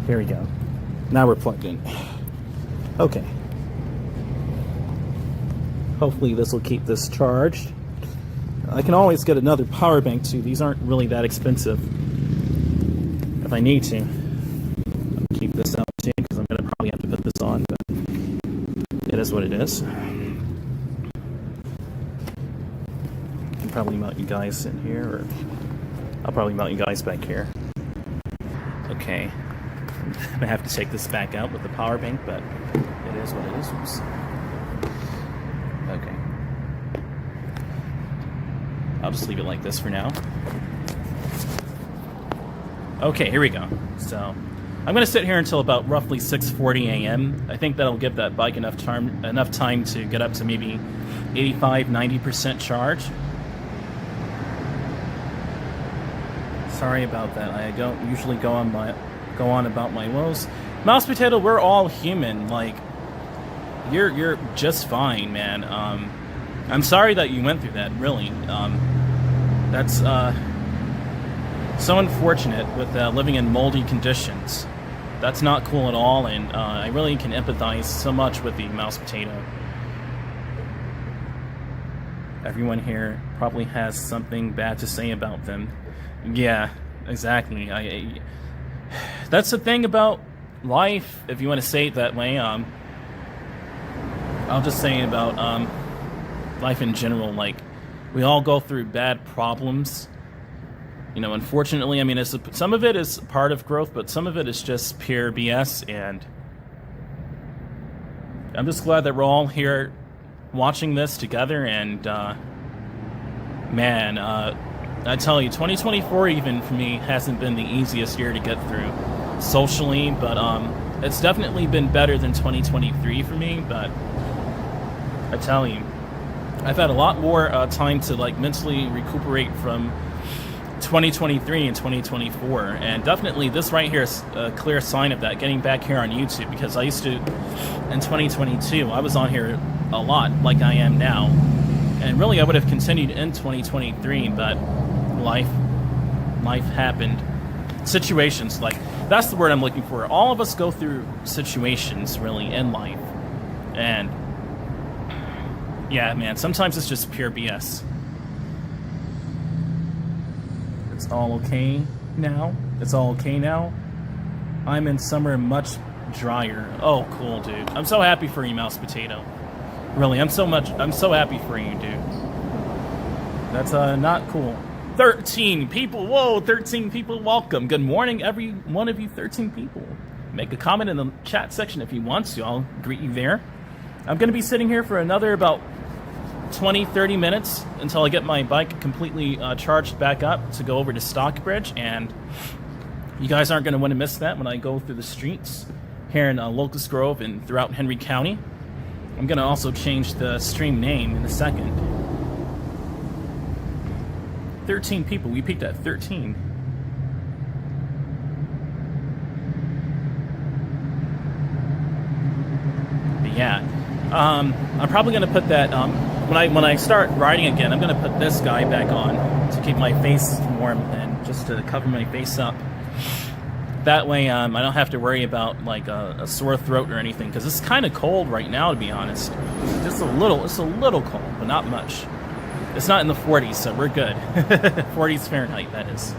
Here we go. Now we're plugged in. Okay. Hopefully this will keep this charged. I can always get another power bank too. These aren't really that expensive. If I need to. I'll keep this out too because I'm going to probably have to put this on, but it is what it is. I can probably mount you guys in here, or I'll probably mount you guys back here. Okay. I'm going to have to take this back out with the power bank, but it is what it is. Oops. Okay. I'll just leave it like this for now. Okay, here we go. So, I'm going to sit here until about roughly 6:40 a.m. I think that'll give that bike enough time to get up to maybe 85-90% charge. Sorry about that. I don't usually go on about my woes. Mouse Potato, we're all human. Like, you're just fine, man. I'm sorry that you went through that, really. That's so unfortunate with living in moldy conditions. That's not cool at all, and I really can empathize so much with the Mouse Potato. Everyone here probably has something bad to say about them. Yeah, exactly. That's the thing about life, if you want to say it that way. I'll just say about life in general. Like, we all go through bad problems. You know, unfortunately, I mean, some of it is part of growth, but some of it is just pure BS. And I'm just glad that we're all here watching this together. And man, I tell you, 2024 even for me hasn't been the easiest year to get through socially, but it's definitely been better than 2023 for me. But I tell you, I've had a lot more time to like mentally recuperate from 2023 and 2024, and definitely this right here is a clear sign of that, getting back here on YouTube, because I used to, in 2022, I was on here a lot like I am now, and really I would have continued in 2023, but life happened. Situations, like, that's the word I'm looking for. All of us go through situations really in life, and yeah, man, sometimes it's just pure BS. It's all okay now. It's all okay now. I'm in somewhere much drier. Oh, cool, dude. I'm so happy for you, Mouse Potato. Really, I'm so happy for you, dude. That's not cool. 13 people. Whoa, 13 people. Welcome. Good morning, every one of you 13 people. Make a comment in the chat section if you want to. I'll greet you there. I'm going to be sitting here for another about 20-30 minutes until I get my bike completely charged back up to go over to Stockbridge, and you guys aren't going to want to miss that when I go through the streets here in Locust Grove and throughout Henry County. I'm going to also change the stream name in a second. 13 people. We peaked at 13. But yeah, I'm probably going to put that when I start riding again, I'm going to put this guy back on to keep my face warm and just to cover my face up. That way I don't have to worry about like a sore throat or anything, because it's kind of cold right now, to be honest. It's a little cold, but not much. It's not in the 40s, so we're good. 40s Fahrenheit, that is.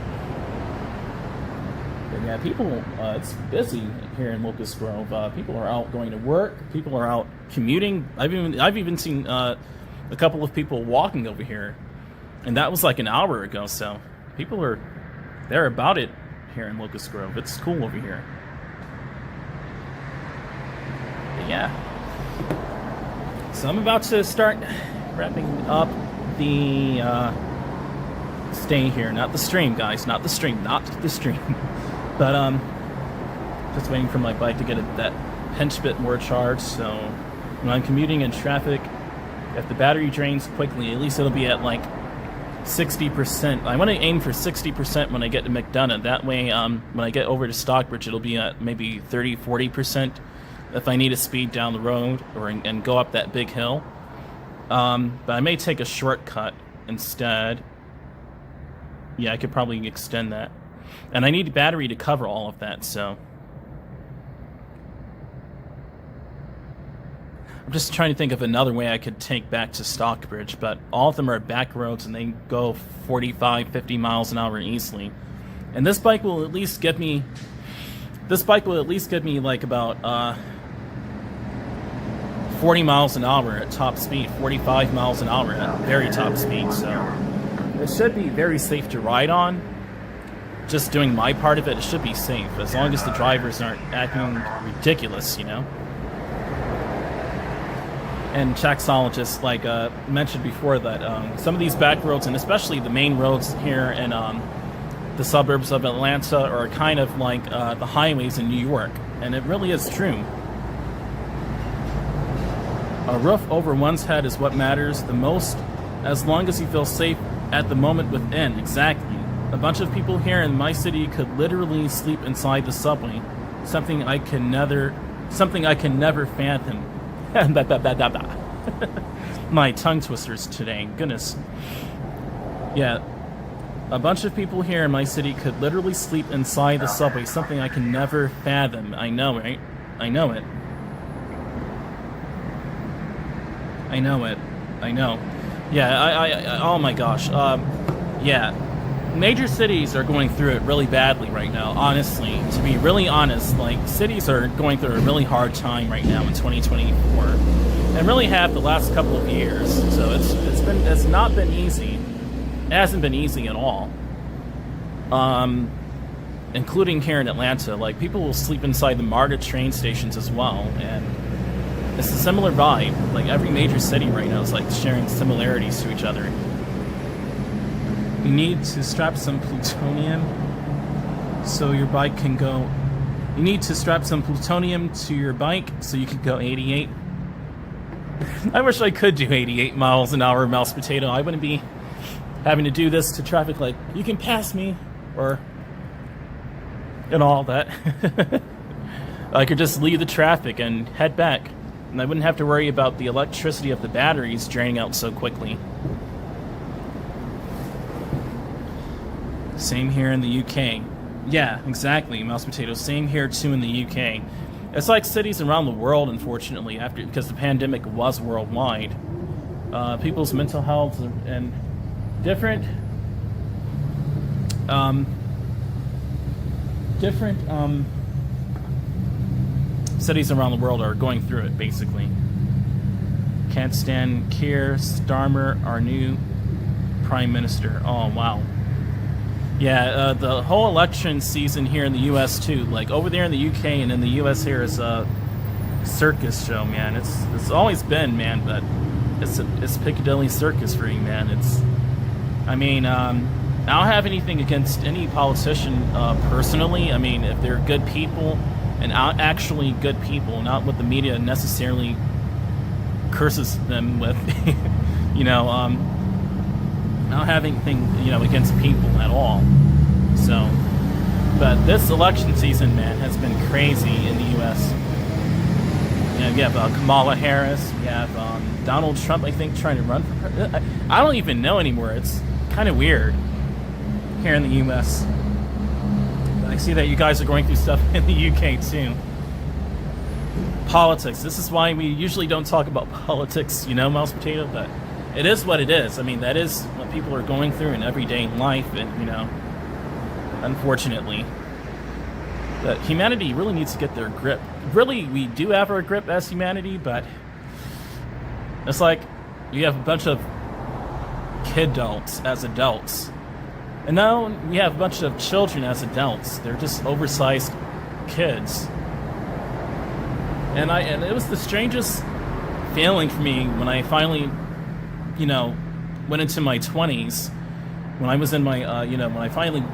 But yeah, people, it's busy here in Locust Grove. People are out going to work. People are out commuting. I've even seen a couple of people walking over here, and that was like an hour ago. So people they're about it here in Locust Grove. It's cool over here. But yeah, so I'm about to start wrapping up the stay here, not the stream, guys, not the stream, but just waiting for my bike to get that pinch bit more charged. So when I'm commuting in traffic, if the battery drains quickly, at least it'll be at like 60%. I want to aim for 60% when I get to McDonough. That way, when I get over to Stockbridge, it'll be at maybe 30-40% if I need to speed down the road and go up that big hill. But I may take a shortcut instead. Yeah, I could probably extend that. And I need a battery to cover all of that, so I'm just trying to think of another way I could take back to Stockbridge, but all of them are back roads and they go 45-50 miles an hour easily. And this bike will at least get me like about 40 miles an hour at top speed, 45 miles an hour at very top speed, so it should be very safe to ride on. Just doing my part of it, it should be safe, as long as the drivers aren't acting ridiculous, you know? And Chaxologists, like mentioned before, that some of these back roads, and especially the main roads here in the suburbs of Atlanta, are kind of like the highways in New York, and it really is true. A roof over one's head is what matters the most, as long as you feel safe at the moment within. Exactly. A bunch of people here in my city could literally sleep inside the subway, something I can never fathom. My tongue twisters today, goodness. Yeah, a bunch of people here in my city could literally sleep inside the subway, something I can never fathom. I know, right? I know it. I know. Yeah, I oh my gosh. Yeah, major cities are going through it really badly right now, honestly. To be really honest, like, cities are going through a really hard time right now in 2024. And really have the last couple of years. So it's not been easy. It hasn't been easy at all. Including here in Atlanta. Like, people will sleep inside the MARTA train stations as well, and it's a similar vibe. Like, every major city right now is like sharing similarities to each other. You need to strap some plutonium so your bike can go. You need to strap some plutonium to your bike so you can go 88. I wish I could do 88 miles an hour, mouse potato. I wouldn't be having to do this to traffic like, you can pass me, or, and all that. I could just leave the traffic and head back, and I wouldn't have to worry about the electricity of the batteries draining out so quickly. Same here in the UK. Yeah, exactly, mouse potato. Same here too in the UK. It's like cities around the world, unfortunately, because the pandemic was worldwide. People's mental health and different cities around the world are going through it, basically. Can't stand Keir Starmer, our new Prime Minister. Oh, wow. Yeah, the whole election season here in the U.S. too. Like over there in the UK and in the U.S. here is a circus show, man. It's always been, man, but it's Piccadilly Circus for you, man. I don't have anything against any politician personally. I mean, if they're good people and actually good people, not what the media necessarily curses them with, you know. I don't have anything, against people at all. So, but this election season, man, has been crazy in the U.S. You have Kamala Harris. You have Donald Trump, I think, trying to run for president. I don't even know anymore. It's kind of weird here in the U.S. I see that you guys are going through stuff in the U.K. too. Politics. This is why we usually don't talk about politics, mouse potato, but it is what it is. I mean, that is what people are going through in everyday life, and, unfortunately. But humanity really needs to get their grip. Really, we do have our grip as humanity, but it's like you have a bunch of kid-adults as adults. And now we have a bunch of children as adults. They're just oversized kids. And it was the strangest feeling for me when I finally went into my 20s, when I was in my, when I finally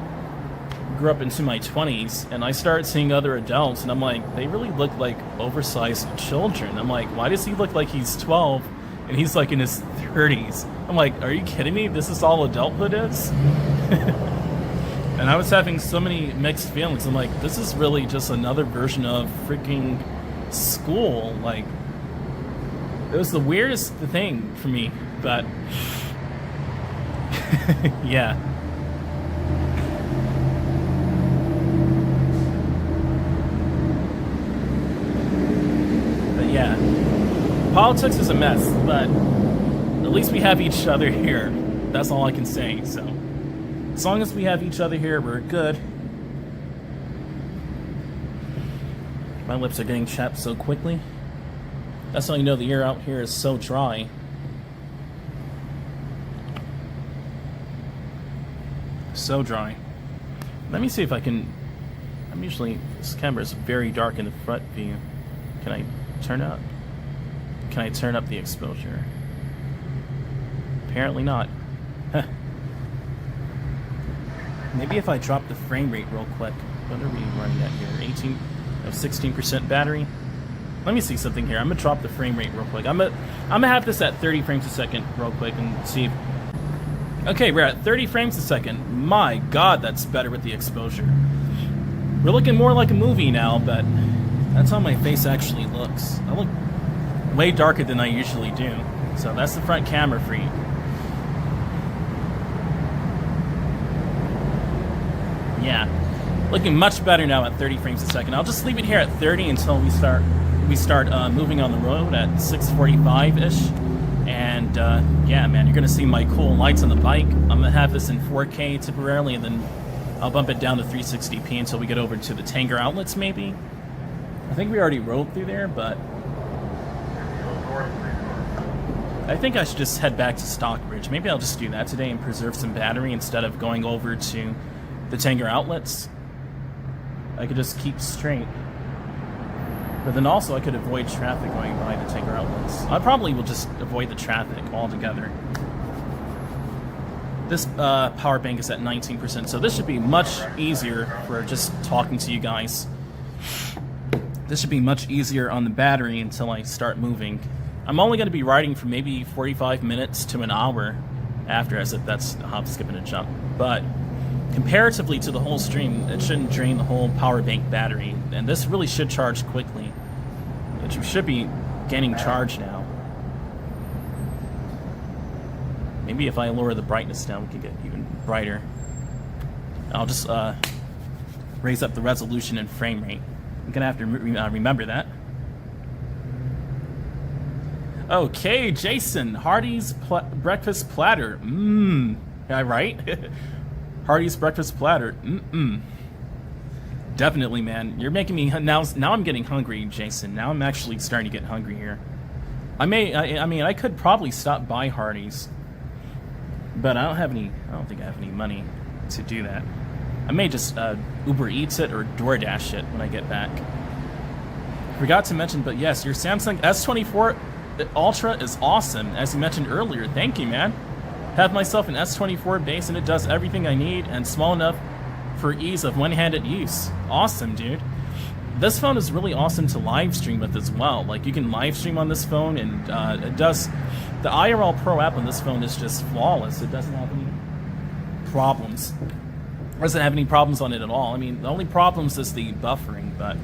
grew up into my 20s, and I started seeing other adults, and I'm like, they really look like oversized children. I'm like, why does he look like he's 12, and he's like in his 30s? I'm like, are you kidding me? This is all adulthood is? And I was having so many mixed feelings. I'm like, this is really just another version of freaking school. Like, it was the weirdest thing for me. But yeah. But yeah. Politics is a mess, but at least we have each other here. That's all I can say. So as long as we have each other here, we're good. My lips are getting chapped so quickly. That's how you know the air out here is so dry. So dry. Let me see if I can. This camera is very dark in the front view. Can I turn up? Can I turn up the exposure? Apparently not. Maybe if I drop the frame rate real quick. What are we running at here? 16% battery. Let me see something here. I'm gonna drop the frame rate real quick. I'm gonna have this at 30 frames a second real quick and see. Okay, we're at 30 frames a second. My God, that's better with the exposure. We're looking more like a movie now, but that's how my face actually looks. I look way darker than I usually do. So that's the front camera for you. Yeah, looking much better now at 30 frames a second. I'll just leave it here at 30 until we start moving on the road at 6:45-ish. And yeah, man, you're gonna see my cool lights on the bike. I'm gonna have this in 4K temporarily, and then I'll bump it down to 360p until we get over to the Tanger outlets, maybe. I think we already rode through there, but I think I should just head back to Stockbridge. Maybe I'll just do that today and preserve some battery instead of going over to the Tanger outlets. I could just keep straight. But then also I could avoid traffic going by the Tanger outlets. I probably will just avoid the traffic altogether. This power bank is at 19%, so this should be much easier for just talking to you guys. This should be much easier on the battery until I start moving. I'm only going to be riding for maybe 45 minutes to an hour after, as if that's a hop, skip, and a jump. But comparatively to the whole stream, it shouldn't drain the whole power bank battery, and this really should charge quickly. It should be getting charged now. Maybe if I lower the brightness down, we can get even brighter. I'll just raise up the resolution and frame rate. I'm gonna have to remember that. Okay, Jason, Hardee's breakfast platter. Yeah, right? Hardee's breakfast platter. Definitely, man. You're making me now. I'm getting hungry, Jason. Now I'm actually starting to get hungry here. I mean, I could probably stop by Hardee's, but I don't think I have any money to do that. I may just Uber Eats it or DoorDash it when I get back. Forgot to mention, but yes, your Samsung S24 Ultra is awesome, as you mentioned earlier. Thank you, man. Have myself an S24 base, and it does everything I need, and small enough for ease of one-handed use. Awesome, dude. This phone is really awesome to live stream with as well. Like, you can live stream on this phone, and it does. The IRL Pro app on this phone is just flawless. It doesn't have any problems. It doesn't have any problems on it at all. I mean, the only problems is the buffering, but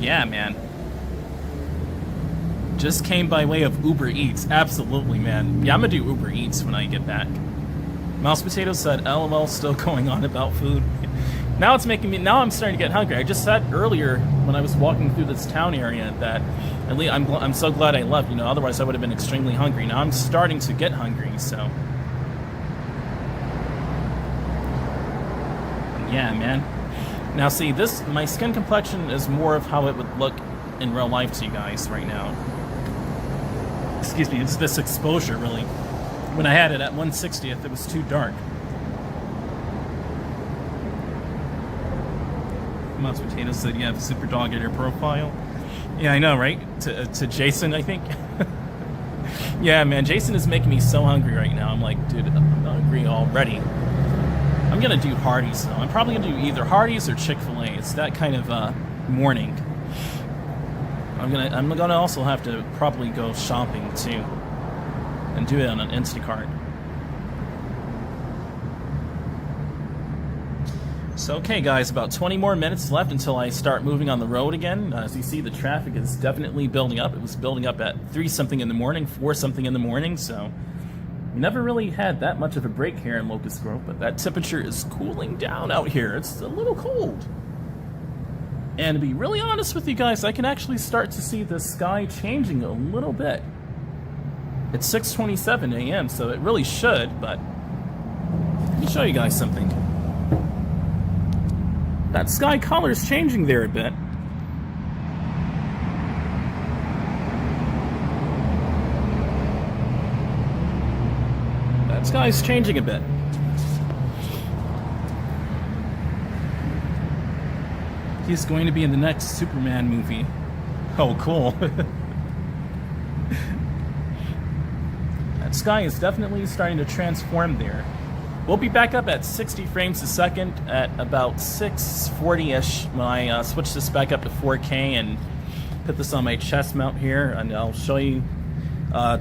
yeah, man. Just came by way of Uber Eats. Absolutely, man. Yeah, I'm gonna do Uber Eats when I get back. Mouse Potato said, LOL, still going on about food. Now it's making me, now I'm starting to get hungry. I just said earlier when I was walking through this town area that at least I'm so glad I left, you know, otherwise I would have been extremely hungry. Now I'm starting to get hungry, so. Yeah, man. Now see, my skin complexion is more of how it would look in real life to you guys right now. Excuse me, it's this exposure really. When I had it at 1/60th, it was too dark. Mouse Potato said, you have a super dog in your profile. Yeah, I know, right? To Jason, I think. Yeah, man, Jason is making me so hungry right now. I'm like, dude, I'm hungry already. I'm gonna do Hardee's though. I'm probably gonna do either Hardee's or Chick-fil-A. It's that kind of morning. I'm gonna also have to probably go shopping too, and do it on an Instacart. So okay, guys, about 20 more minutes left until I start moving on the road again. As you see, the traffic is definitely building up. It was building up at 3-something in the morning, 4-something in the morning, so we never really had that much of a break here in Locust Grove, but that temperature is cooling down out here. It's a little cold. And to be really honest with you guys, I can actually start to see the sky changing a little bit. It's 6:27 a.m., so it really should, but let me show you guys something. That sky color is changing there a bit. That sky's changing a bit. He's going to be in the next Superman movie. Oh, cool. That sky is definitely starting to transform there. We'll be back up at 60 frames a second at about 640-ish when I switch this back up to 4K and put this on my chest mount here, and I'll show you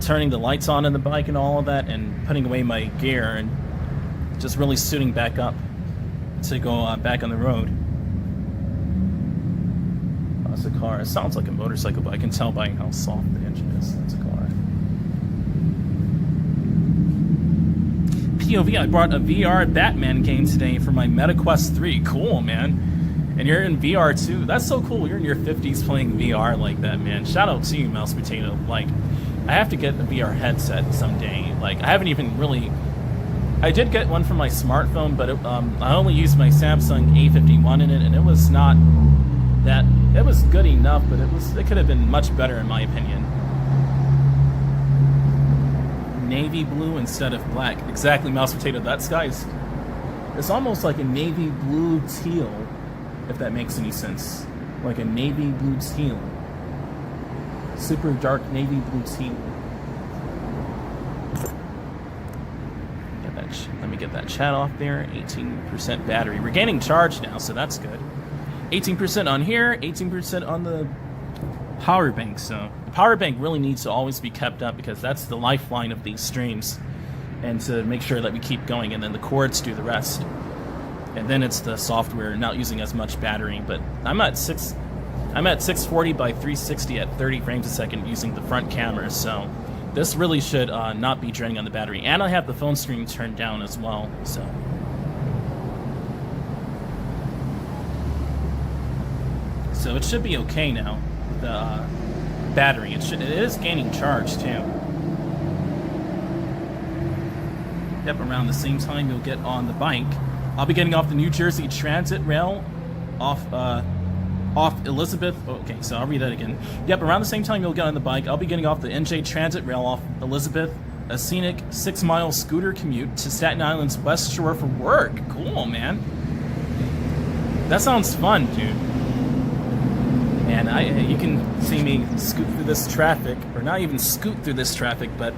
turning the lights on in the bike and all of that, and putting away my gear and just really suiting back up to go back on the road. That's a car. It sounds like a motorcycle, but I can tell by how soft the engine is. That's a car. POV, I brought a VR Batman game today for my MetaQuest 3. Cool, man. And you're in VR too. That's so cool. You're in your 50s playing VR like that, man. Shout out to you, Mouse Potato. Like, I have to get a VR headset someday. Like, I haven't even really... I did get one for my smartphone, but I only used my Samsung A51 in it, and it was not that... It was good enough, but it could have been much better in my opinion. Navy blue instead of black. Exactly, Mouse Potato. That sky is... It's almost like a navy blue teal, if that makes any sense. Like a navy blue teal. Super dark navy blue teal. Let me get that chat off there. 18% battery. We're gaining charge now, so that's good. 18% on here, 18% on the power bank. So the power bank really needs to always be kept up because that's the lifeline of these streams, and to make sure that we keep going, and then the cords do the rest. And then it's the software not using as much battery. But I'm at 640 by 360 at 30 frames a second using the front camera, so this really should not be draining on the battery. And I have the phone screen turned down as well, so. So it should be okay now with the battery. It is gaining charge too. Yep, around the same time you'll get on the bike. I'll be getting off the New Jersey Transit rail off Elizabeth. Okay, so I'll read that again. Yep, around the same time you'll get on the bike, I'll be getting off the NJ Transit rail off Elizabeth, a scenic 6-mile scooter commute to Staten Island's West Shore for work. Cool, man. That sounds fun, dude. And you can see me scoot through this traffic, or not even scoot through this traffic, but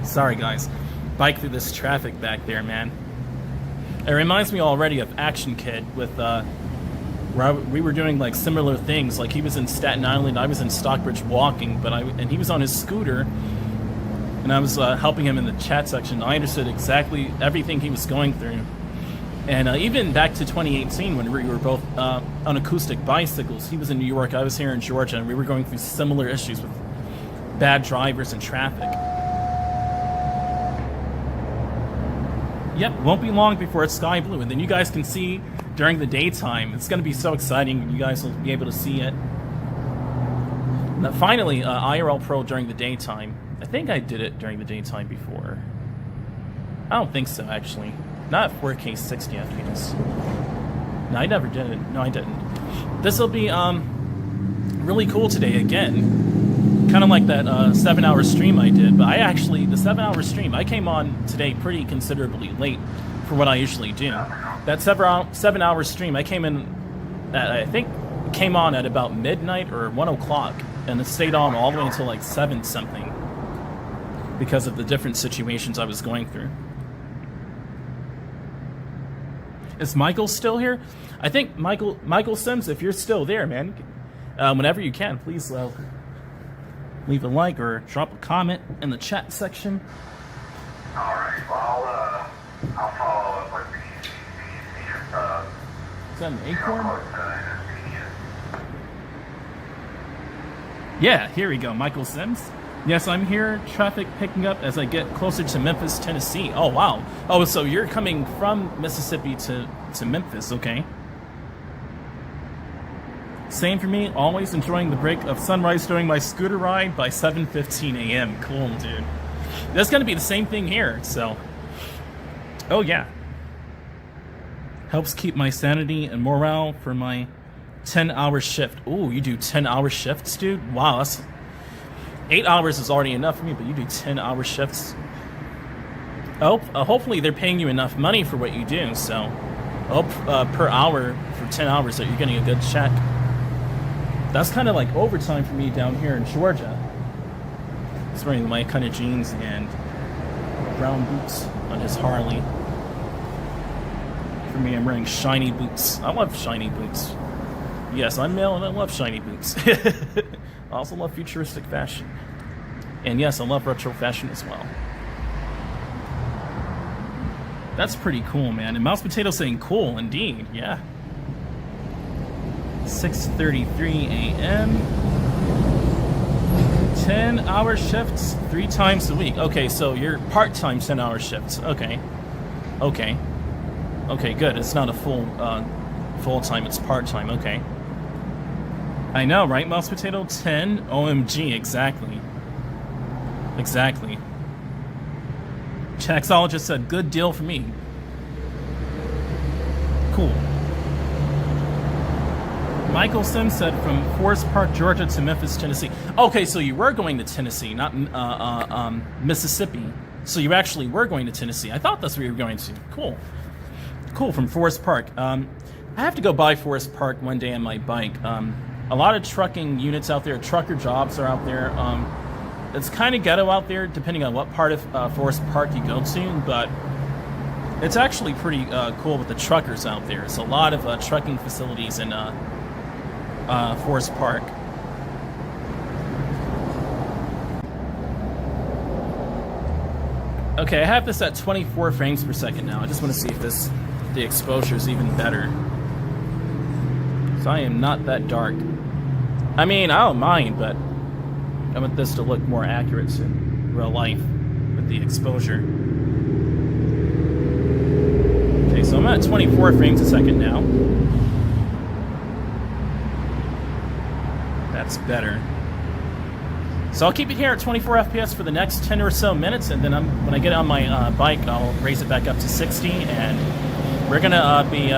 sorry guys, bike through this traffic back there, man. It reminds me already of Action Kid with where we were doing like similar things. Like he was in Staten Island, I was in Stockbridge walking, and he was on his scooter, and I was helping him in the chat section. I understood exactly everything he was going through. And even back to 2018 when we were both on acoustic bicycles. He was in New York, I was here in Georgia, and we were going through similar issues with bad drivers and traffic. Yep, won't be long before it's sky blue, and then you guys can see during the daytime. It's going to be so exciting. You guys will be able to see it. Now, finally, IRL Pro during the daytime. I think I did it during the daytime before. I don't think so, actually. Not 4K 60 FPS. No, I never did it. No, I didn't. This will be really cool today again. Kind of like that 7-hour stream I did. But the 7-hour stream, I came on today pretty considerably late for what I usually do. That 7-hour stream, I came in at, I think, came on at about midnight or 1 o'clock. And it stayed on all the way until like 7 something. Because of the different situations I was going through. Is Michael still here? I think Michael Sims, if you're still there, man, whenever you can, please leave a like or drop a comment in the chat section. All right. Well, I'll follow up with the Is that an acorn? Yeah, here we go. Michael Sims. Yes, I'm here. Traffic picking up as I get closer to Memphis, Tennessee. Oh, wow. Oh, so you're coming from Mississippi to Memphis. Okay. Same for me. Always enjoying the break of sunrise during my scooter ride by 7:15 a.m. Cool, dude. That's going to be the same thing here, so. Oh, yeah. Helps keep my sanity and morale for my 10-hour shift. Ooh, you do 10-hour shifts, dude? Wow, that's... 8 hours is already enough for me, but you do 10-hour shifts. Oh, hopefully they're paying you enough money for what you do, so... per hour for 10 hours that you're getting a good check. That's kind of like overtime for me down here in Georgia. He's wearing my kind of jeans and brown boots on his Harley. For me, I'm wearing shiny boots. I love shiny boots. Yes, I'm male and I love shiny boots. I also love futuristic fashion. And yes, I love retro fashion as well. That's pretty cool, man. And Mouse Potato saying cool, indeed. Yeah. 6:33 a.m. 10-hour shifts 3 times a week. Okay, so you're part-time 10-hour shifts. Okay. Okay. Okay, good. It's not a full-time, it's part-time. Okay. I know, right, Mouse Potato? 10? OMG, exactly. Exactly. Taxologist said, good deal for me. Cool. Michael Sims said, from Forest Park, Georgia to Memphis, Tennessee. Okay, so you were going to Tennessee, not Mississippi. So you actually were going to Tennessee. I thought that's where you were going to. Cool. Cool, from Forest Park. I have to go by Forest Park one day on my bike. A lot of trucking units out there, trucker jobs are out there. It's kind of ghetto out there, depending on what part of Forest Park you go to, but It's actually pretty cool with the truckers out there. There's a lot of trucking facilities in Forest Park. Okay, I have this at 24 frames per second now. I just want to see if the exposure is even better. So I am not that dark. I mean, I don't mind, but I want this to look more accurate in real life with the exposure. Okay, so I'm at 24 frames a second now. That's better. So I'll keep it here at 24 FPS for the next 10 or so minutes, and then when I get on my bike, I'll raise it back up to 60, and we're gonna be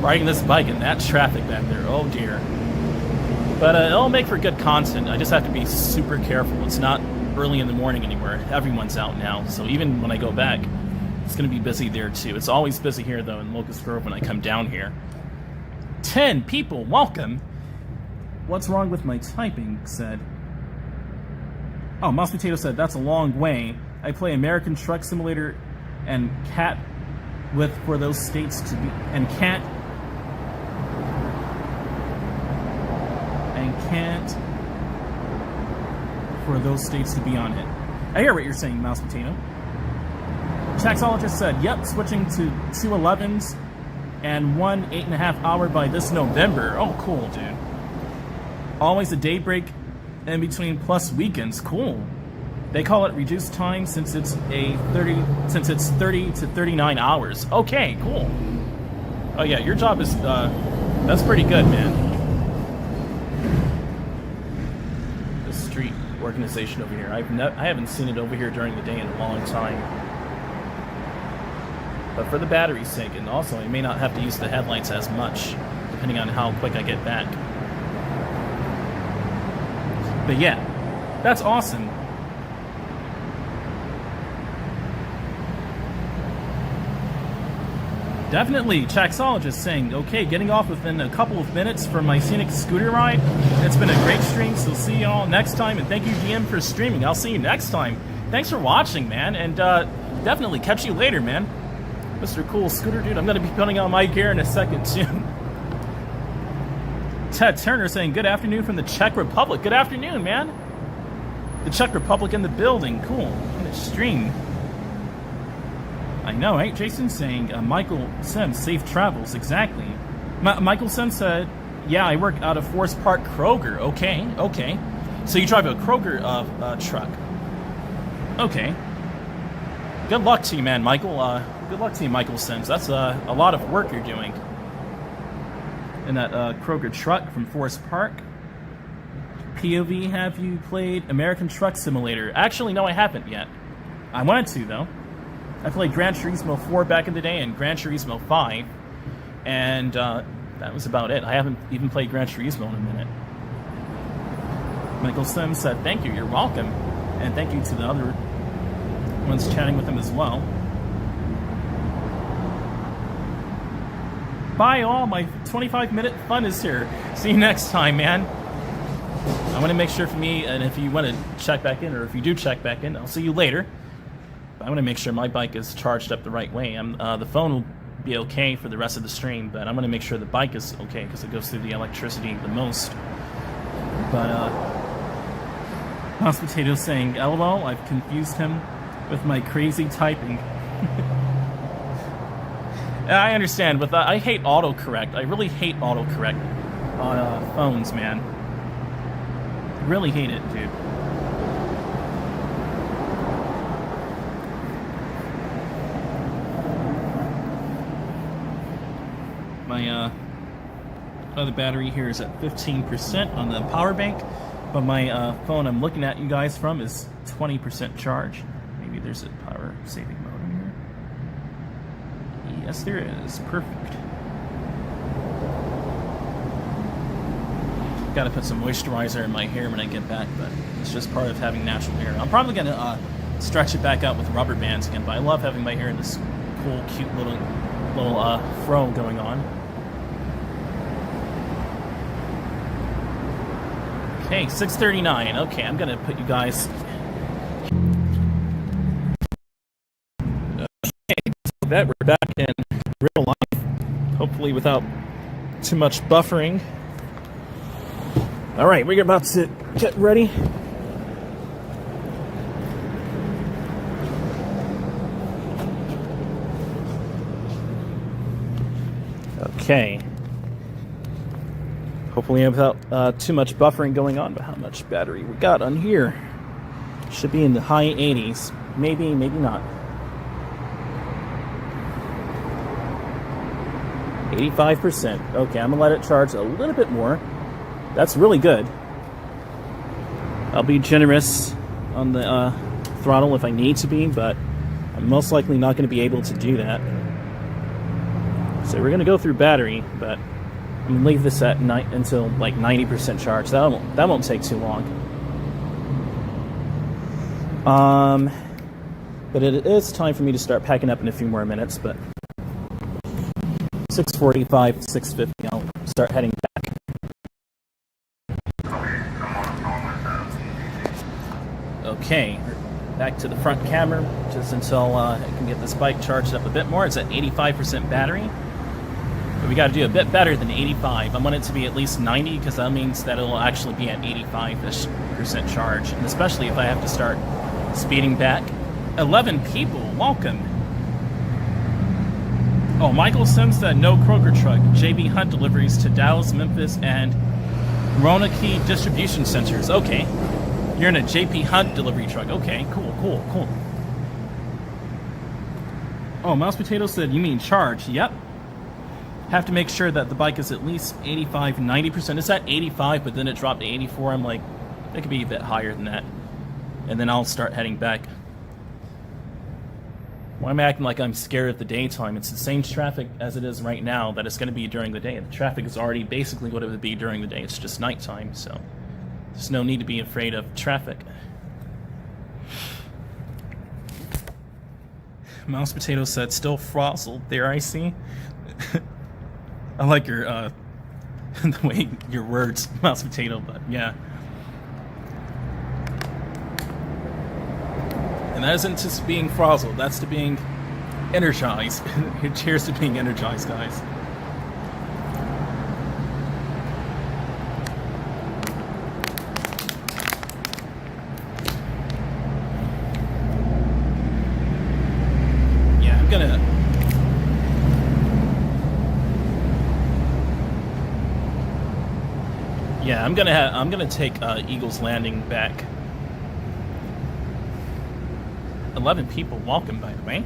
riding this bike in that traffic back there. Oh dear. But it'll make for good content. I just have to be super careful. It's not early in the morning anymore. Everyone's out now, so even when I go back, it's gonna be busy there too. It's always busy here though in Locust Grove when I come down here. 10 people, welcome. What's wrong with my typing? Said. Oh, Mouse Potato said, that's a long way. I play American Truck Simulator and can't for those states to be for those states to be on it. I hear what you're saying, Mouse Potato. Taxologist said, yep, switching to 2 11s and 1 8.5 hour by this November. Oh, cool, dude. Always a daybreak in between plus weekends. Cool. They call it reduced time since it's 30 to 39 hours. Okay, cool. Oh yeah, your job is that's pretty good, man. The street organization over here. I haven't seen it over here during the day in a long time. But for the battery's sake, and also I may not have to use the headlights as much, depending on how quick I get back. But yeah, that's awesome. Definitely, Chaxologist saying, okay, getting off within a couple of minutes for my scenic scooter ride. It's been a great stream, so see y'all next time, and thank you, DM, for streaming. I'll see you next time. Thanks for watching, man, and definitely catch you later, man. Mr. Cool Scooter Dude, I'm going to be putting on my gear in a second, too. Ted Turner saying, good afternoon from the Czech Republic. Good afternoon, man. The Czech Republic in the building. Cool. In the stream. I know, right? Jason saying, Michael Sims, safe travels. Exactly. Michael Sims said, yeah, I work out of Forest Park Kroger. Okay, okay. So you drive a Kroger truck. Okay. Good luck to you, man, Michael. Good luck to you, Michael Sims. That's a lot of work you're doing. In that Kroger truck from Forest Park. POV, have you played American Truck Simulator? Actually, no, I haven't yet. I wanted to, though. I played Gran Turismo 4 back in the day and Gran Turismo 5. And that was about it. I haven't even played Gran Turismo in a minute. Michael Sims said, thank you, you're welcome. And thank you to the other ones chatting with him as well. Bye all, my 25-minute fun is here. See you next time, man. I want to make sure for me, and if you want to check back in, or if you do check back in, I'll see you later. But I want to make sure my bike is charged up the right way. The phone will be okay for the rest of the stream, but I'm going to make sure the bike is okay, because it goes through the electricity the most. But, Mouse Potato saying, LOL, I've confused him with my crazy typing. I understand, but I hate autocorrect. I really hate autocorrect on phones, man. Really hate it, dude. My other battery here is at 15% on the power bank, but my phone I'm looking at you guys from is 20% charge. Maybe there's a power saving mode in here. Yes, there is. Perfect. Got to put some moisturizer in my hair when I get back, but it's just part of having natural hair. I'm probably going to stretch it back out with rubber bands again, but I love having my hair in this cool, cute little fro going on. Okay, 6:39. Okay, I'm going to put you guys... Okay, so that, we're back in real life, hopefully without too much buffering. All right, we're about to get ready. Okay. Hopefully without too much buffering going on, but how much battery we got on here? Should be in the high 80s. Maybe, maybe not. 85%. Okay, I'm gonna let it charge a little bit more. That's really good. I'll be generous on the throttle if I need to be, but I'm most likely not going to be able to do that. So we're going to go through battery, but I'm going to leave this at night until like 90% charge. That won't take too long. But it is time for me to start packing up in a few more minutes, but 6:45 to 6:50, I'll start heading back. Okay, back to the front camera, just until I can get this bike charged up a bit more. It's at 85% battery, but we got to do a bit better than 85. I want it to be at least 90, because that means that it'll actually be at 85% charge, and especially if I have to start speeding back. 11 people, welcome. Oh, Michael Sims said no Kroger truck, JB Hunt deliveries to Dallas, Memphis, and Roanoke distribution centers. Okay. You're in a JP Hunt delivery truck. Okay, cool. Oh, Mouse Potato said, you mean charge? Yep. Have to make sure that the bike is at least 85, 90%. It's at 85, but then it dropped to 84. I'm like, it could be a bit higher than that. And then I'll start heading back. Why am I acting like I'm scared at the daytime? It's the same traffic as it is right now that it's going to be during the day. The traffic is already basically what it would be during the day. It's just nighttime, so there's no need to be afraid of traffic. Mouse Potato said, still frazzled. There, I see. I like your, the way your words, Mouse Potato, but yeah. And that isn't just being frazzled, that's to being energized. Cheers to being energized, guys. I'm gonna take Eagles Landing back. 11 people, welcome, by the way.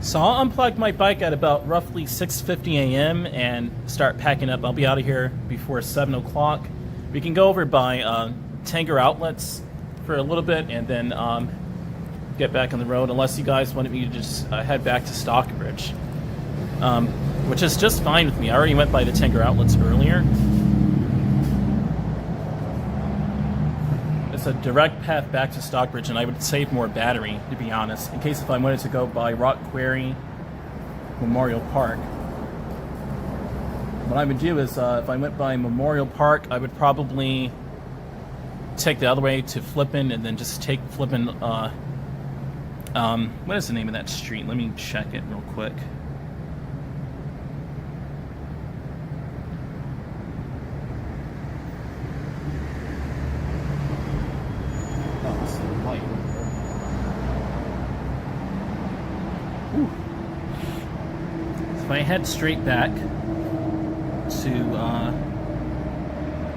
So I'll unplug my bike at about roughly 6:50 a.m. and start packing up. I'll be out of here before 7 o'clock. We can go over by Tanger Outlets for a little bit and then get back on the road, unless you guys wanted me to just head back to Stockbridge. Which is just fine with me. I already went by the Tanger Outlets earlier. It's a direct path back to Stockbridge, and I would save more battery, to be honest, in case if I wanted to go by Rock Quarry Memorial Park. What I would do is, if I went by Memorial Park, I would probably take the other way to Flippin, and then just take Flippin, what is the name of that street? Let me check it real quick. If I head straight back to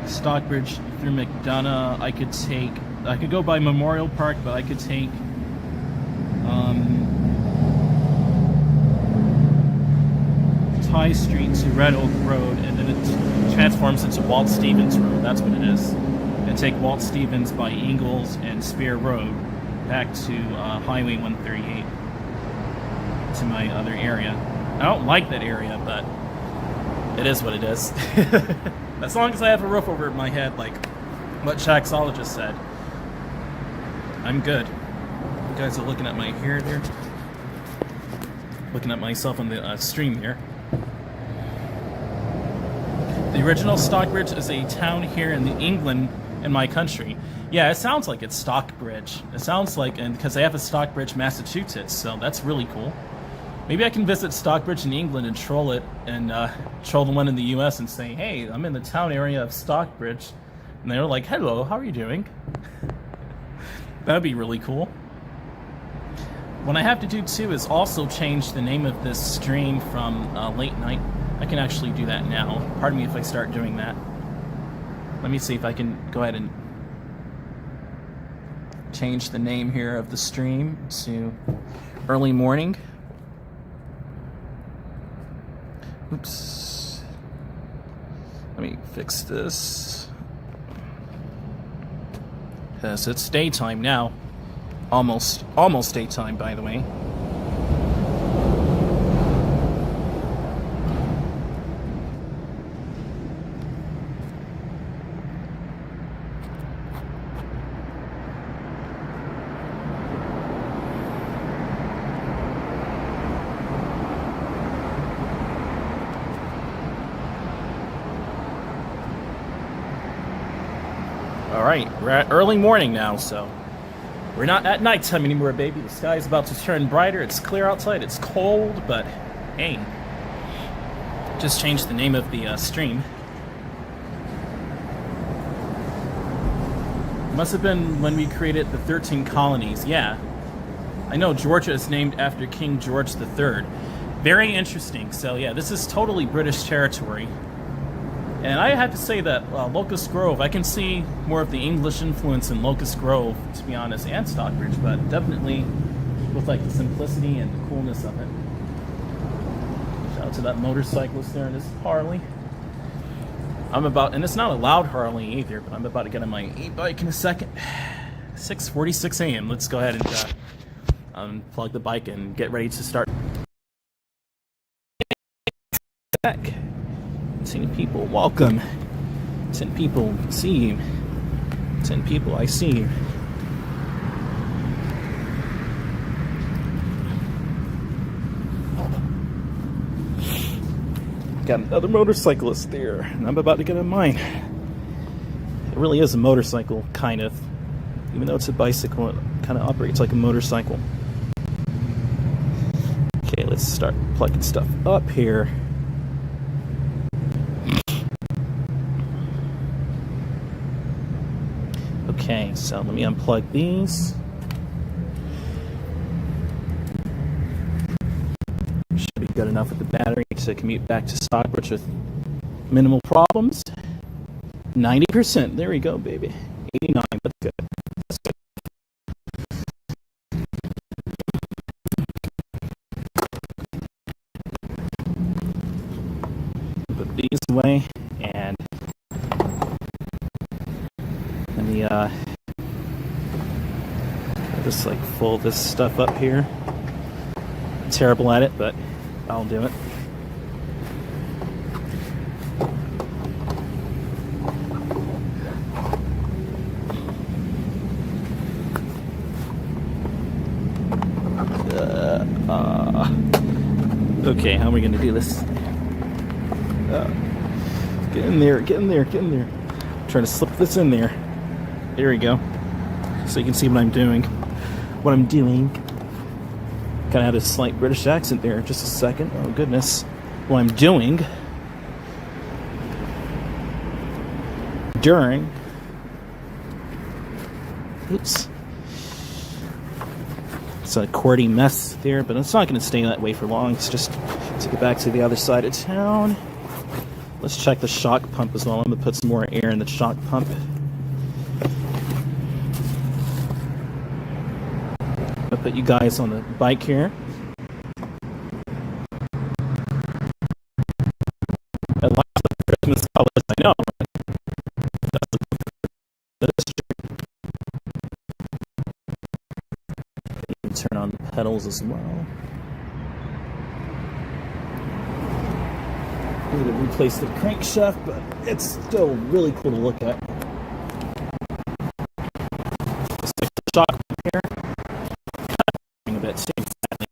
Stockbridge through McDonough, I could go by Memorial Park, but I could take Ty Street to Red Oak Road, and then it transforms into Walt Stevens Road. That's what it is. And take Walt Stevens by Ingalls and Spear Road back to Highway 138 to my other area. I don't like that area, but it is what it is. As long as I have a roof over my head, like what Shaxologist said, I'm good. You guys are looking at my hair there. Looking at myself on the stream here. The original Stockbridge is a town here in England in my country. Yeah, it sounds like it's Stockbridge. It sounds like, and because they have a Stockbridge, Massachusetts, so that's really cool. Maybe I can visit Stockbridge in England and troll it, and troll the one in the U.S. and say, hey, I'm in the town area of Stockbridge. And they're like, hello, how are you doing? That'd be really cool. What I have to do, too, is also change the name of this stream from late night. I can actually do that now. Pardon me if I start doing that. Let me see if I can go ahead and change the name here of the stream to early morning. Oops. Let me fix this. Yes, it's daytime now. Almost daytime, by the way. Alright, we're at early morning now, so we're not at nighttime anymore, baby. The sky is about to turn brighter. It's clear outside. It's cold, but hey, just changed the name of the stream. Must have been when we created the 13 colonies. Yeah, I know Georgia is named after King George III. Very interesting. So yeah, this is totally British territory. And I have to say that Locust Grove, I can see more of the English influence in Locust Grove, to be honest, and Stockbridge, but definitely with like the simplicity and the coolness of it. Shout out to that motorcyclist there in his Harley. And it's not a loud Harley either, but I'm about to get on my e-bike in a second. 6:46 a.m. Let's go ahead and unplug the bike and get ready to start. Back. 10 people, welcome. 10 people, see you. 10 people, I see you. Got another motorcyclist there, and I'm about to get on mine. It really is a motorcycle, kind of. Even though it's a bicycle, it kind of operates like a motorcycle. Okay, let's start plugging stuff up here. Okay, so let me unplug these. Should be good enough with the battery to commute back to Stockbridge with minimal problems. 90%, there we go, baby. 89, that's good. That's good. Put these away, and I'll just like fold this stuff up here. I'm terrible at it, but I'll do it. Okay, how are we gonna do this? Get in there, get in there, get in there. I'm trying to slip this in there. There we go. So you can see what I'm doing. What I'm doing. Kind of had a slight British accent there. Just a second. Oh, goodness. What I'm doing. During. Oops. It's a QWERTY mess there, but it's not going to stay that way for long. It's just to get back to the other side of town. Let's check the shock pump as well. I'm going to put some more air in the shock pump. I'll put you guys on the bike here. At last, the Christmas colors, I know. You can turn on the pedals as well. I'm going to replace the crankshaft, but it's still really cool to look at. Stick the shock pump here. A bit too, sadly.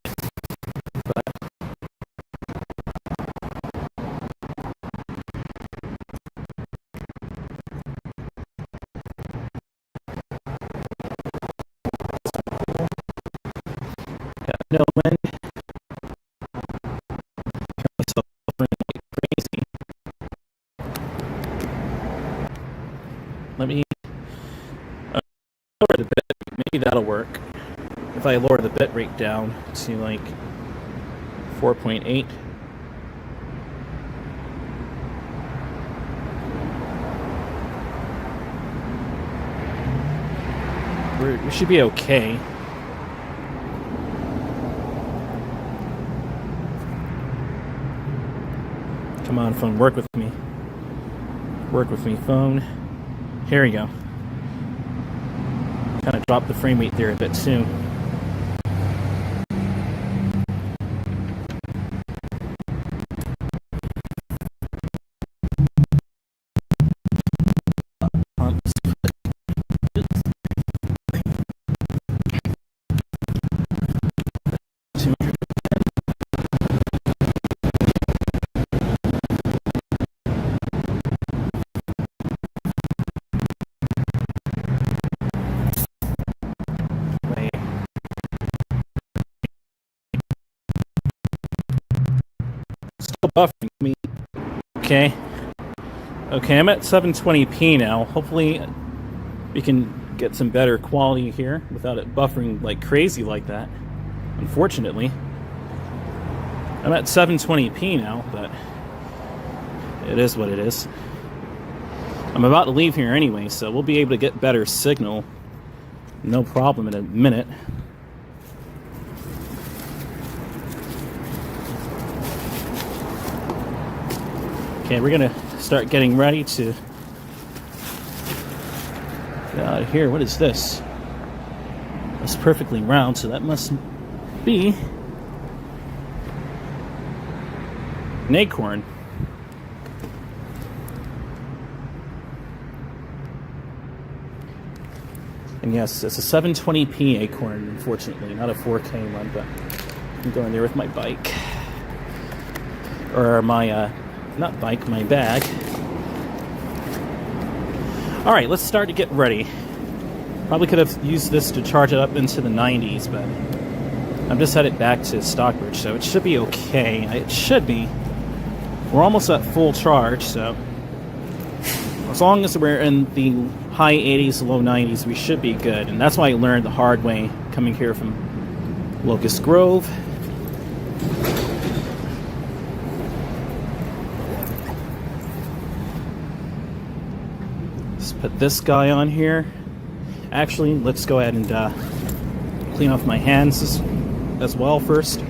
But no wind. So crazy. Let me lower the bit. Maybe that'll work. If I lower the bit rate down to like 4.8. We should be okay. Come on, phone, work with me. Work with me, phone. Here we go. Kind of dropped the frame rate there a bit too. Buffering me. Okay, I'm at 720p now. Hopefully we can get some better quality here without it buffering like crazy like that. Unfortunately, I'm at 720p now, but it is what it is. I'm about to leave here anyway, so we'll be able to get better signal. No problem in a minute. Okay, we're gonna start getting ready to get out of here. What is this? It's perfectly round, so that must be an acorn. And yes, it's a 720p acorn, unfortunately, not a 4K one, but I'm going there with my bike. Or my, not bike, my bag. Alright, let's start to get ready. Probably could have used this to charge it up into the 90s, but I'm just headed back to Stockbridge, so it should be okay. It should be. We're almost at full charge, so as long as we're in the high 80s, low 90s, we should be good. And that's why I learned the hard way coming here from Locust Grove. Let's put this guy on here. Actually, let's go ahead and clean off my hands as well first.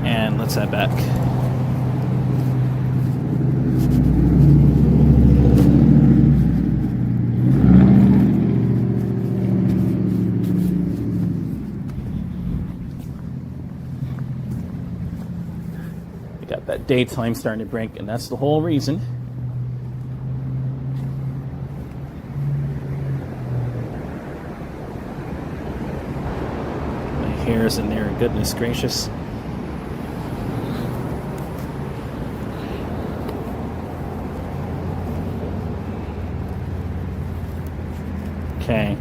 And let's head back. We got that daytime starting to break, and that's the whole reason. My hair's in there, goodness gracious. Okay.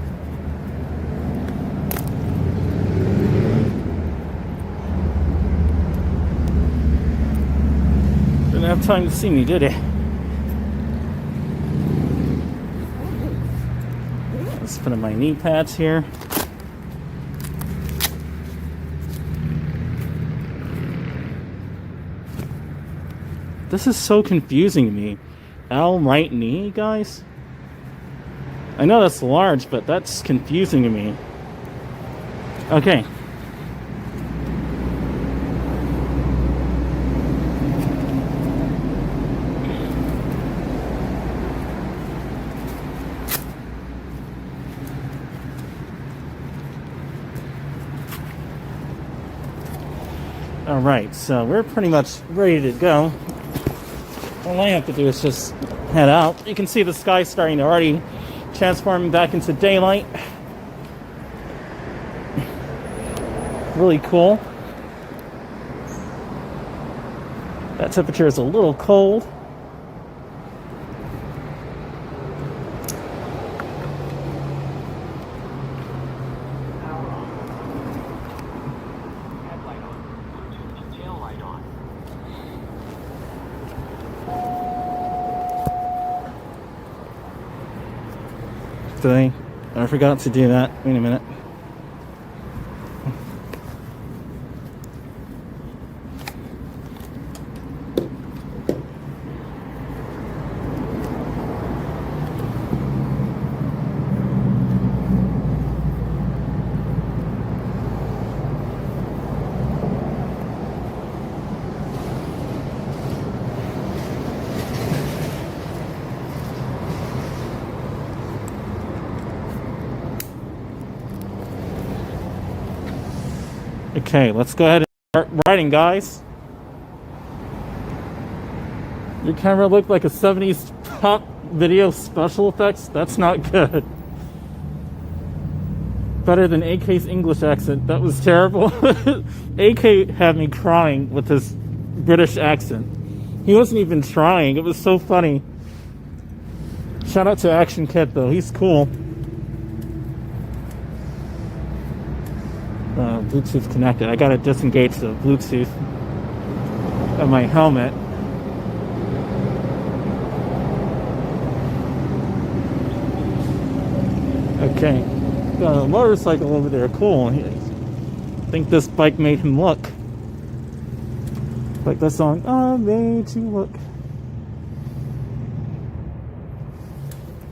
Didn't have time to see me, did it? Let's put on my knee pads here. This is so confusing to me. L right knee, guys? I know that's large, but that's confusing to me. Okay. Alright, so we're pretty much ready to go. All I have to do is just head out. You can see the sky starting to already transform back into daylight. Really cool. That temperature is a little cold. Power on. Headlight on. Bluetooth tail light on. I forgot to do that. Wait a minute. Okay, let's go ahead and start writing, guys. Your camera looked like a 70s pop video special effects. That's not good. Better than AK's English accent. That was terrible. AK had me crying with his British accent. He wasn't even trying. It was so funny. Shout out to Action Kid, though. He's cool. Bluetooth connected. I gotta disengage the Bluetooth of my helmet. Okay, got a motorcycle over there. Cool. I think this bike made him look like the song "I Made You Look."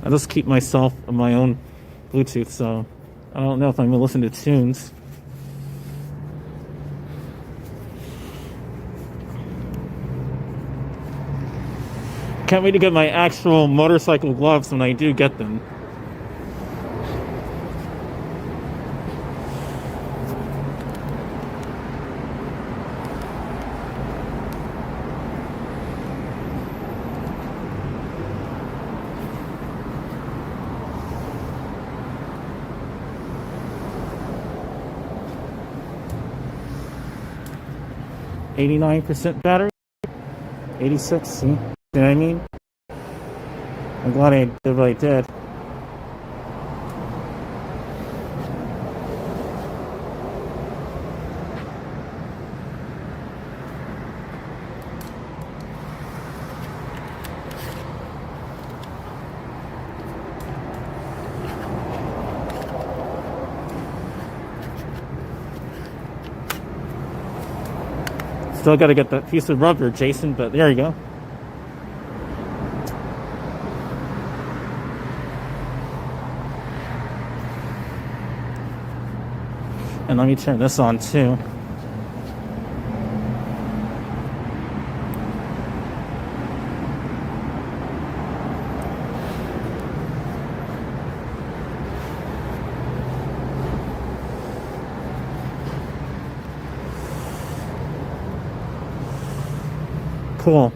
I just keep myself on my own Bluetooth, so I don't know if I'm gonna listen to tunes. Can't wait to get my actual motorcycle gloves when I do get them. %battery, 86. See, you know what I mean? I'm glad I did what I did. Still got to get that piece of rubber, Jason, but there you go. And let me turn this on too. Cool.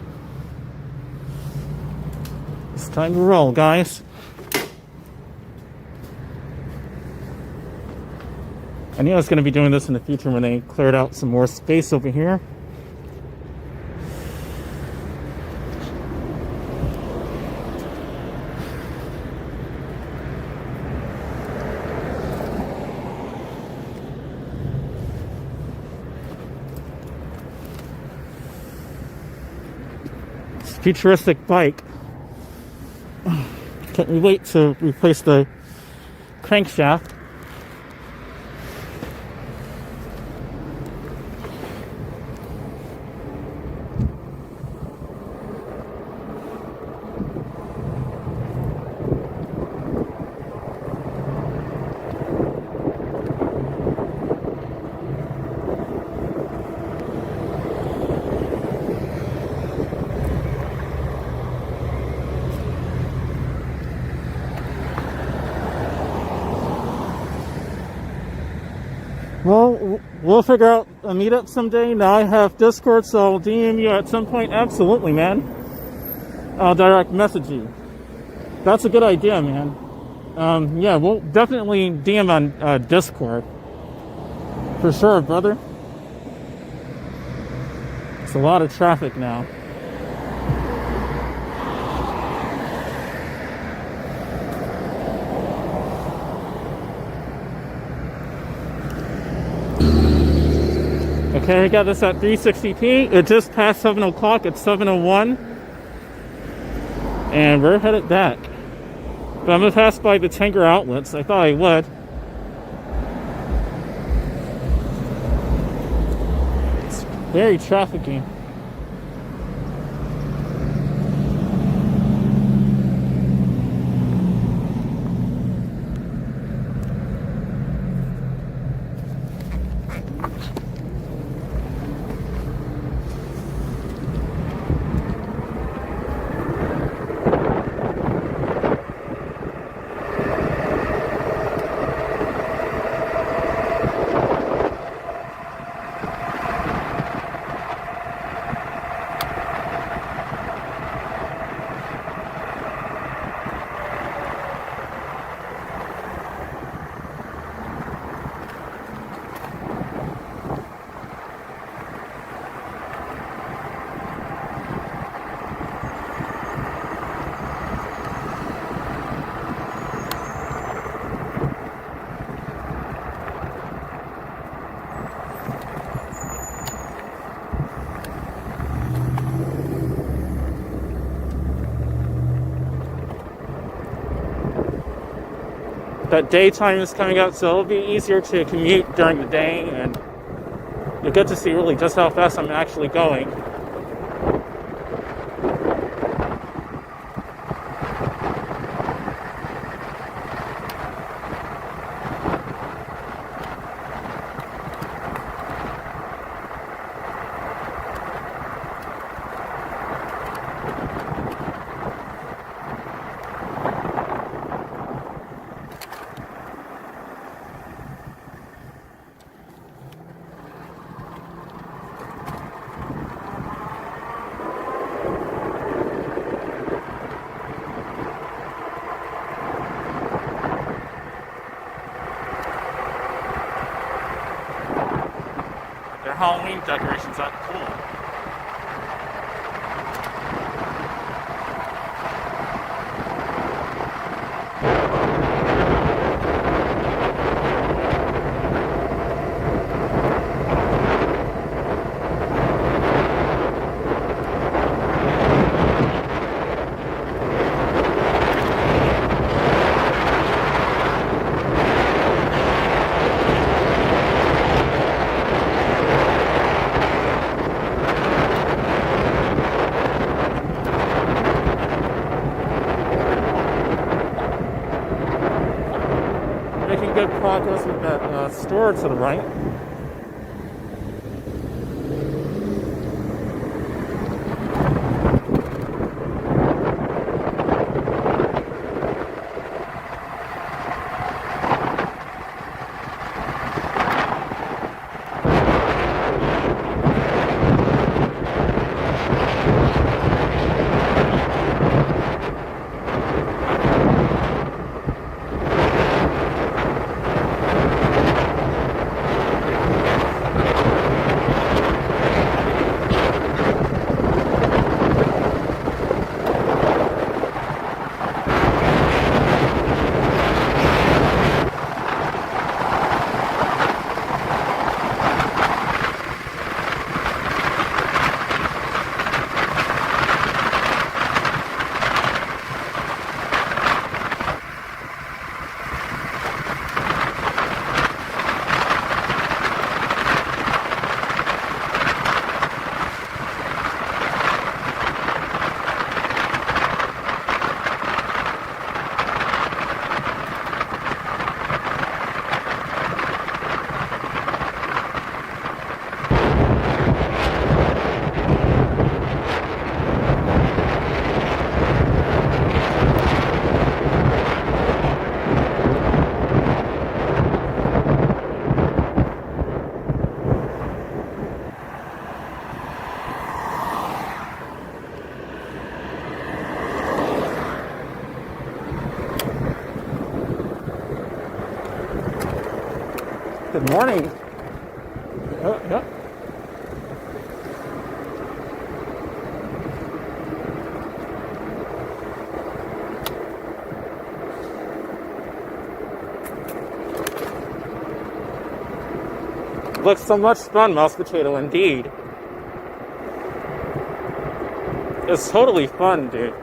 It's time to roll, guys. I knew I was going to be doing this in the future when they cleared out some more space over here. Futuristic bike. Can't wait to replace the crankshaft. Well, we'll figure out a meetup someday. Now I have Discord, so I'll DM you at some point. Absolutely, man. I'll direct message you. That's a good idea, man. Yeah, we'll definitely DM on Discord. For sure, brother. It's a lot of traffic now. Okay, we got this at 360p. It just passed 7 o'clock. It's 7:01. And we're headed back. But I'm going to pass by the Tanger outlets. I thought I would. It's very trafficy. But daytime is coming up, so it'll be easier to commute during the day, and you'll get to see really just how fast I'm actually going. Their Halloween decorations are cool. Making good progress with that store to the right. Good morning. Oh, yeah. Looks so much fun, mouse potato, indeed. It's totally fun, dude.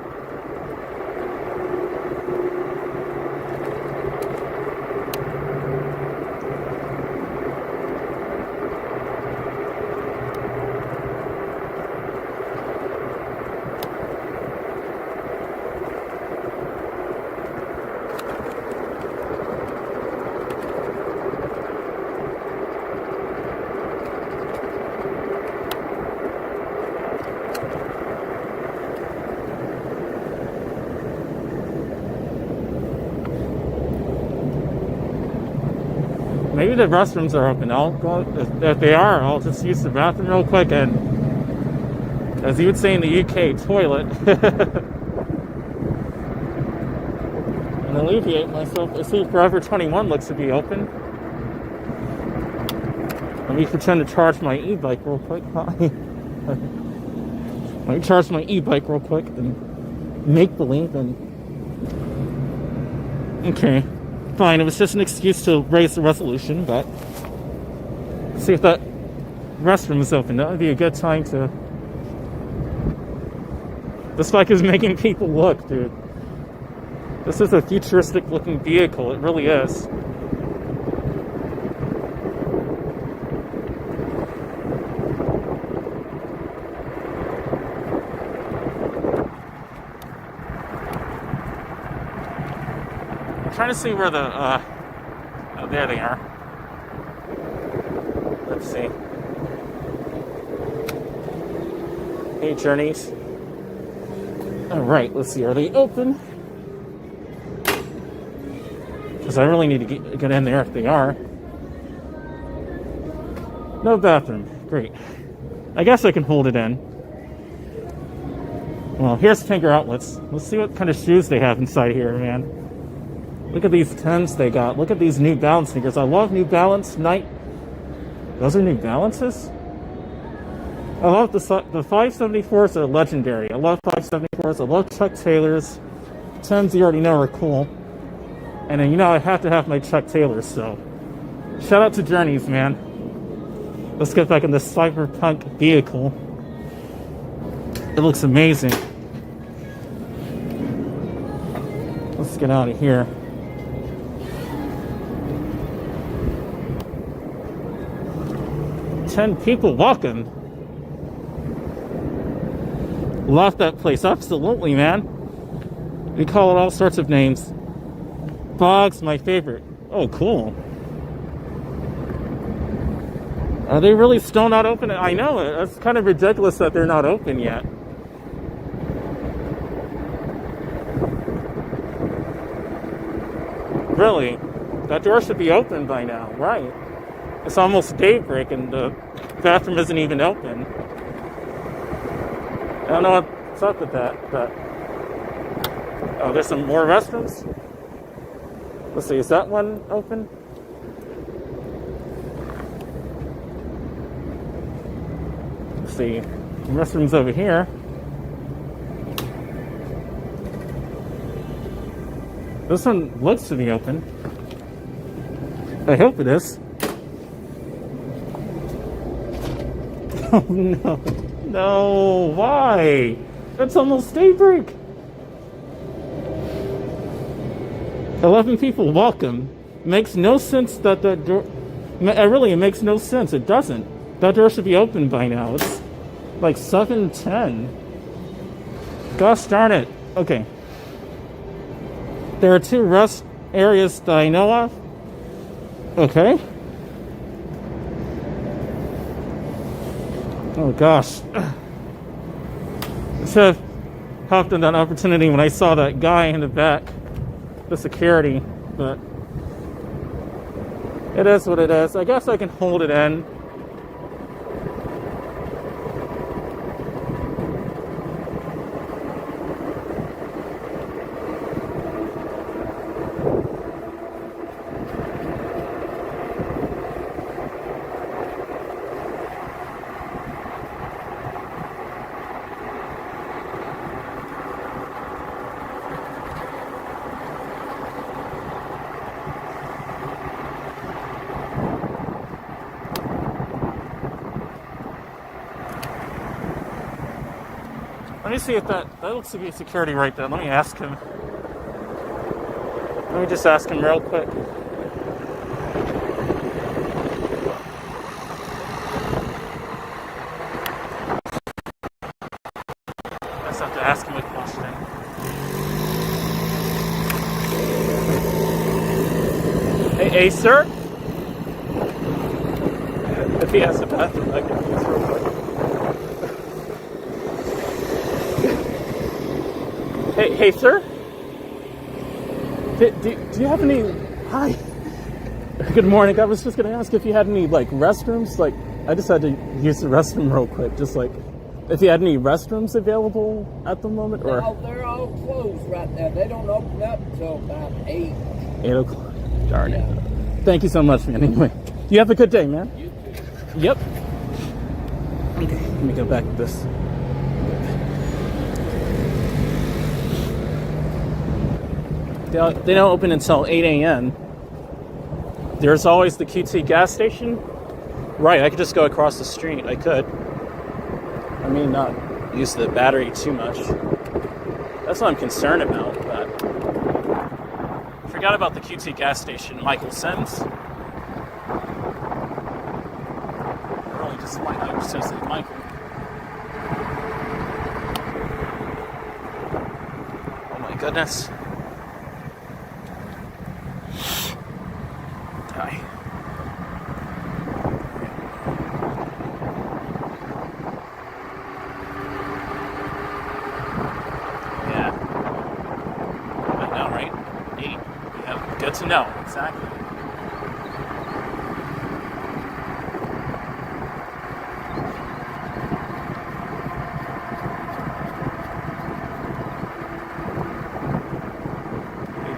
Maybe the restrooms are open. I'll go, if they are, I'll just use the bathroom real quick and, as you would say in the UK, toilet. And alleviate myself. I see Forever 21 looks to be open. Let me pretend to charge my e-bike real quick. Let me charge my e-bike real quick and make believe and... Okay. Fine, it was just an excuse to raise the resolution, but see if that restroom is open. That would be a good time to... This bike is making people look, dude. This is a futuristic looking vehicle, it really is. Trying to see where the oh, there they are. Let's see. Hey, Journeys. All right, let's see. Are they open? Because I really need to get in there if they are. No bathroom. Great. I guess I can hold it in. Well, here's Tinker Outlets. Let's see what kind of shoes they have inside here, man. Look at these 10s they got. Look at these New Balance sneakers. I love New Balance Night. Those are New Balances? I love the 574s are legendary. I love 574s. I love Chuck Taylors. 10s you already know are cool. And then, you know, I have to have my Chuck Taylors, so. Shout out to Journeys, man. Let's get back in this cyberpunk vehicle. It looks amazing. Let's get out of here. People, welcome. Love that place, absolutely, man. We call it all sorts of names. Bog's my favorite. Oh, cool. Are they really still not open? I know, it's kind of ridiculous that they're not open yet. Really? That door should be open by now, right? It's almost daybreak and the bathroom isn't even open. I don't know what's up with that, but... Oh, there's some more restrooms? Let's see, is that one open? Let's see, the restroom's over here. This one looks to be open. I hope it is. Oh no, no, why? It's almost daybreak. 11 people, welcome. Makes no sense that the door, really, it makes no sense, it doesn't. That door should be open by now. It's like 7:10. Gosh darn it. Okay. There are 2 rest areas that I know of. Okay. Oh gosh. I should have hopped on that opportunity when I saw that guy in the back, the security, but it is what it is. I guess I can hold it in. Let me see if that looks to be security right there. Let me ask him. Let me just ask him real quick. I just have to ask him a question. Hey, sir? If he has a bathroom, I can use real quick. Hey, sir? Do you have any... Hi. Good morning. I was just going to ask if you had any, like, restrooms. Like, I just had to use the restroom real quick. Just, like, if you had any restrooms available at the moment, or... No, they're all closed right now. They don't open up until about 8. 8 o'clock. Darn it. Thank you so much, man. Anyway, you have a good day, man. You too. Yep. Okay, let me go back to this. They don't open until 8 a.m. There's always the QT gas station. Right, I could just go across the street. I could. I mean, not use the battery too much. That's what I'm concerned about, but... I forgot about the QT gas station Michael sends. Really just might not just say Michael. Oh my goodness. Hi. Yeah. I know, right? 8. Yeah, good to know. Exactly.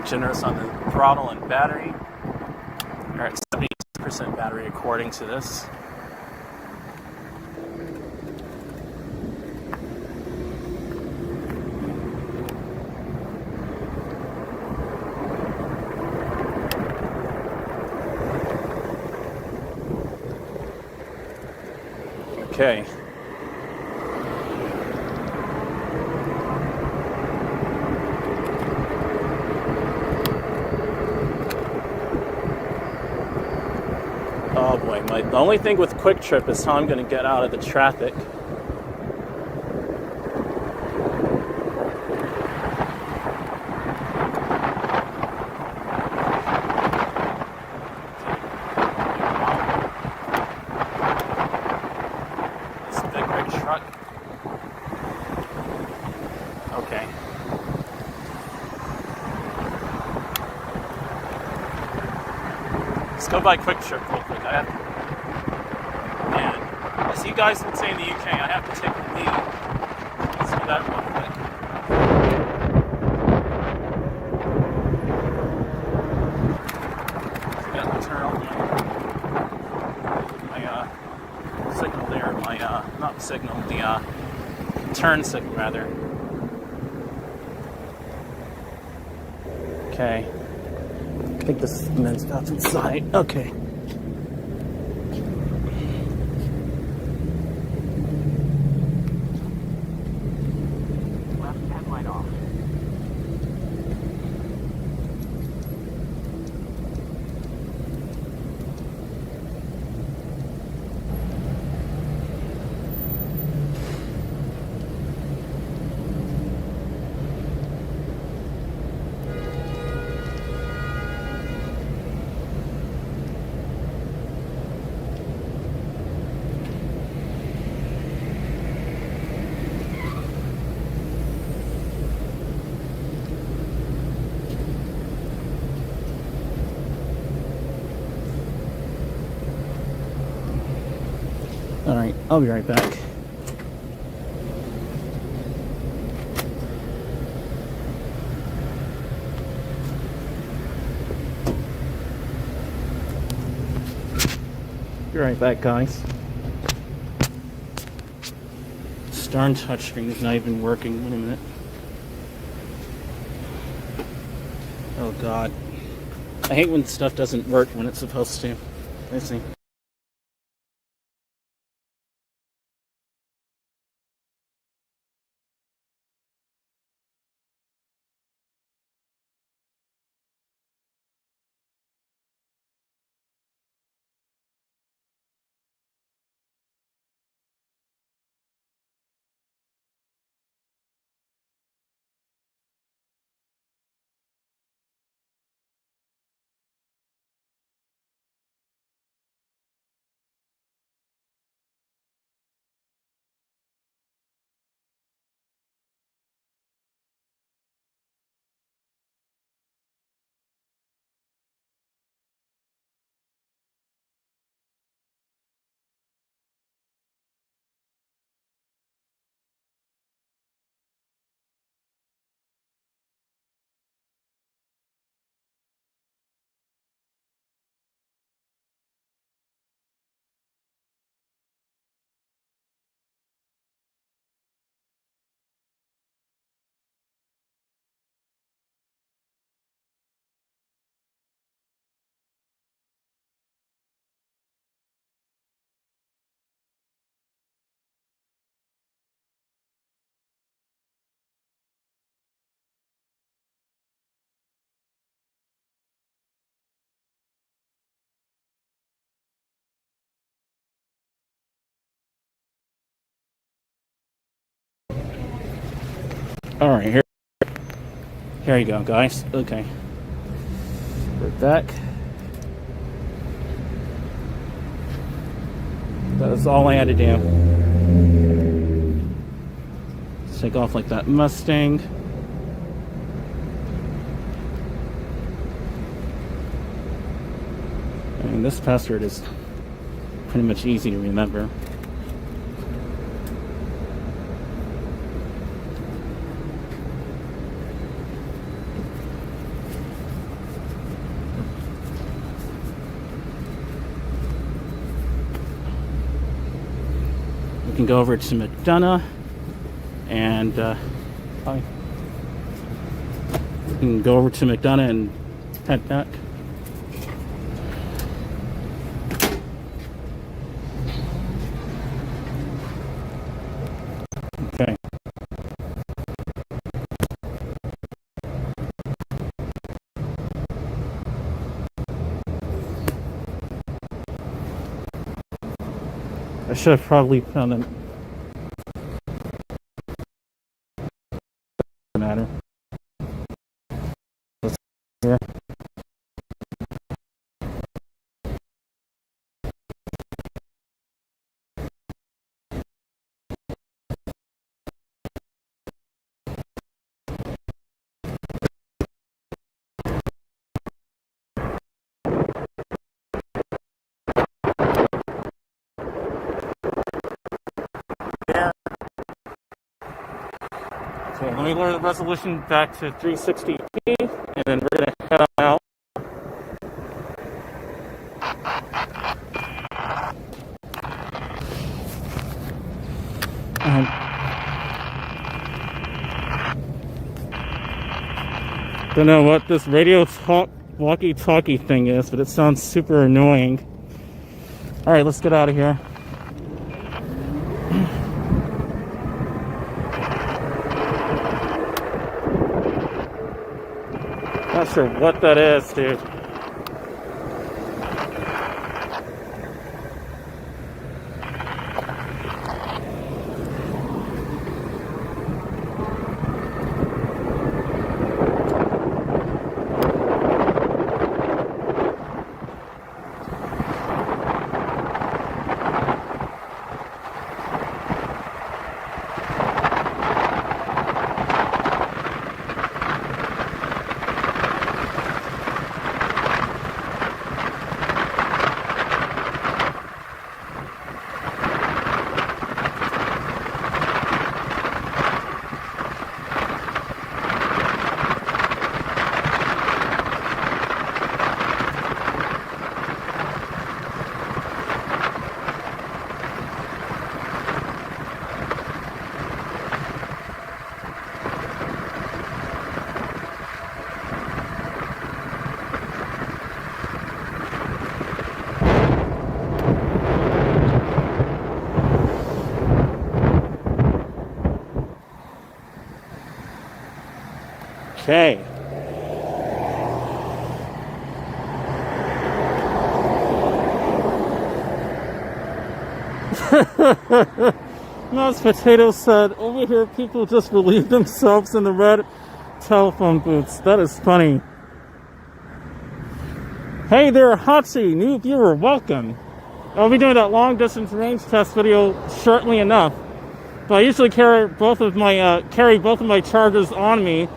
Generous on the throttle and battery. We're at 70% battery according to this. Okay. Oh boy, the only thing with Quick Trip is how I'm going to get out of the traffic. This big rig truck. Okay. Let's go by Quick Trip real quick. Man, as you guys would say in the UK, I have to take the lead. Let's do that real quick. So I got to turn on my signal there. Not signal, the turn signal rather. Okay. I think this men's about inside. Okay. Left headlight off. All right, I'll be right back. Be right back, guys. This darn touchscreen is not even working. Wait a minute. Oh God. I hate when stuff doesn't work when it's supposed to. Let's see. All right, here you go, guys. Okay, we're back. That's all I had to do. Take off like that Mustang. And this password is pretty much easy to remember. We can go over to McDonough and we can go over to McDonough and head back. Okay. I should have probably found an matter. Let's here. Okay, let me lower the resolution back to 360p, and then we're gonna head on out. Don't know what this radio walkie-talkie thing is, but it sounds super annoying. All right, let's get out of here. Not sure what that is, dude. Okay. Mouse Potato said, over here people just relieve themselves in the red telephone booths. That is funny. Hey there, Hotzi, new viewer, welcome. I'll be doing that long distance range test video shortly enough. But I usually carry both of my chargers on me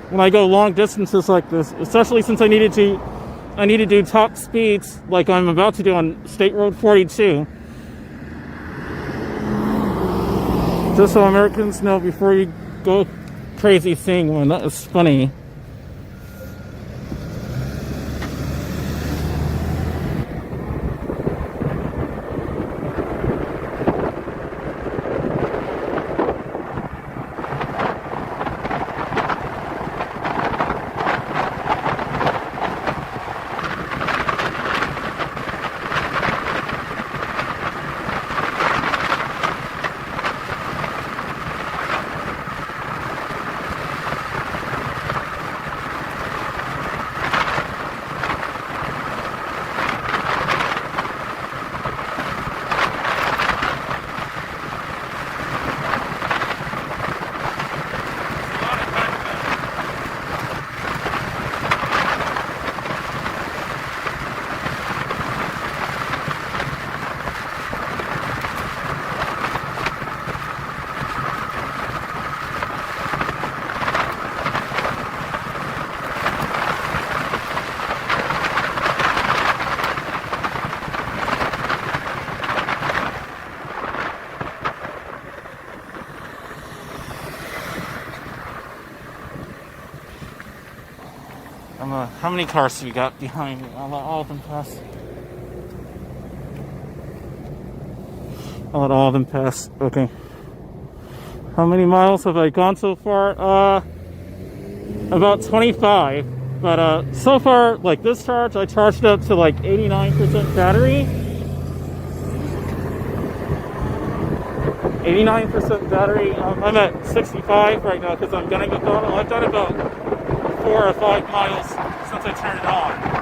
when I go long distances like this, especially since I need to do top speeds like I'm about to do on State Road 42. Just so Americans know before you go crazy seeing one. That is funny. How many cars do we got behind me? I'll let all of them pass. I'll let all of them pass. Okay. How many miles have I gone so far? About 25. But so far, like this charge, I charged up to like 89% battery. 89% battery. I'm at 65 right now because I'm gonna get going. I've done about 4 or 5 miles since I turned it on.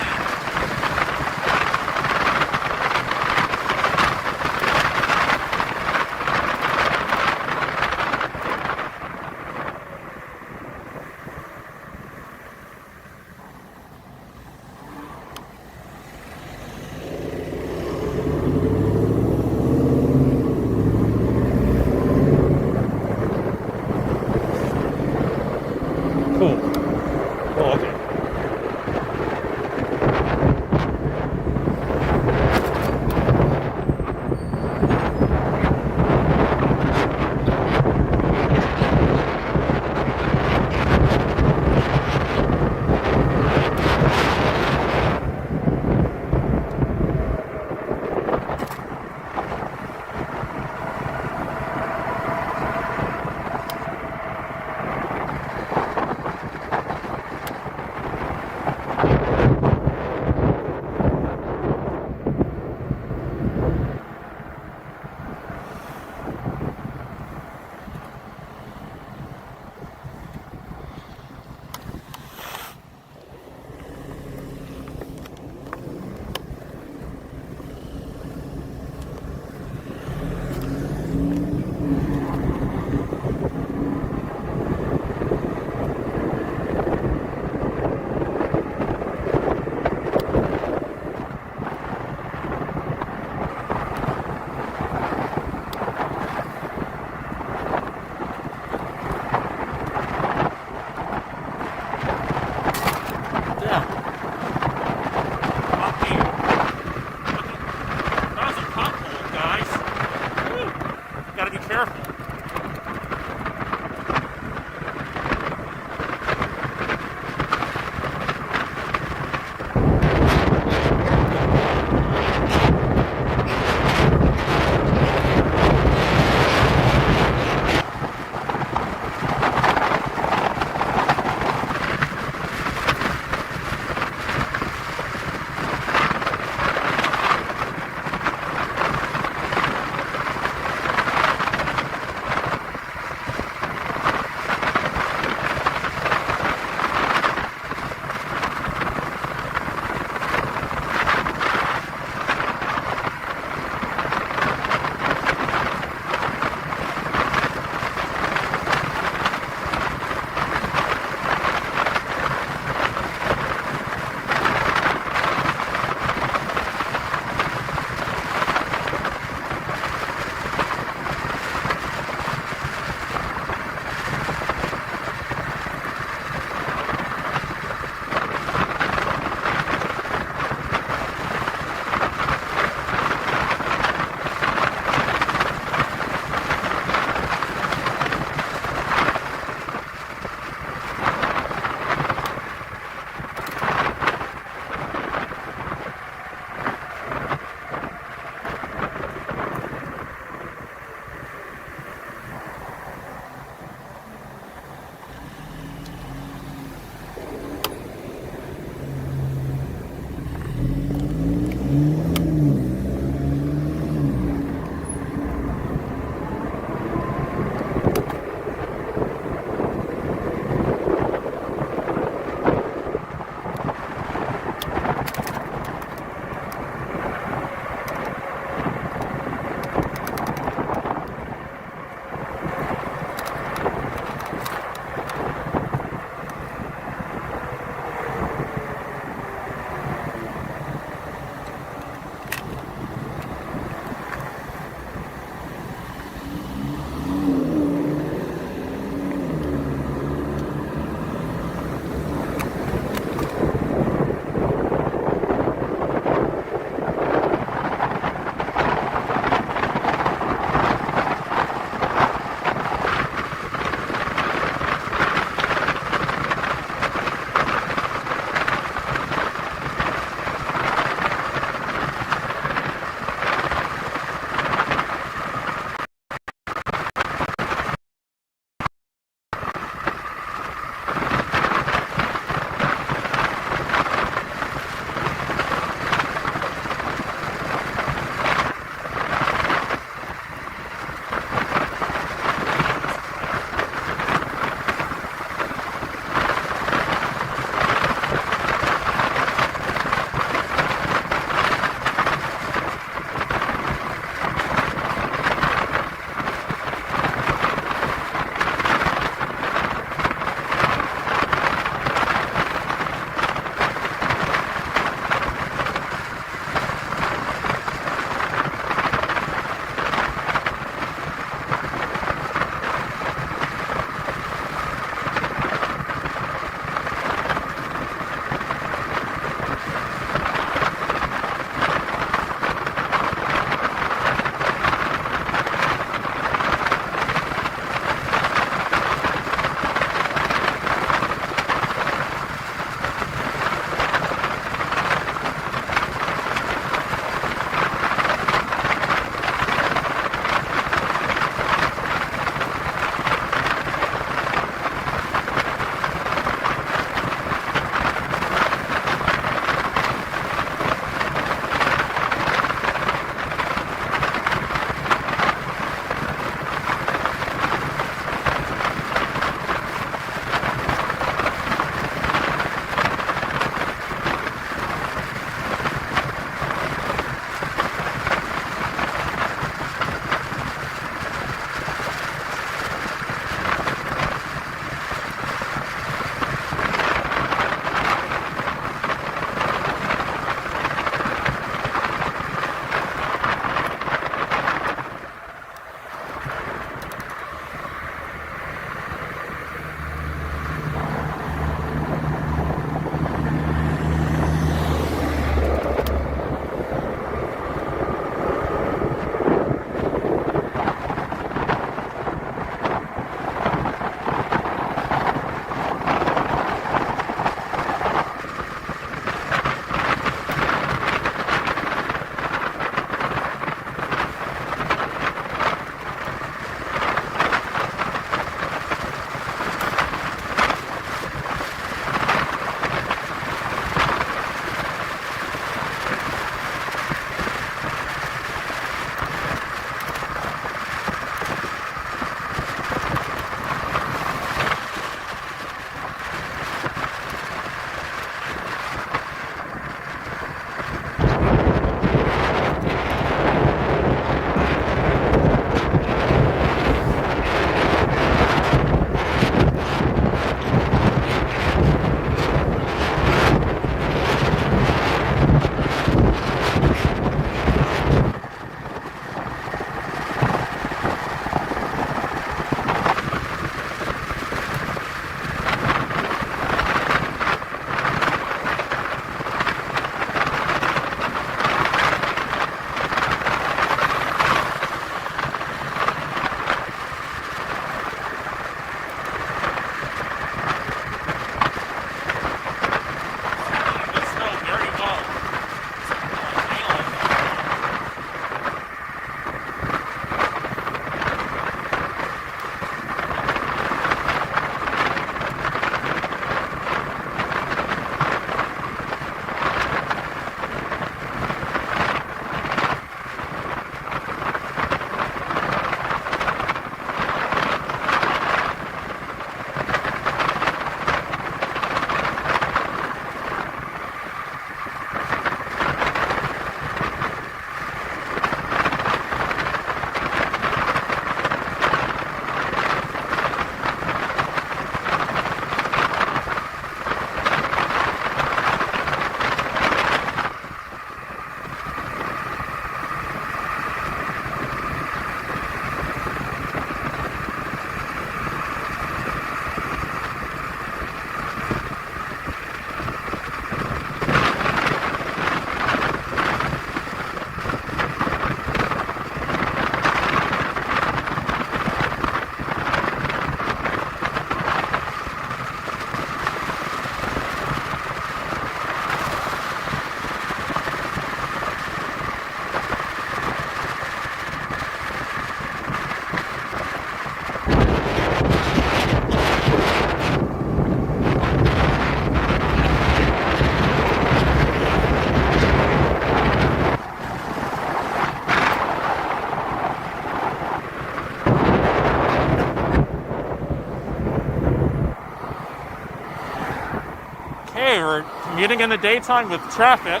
commuting in the daytime with traffic.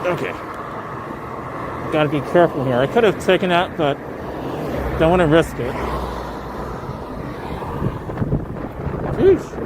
Okay. Gotta be careful here. I could have taken that, but don't want to risk it. Jeez.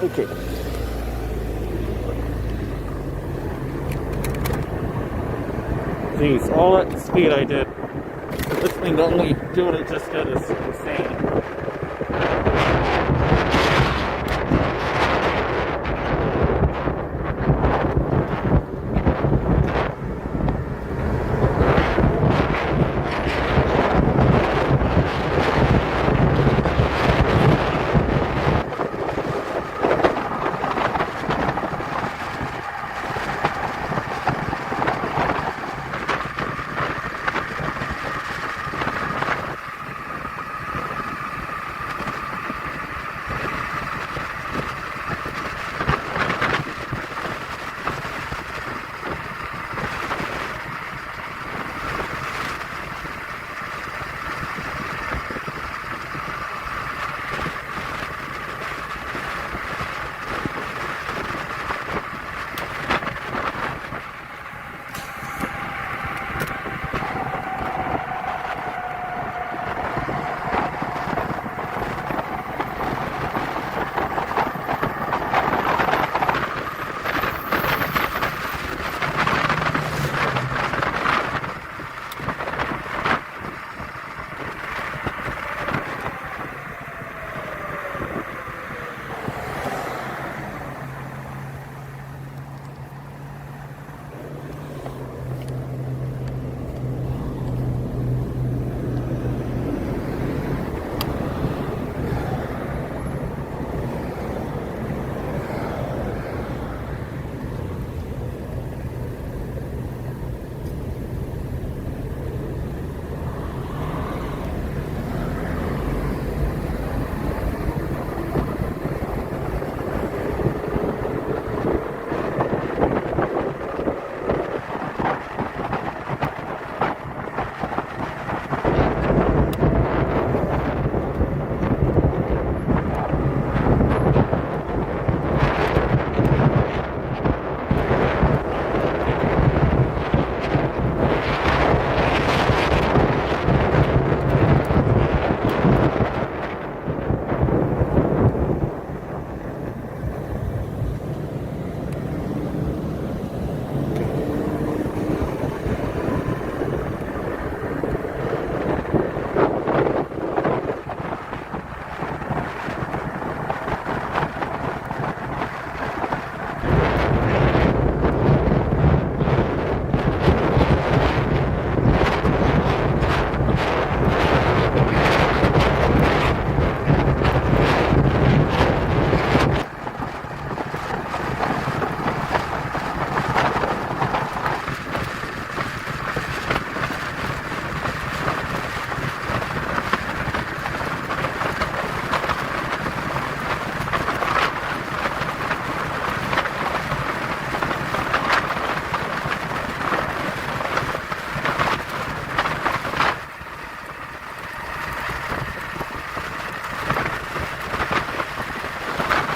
Okay. Jeez, all that speed I did. This thing to only do what it just did is insane.